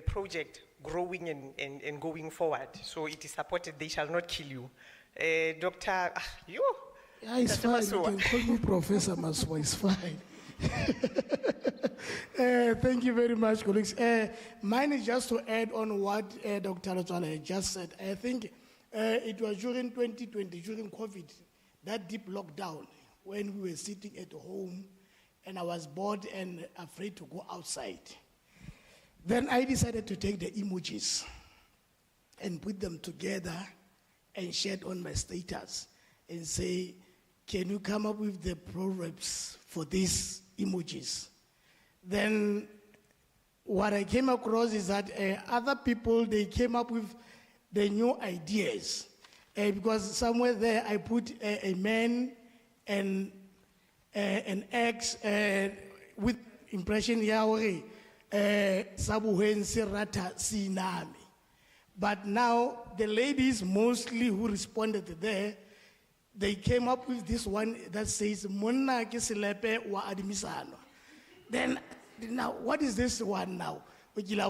project growing and going forward. So it is supported. They shall not kill you. Dr. You? Yeah, it's fine. You can call me Professor Maswa. It's fine. Thank you very much, colleagues. Mine is just to add on what Dr. Letswalo just said. I think it was during 2020, during COVID, that deep lockdown, when we were sitting at home and I was bored and afraid to go outside. Then I decided to take the emojis and put them together and share it on my status and say, can you come up with the proverbs for these emojis? Then what I came across is that other people, they came up with the new ideas. Because somewhere there I put a man and an X with impression Yahweh, Sabuhen Sirata Sinami. But now the ladies mostly who responded there, they came up with this one that says Monna Kisilepe wa Admisano. Then now what is this one now? And the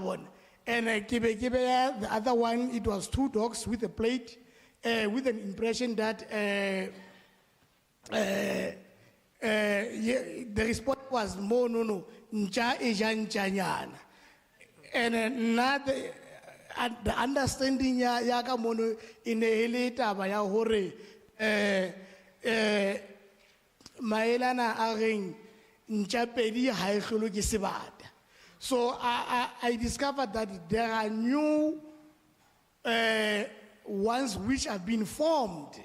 other one, it was two dogs with a plate with an impression that the response was more no ncha ejan chanyana. And another the understanding ya ka mono in a later by ya hore maelana a reng ncha pedi ha e hlolo ke sebata. So I discovered that there are new ones which have been formed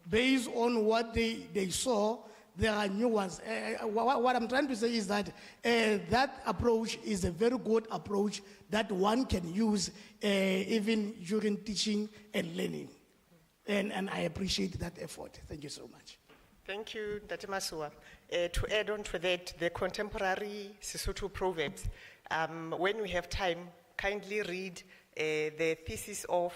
based on what they saw. There are new ones. What I'm trying to say is that that approach is a very good approach that one can use even during teaching and learning. And I appreciate that effort. Thank you so much. Thank you, Dr. Masua. To add on to that, the contemporary Sesotho proverbs, when we have time, kindly read the thesis of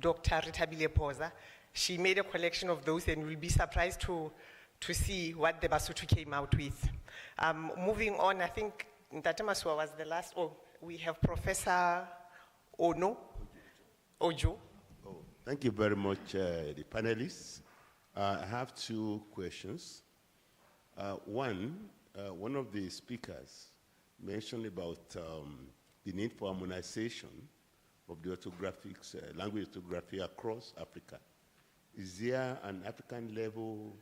Dr. Ritabile Poza. She made a collection of those, and we'll be surprised to see what the Basotho came out with. Moving on, I think Dr. Masua was the last. Oh, we have Professor Ojo. Oh, thank you very much, the panelists. I have two questions. One of the speakers mentioned about the need for harmonization of the orthographics, language orthography across Africa. Is there an African level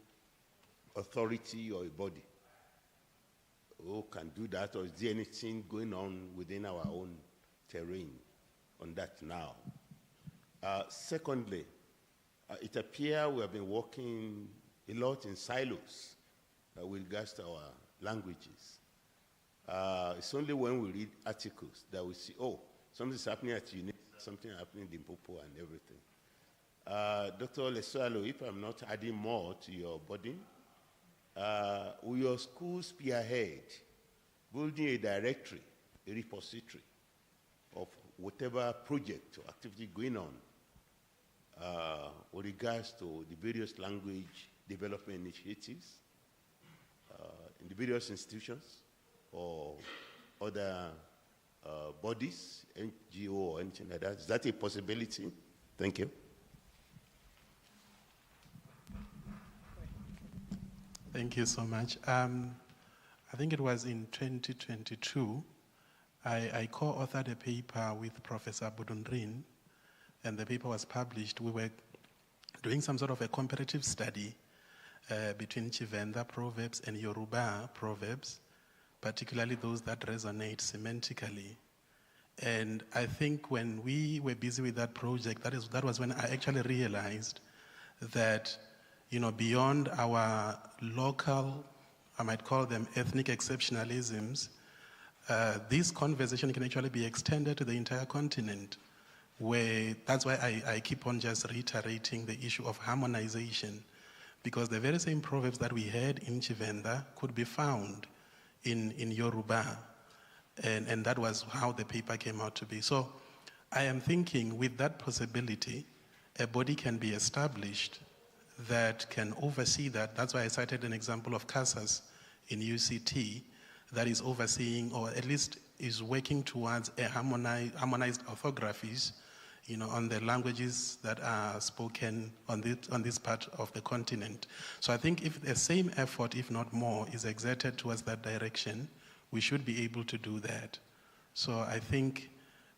authority or a body who can do that, or is there anything going on within our own terrain on that now? Secondly, it appears we have been working a lot in silos with regards to our languages. It's only when we read articles that we see, oh, something's happening at UNIS, something happening in Limpopo and everything. Dr. Lesualo, if I'm not adding more to your burden, will your school spearhead building a directory, a repository of whatever project or activity going on with regards to the various language development initiatives in the various institutions or other bodies, NGO or anything like that? Is that a possibility? Thank you. Thank you so much. I think it was in 2022, I co-authored a paper with Professor Budundrin, and the paper was published. We were doing some sort of a comparative study between Chivenda proverbs and Yoruba proverbs, particularly those that resonate semantically. And I think when we were busy with that project, that was when I actually realized that, you know, beyond our local, I might call them ethnic exceptionalisms, this conversation can actually be extended to the entire continent, where that's why I keep on just reiterating the issue of harmonization, because the very same proverbs that we had in Chivenda could be found in Yoruba, and that was how the paper came out to be. So I am thinking with that possibility, a body can be established that can oversee that. That's why I cited an example of CASAS in UCT that is overseeing, or at least is working towards a harmonized orthographies, you know, on the languages that are spoken on this part of the continent. So I think if the same effort, if not more, is exerted towards that direction, we should be able to do that. So I think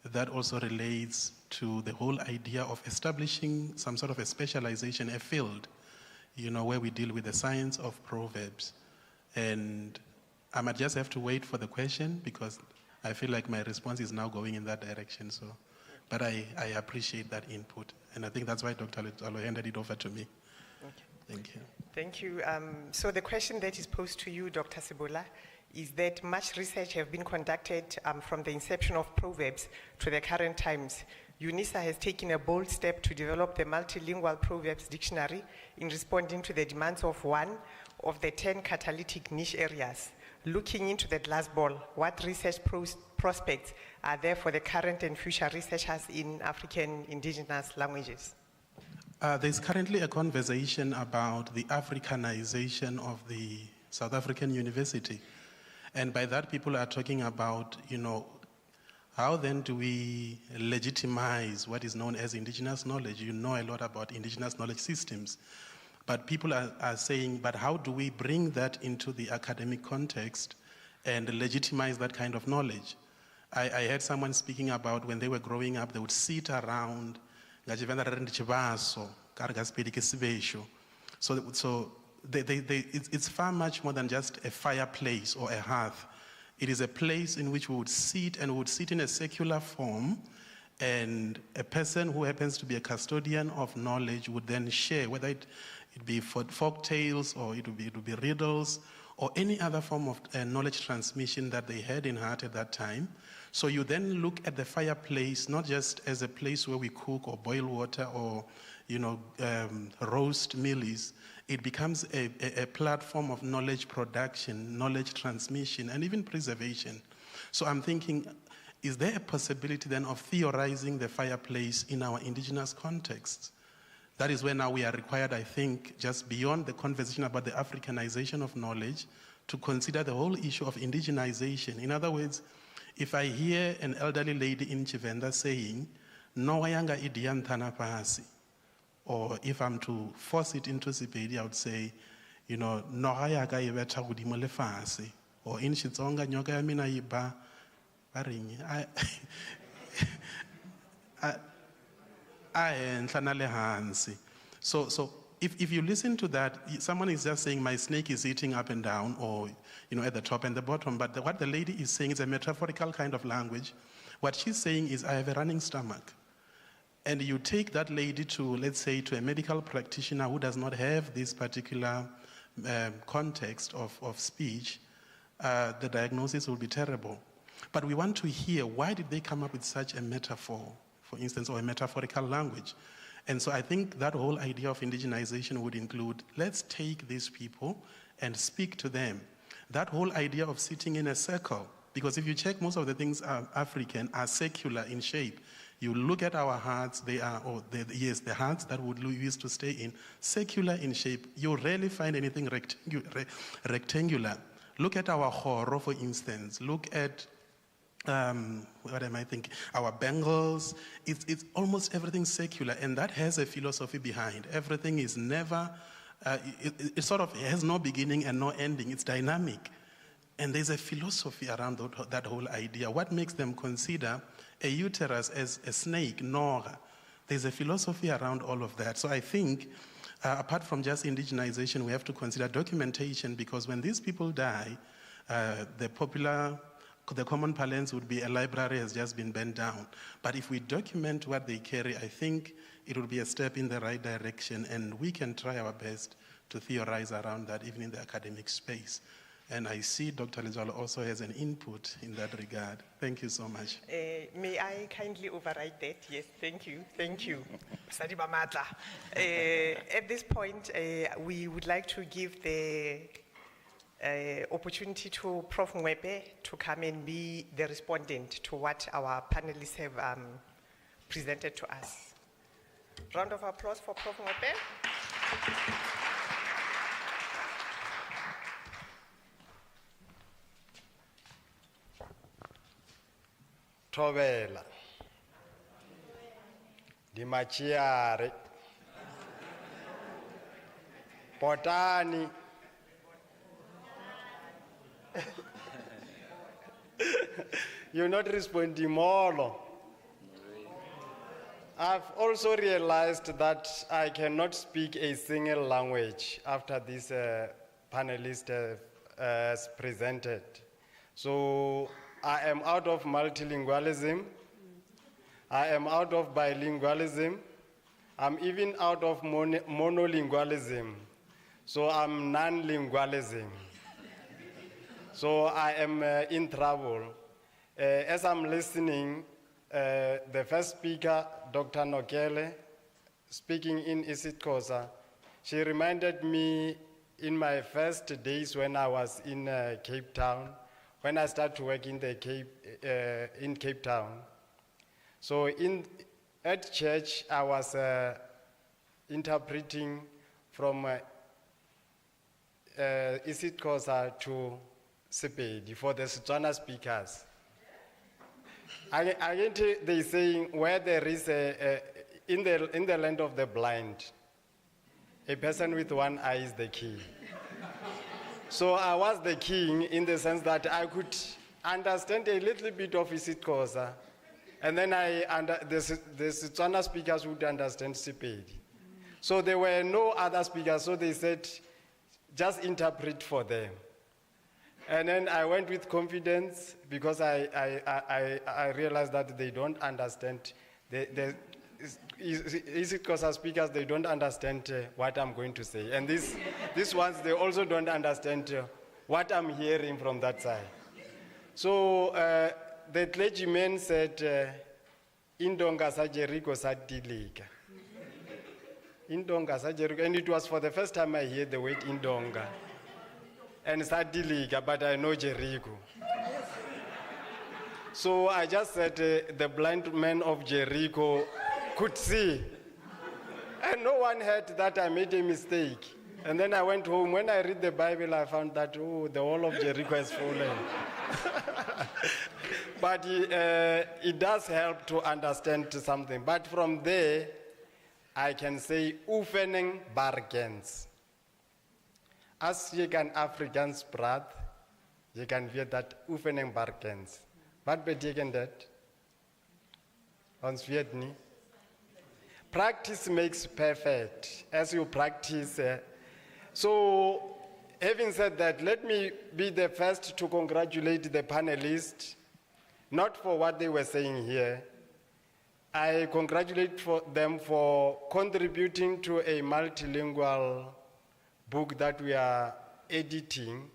that also relates to the whole idea of establishing some sort of a specialization, a field, you know, where we deal with the science of proverbs. And I might just have to wait for the question, because I feel like my response is now going in that direction. So, but I appreciate that input. And I think that's why Dr. Letalo handed it over to me. Okay. Thank you. Thank you. So the question that is posed to you, Dr. Sibola, is that much research have been conducted from the inception of proverbs to the current times. UNISA has taken a bold step to develop the multilingual proverbs dictionary in responding to the demands of one of the 10 catalytic niche areas. Looking into the glass ball, what research prospects are there for the current and future researchers in African indigenous languages? There's currently a conversation about the Africanization of the South African University. And by that, people are talking about, you know, how then do we legitimize what is known as indigenous knowledge? You know a lot about indigenous knowledge systems. But people are saying, but how do we bring that into the academic context and legitimize that kind of knowledge? I heard someone speaking about when they were growing up, they would sit around, so it's far much more than just a fireplace or a hearth. It is a place in which we would sit, and we would sit in a secular form, and a person who happens to be a custodian of knowledge would then share, whether it be folk tales, or it would be riddles, or any other form of knowledge transmission that they had in heart at that time. So you then look at the fireplace not just as a place where we cook or boil water or roast mealies. It becomes a platform of knowledge production, knowledge transmission, and even preservation. So I'm thinking, is there a possibility then of theorizing the fireplace in our indigenous contexts? That is where now we are required, I think, just beyond the conversation about the Africanization of knowledge, to consider the whole issue of indigenization. In other words, if I hear an elderly lady in Chivenda saying, "No wayanga idian pasi," or if I'm to force it into Sepedi, I would say, "No hayaka ibeta godimo le fase," or in Xitsonga, "Nyoka ya mina iba baring." So if you listen to that, someone is just saying, "My snake is eating up and down," or at the top and the bottom. But what the lady is saying is a metaphorical kind of language. What she's saying is, "I have a running stomach." And you take that lady to, let's say, to a medical practitioner who does not have this particular context of speech, the diagnosis will be terrible. But we want to hear, why did they come up with such a metaphor, for instance, or a metaphorical language? And so I think that whole idea of indigenization would include, let's take these people and speak to them. That whole idea of sitting in a circle, because if you check, most of the things African are secular in shape. You look at our hearts, they are, the hearts that we used to stay in, secular in shape. You rarely find anything rectangular. Look at our horo, for instance. Look at, what am I thinking? Our bangles. It's almost everything secular, and that has a philosophy behind. Everything is never, it sort of has no beginning and no ending. It's dynamic. And there's a philosophy around that whole idea. What makes them consider a uterus as a snake, Nora? There's a philosophy around all of that. So I think, apart from just indigenization, we have to consider documentation, because when these people die, the common parlance would be a library has just been burnt down. But if we document what they carry, I think it would be a step in the right direction, and we can try our best to theorize around that, even in the academic space. And I see Dr. Lejalo also has an input in that regard. Thank you so much. May I kindly override that? Yes, thank you. Thank you. At this point, we would like to give the opportunity to Prof. Mwepe to come and be the respondent to what our panelists have presented to us. Round of applause for Prof. Mwepe. Thobela Dimachiare Potani You're not responding more. I've also realized that I cannot speak a single language after this panelist has presented. So I am out of multilingualism. I am out of bilingualism. I'm even out of monolingualism. So I'm non-lingualism. So I am in trouble. As I'm listening, the first speaker, Dr. Nokele, speaking in isiXhosa, she reminded me in my first days when I was in Cape Town, when I started to work in Cape Town. So at church, I was interpreting from isiXhosa to Sepedi for the Setswana speakers. Again, they saying where there is in the land of the blind, a person with one eye is the king. So I was the king in the sense that I could understand a little bit of isiXhosa, and then the Setswana speakers would understand Sepedi. So there were no other speakers, so they said, just interpret for them. And then I went with confidence because I realized that they don't understand. Is it because as speakers, they don't understand what I'm going to say. And these ones, they also don't understand what I'm hearing from that side. So the clergyman said, Indonga sa Jericho sa Dilika. Indonga sa Jericho. And it was for the first time I heard the word Indonga. And sa Dilika, but I know Jericho. So I just said the blind man of Jericho could see. And no one heard that I made a mistake. And then I went home. When I read the Bible, I found that, oh, the wall of Jericho has fallen. But it does help to understand something. But from there, I can say, oefening bargains. As je kan Afrikaans praat, je kan weet dat oefening bargains. Wat betekent dat? Ons weet niet. Practice makes perfect. As you practice. So, having said that, let me be the first to congratulate the panelists, not for what they were saying here. I congratulate them for contributing to a multilingual book that we are editing.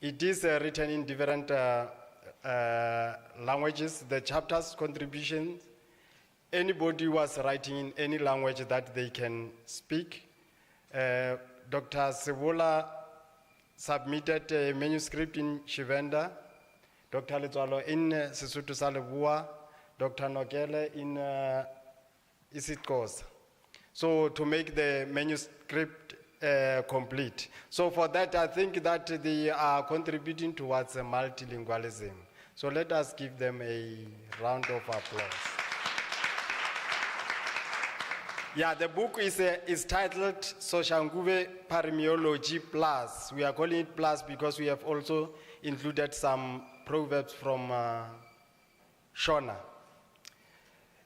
It is written in different languages, the chapters, contributions. Anybody was writing in any language that they can speak. Dr. Sebola submitted a manuscript in Shivenda, Dr. Letswalo in Sesotho sa Leboa, Dr. Nokele in isiXhosa. So to make the manuscript complete. So for that, I think that they are contributing towards multilingualism. So let us give them a round of applause. Yeah, the book is titled Soshanguve Paremiology Plus. We are calling it Plus because we have also included some proverbs from Shona.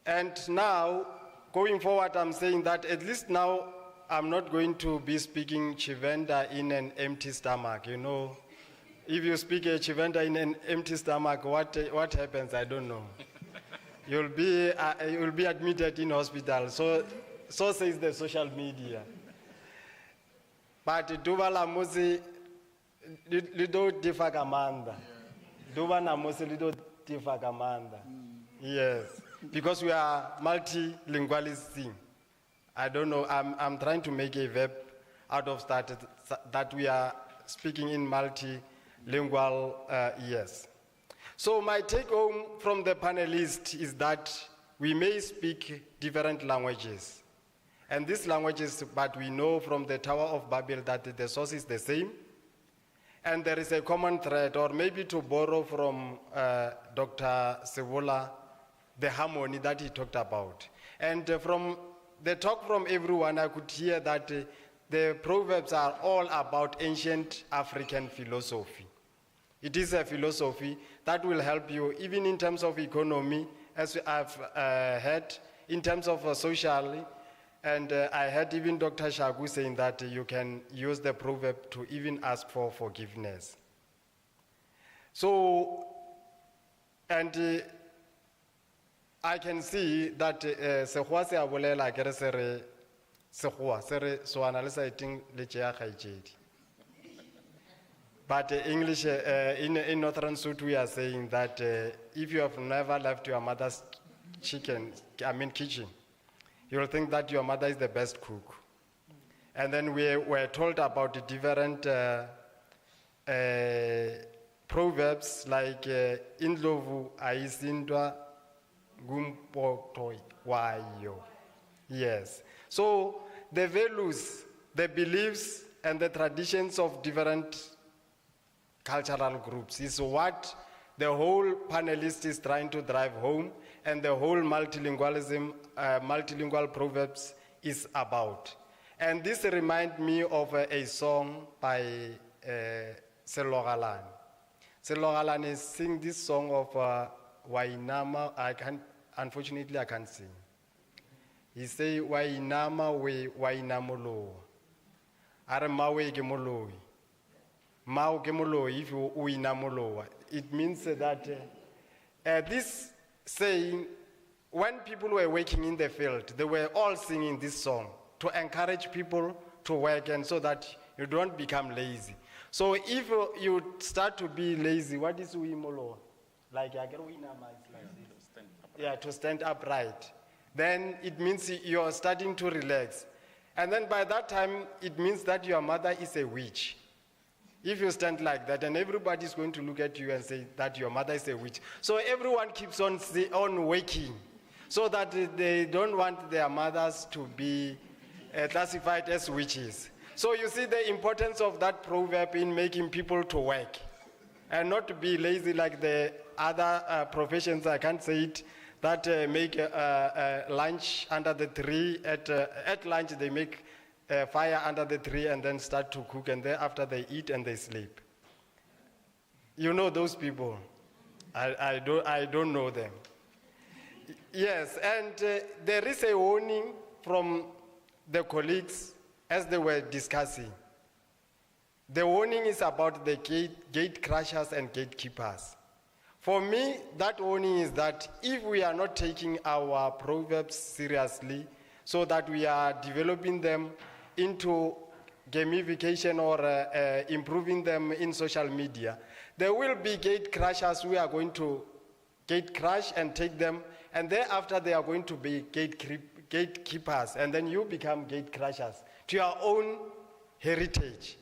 And now, going forward, I'm saying that at least now, I'm not going to be speaking Chivenda in an empty stomach. You know, if you speak a Chivenda in an empty stomach, what happens? I don't know. You'll be admitted in hospital. So says the social media. But duba la musi lido difagamanda. Duba na musi lido difagamanda. Yes, because we are multilingualism. I don't know. I'm trying to make a verb out of that we are speaking in multilingual yes. So my take home from the panelists is that we may speak different languages. And these languages, but we know from the Tower of Babel that the source is the same. And there is a common thread, or maybe to borrow from Dr. Sebola, the harmony that he talked about. And from the talk from everyone, I could hear that the proverbs are all about ancient African philosophy. It is a philosophy that will help you, even in terms of economy, as I've heard, in terms of socially. And I heard even Dr. Shagu saying that you can use the proverb to even ask for forgiveness. So, and I can see that Sehwa se abolela kere sere Sehwa sere soana le sa iting le tšea kgaetšedi. But English, in Northern Sotho, we are saying that if you have never left your mother's kitchen, you'll think that your mother is the best cook. And then we were told about the different proverbs like Indlovu aisindwa gumpotoi wayo. Yes. So the values, the beliefs, and the traditions of different cultural groups is what the whole panelist is trying to drive home, and the whole multilingualism, multilingual proverbs is about. And this reminds me of a song by Selogalan. Selogalan is singing this song of Wainama. Unfortunately, I can't sing. He say, Wainama we Wainamolo. Aramawe gemoloi. Mao ke moloi, if you uina moloa. It means that this saying, when people were working in the field, they were all singing this song to encourage people to work and so that you don't become lazy. So if you start to be lazy, what is uimoloa? Like to stand upright. Then it means you're starting to relax. And then by that time, it means that your mother is a witch. If you stand like that, and everybody's going to look at you and say that your mother is a witch. So everyone keeps on waking, so that they don't want their mothers to be classified as witches. So you see the importance of that proverb in making people to work, and not to be lazy like the other professions, I can't say it, that make lunch under the tree. At lunch they make fire under the tree and then start to cook, and then after they eat and they sleep. You know those people. I don't know them. Yes, and there is a warning from the colleagues as they were discussing. The warning is about the gate crushers and gatekeepers. For me, that warning is that if we are not taking our proverbs seriously, so that we are developing them into gamification or improving them in social media, there will be gate crushers who are going to gate crash and take them, and thereafter they are going to be gatekeepers, and then you become gate crushers to your own heritage.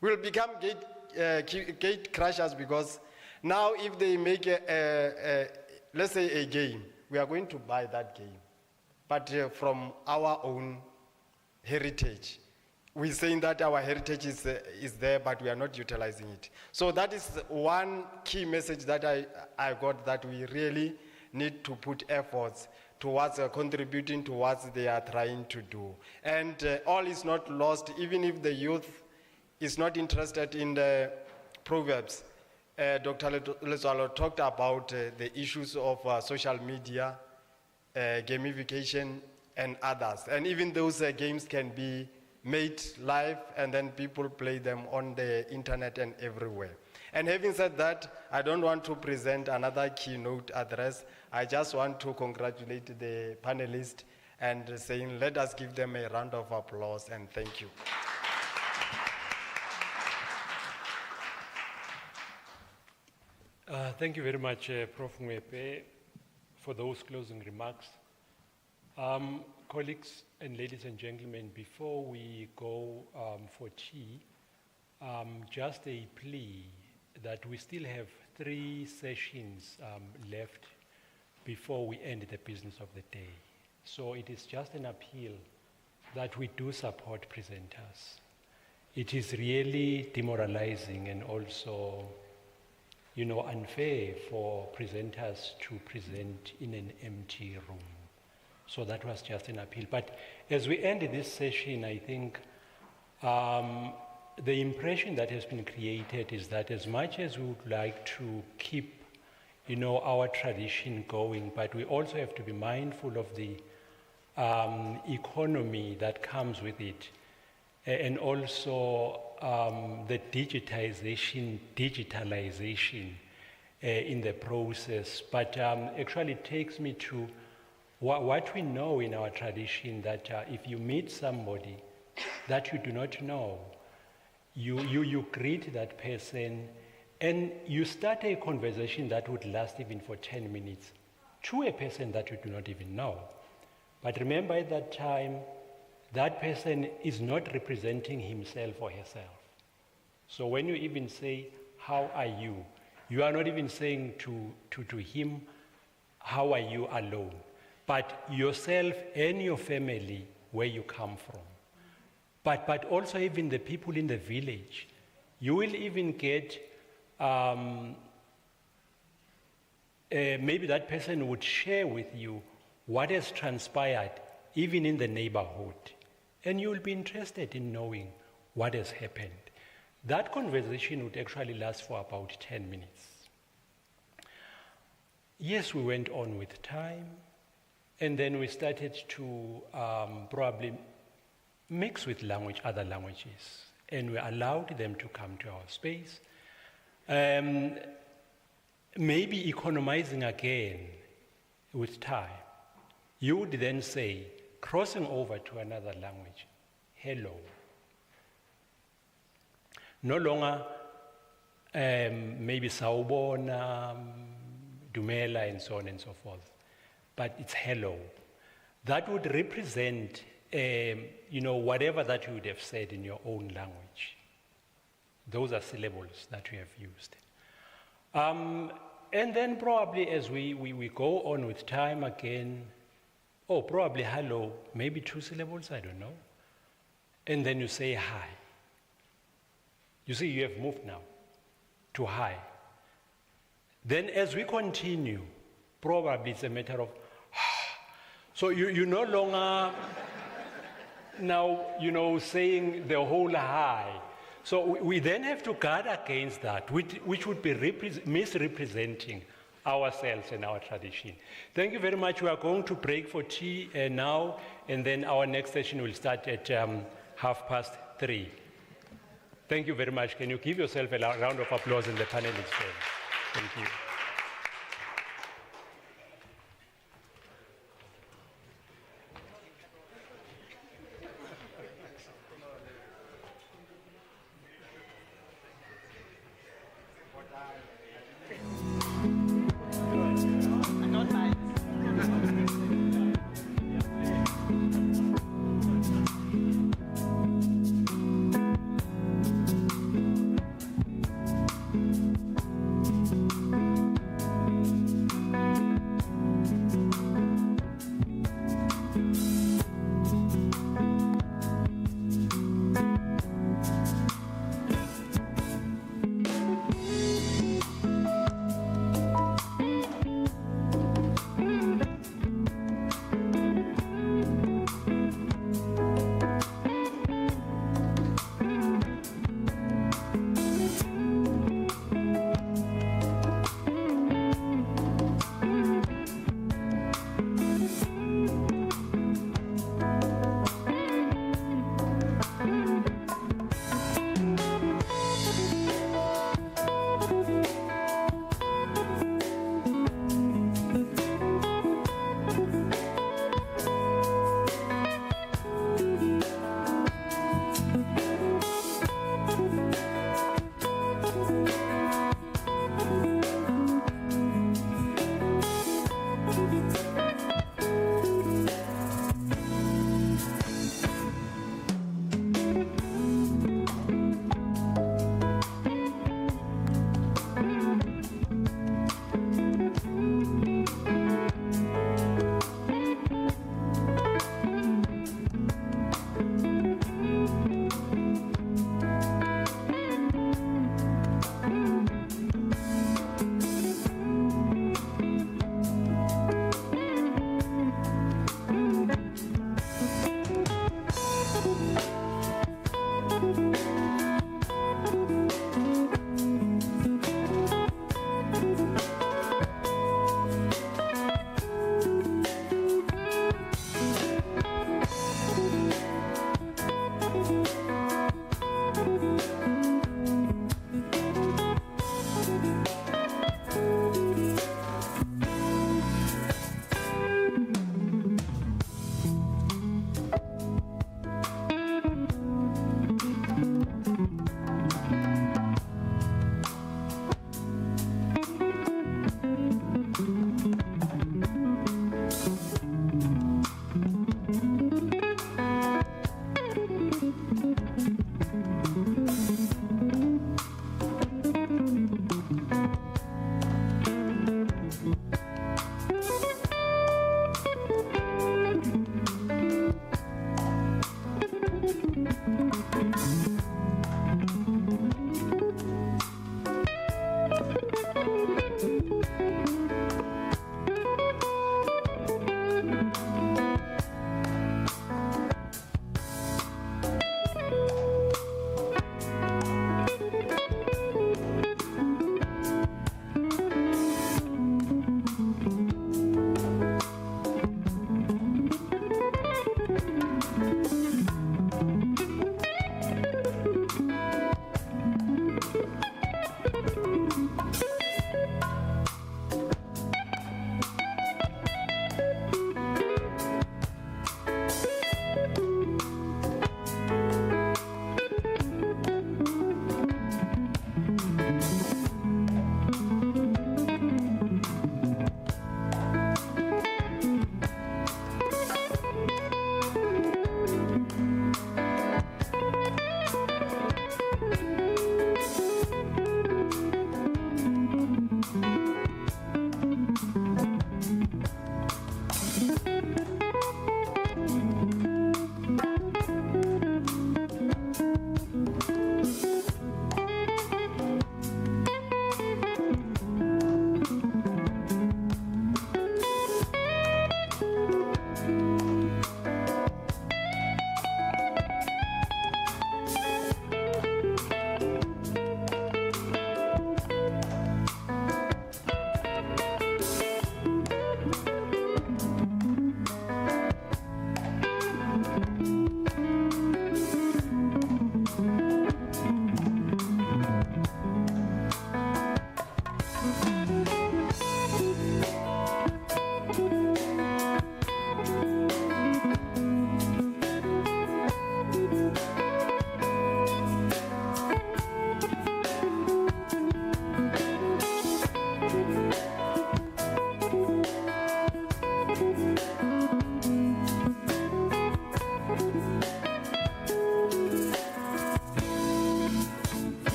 We'll become gate crushers because now if they make let's say a game, we are going to buy that game, but from our own heritage. We're saying that our heritage is there, but we are not utilizing it. So that is one key message that I got, that we really need to put efforts towards contributing to what they are trying to do. And all is not lost, even if the youth is not interested in the proverbs. Dr. Lezwalo talked about the issues of social media, gamification, and others. And even those games can be made live, and then people play them on the internet and everywhere. And having said that, I don't want to present another keynote address. I just want to congratulate the panelists and saying, let us give them a round of applause, and thank you. Thank you very much, Prof. Mwepe, for those closing remarks. Colleagues and ladies and gentlemen, before we go for tea, just a plea that we still have 3 sessions left before we end the business of the day. So it is just an appeal that we do support presenters. It is really demoralizing and also, unfair for presenters to present in an empty room. So that was just an appeal. But as we end this session, I think the impression that has been created is that as much as we would like to keep, our tradition going, but we also have to be mindful of the economy that comes with it, and also the digitalization in the process. But actually it takes me to what we know in our tradition, that if you meet somebody that you do not know, you greet that person and you start a conversation that would last even for 10 minutes to a person that you do not even know. But remember, at that time, that person is not representing himself or herself. So when you even say, how are you? You are not even saying to him, how are you alone? But yourself and your family, where you come from. But also even the people in the village. You will even get, maybe that person would share with you what has transpired even in the neighborhood. And you will be interested in knowing what has happened. That conversation would actually last for about 10 minutes. Yes, we went on with time. And then we started to probably mix with other languages. and we allowed them to come to our space. Maybe economizing again with time, you would then say, crossing over to another language, hello. No longer maybe sawubona, dumela, and so on and so forth, but it's hello. That would represent, whatever that you would have said in your own language. Those are syllables that we have used. And then probably as we go on with time again, probably hello, maybe 2 syllables, I don't know. And then you say hi. You see, you have moved now to hi. Then as we continue, probably it's a matter of, so you no longer now, saying the whole hi. So we then have to guard against that, which would be misrepresenting ourselves and our tradition. Thank you very much. We are going to break for tea now, and then our next session will start at 3:30. Thank you very much. Can you give yourself a round of applause in the panelists? Thank you.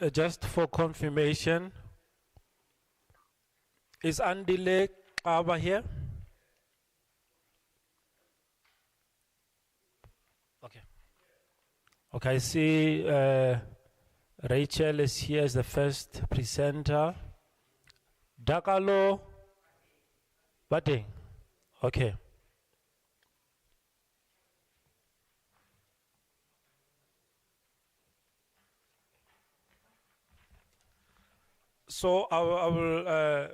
just for confirmation, is Andile Aba here? Okay. Okay, I see Rachel is here as the first presenter. Dakalo Batting. Okay. So I will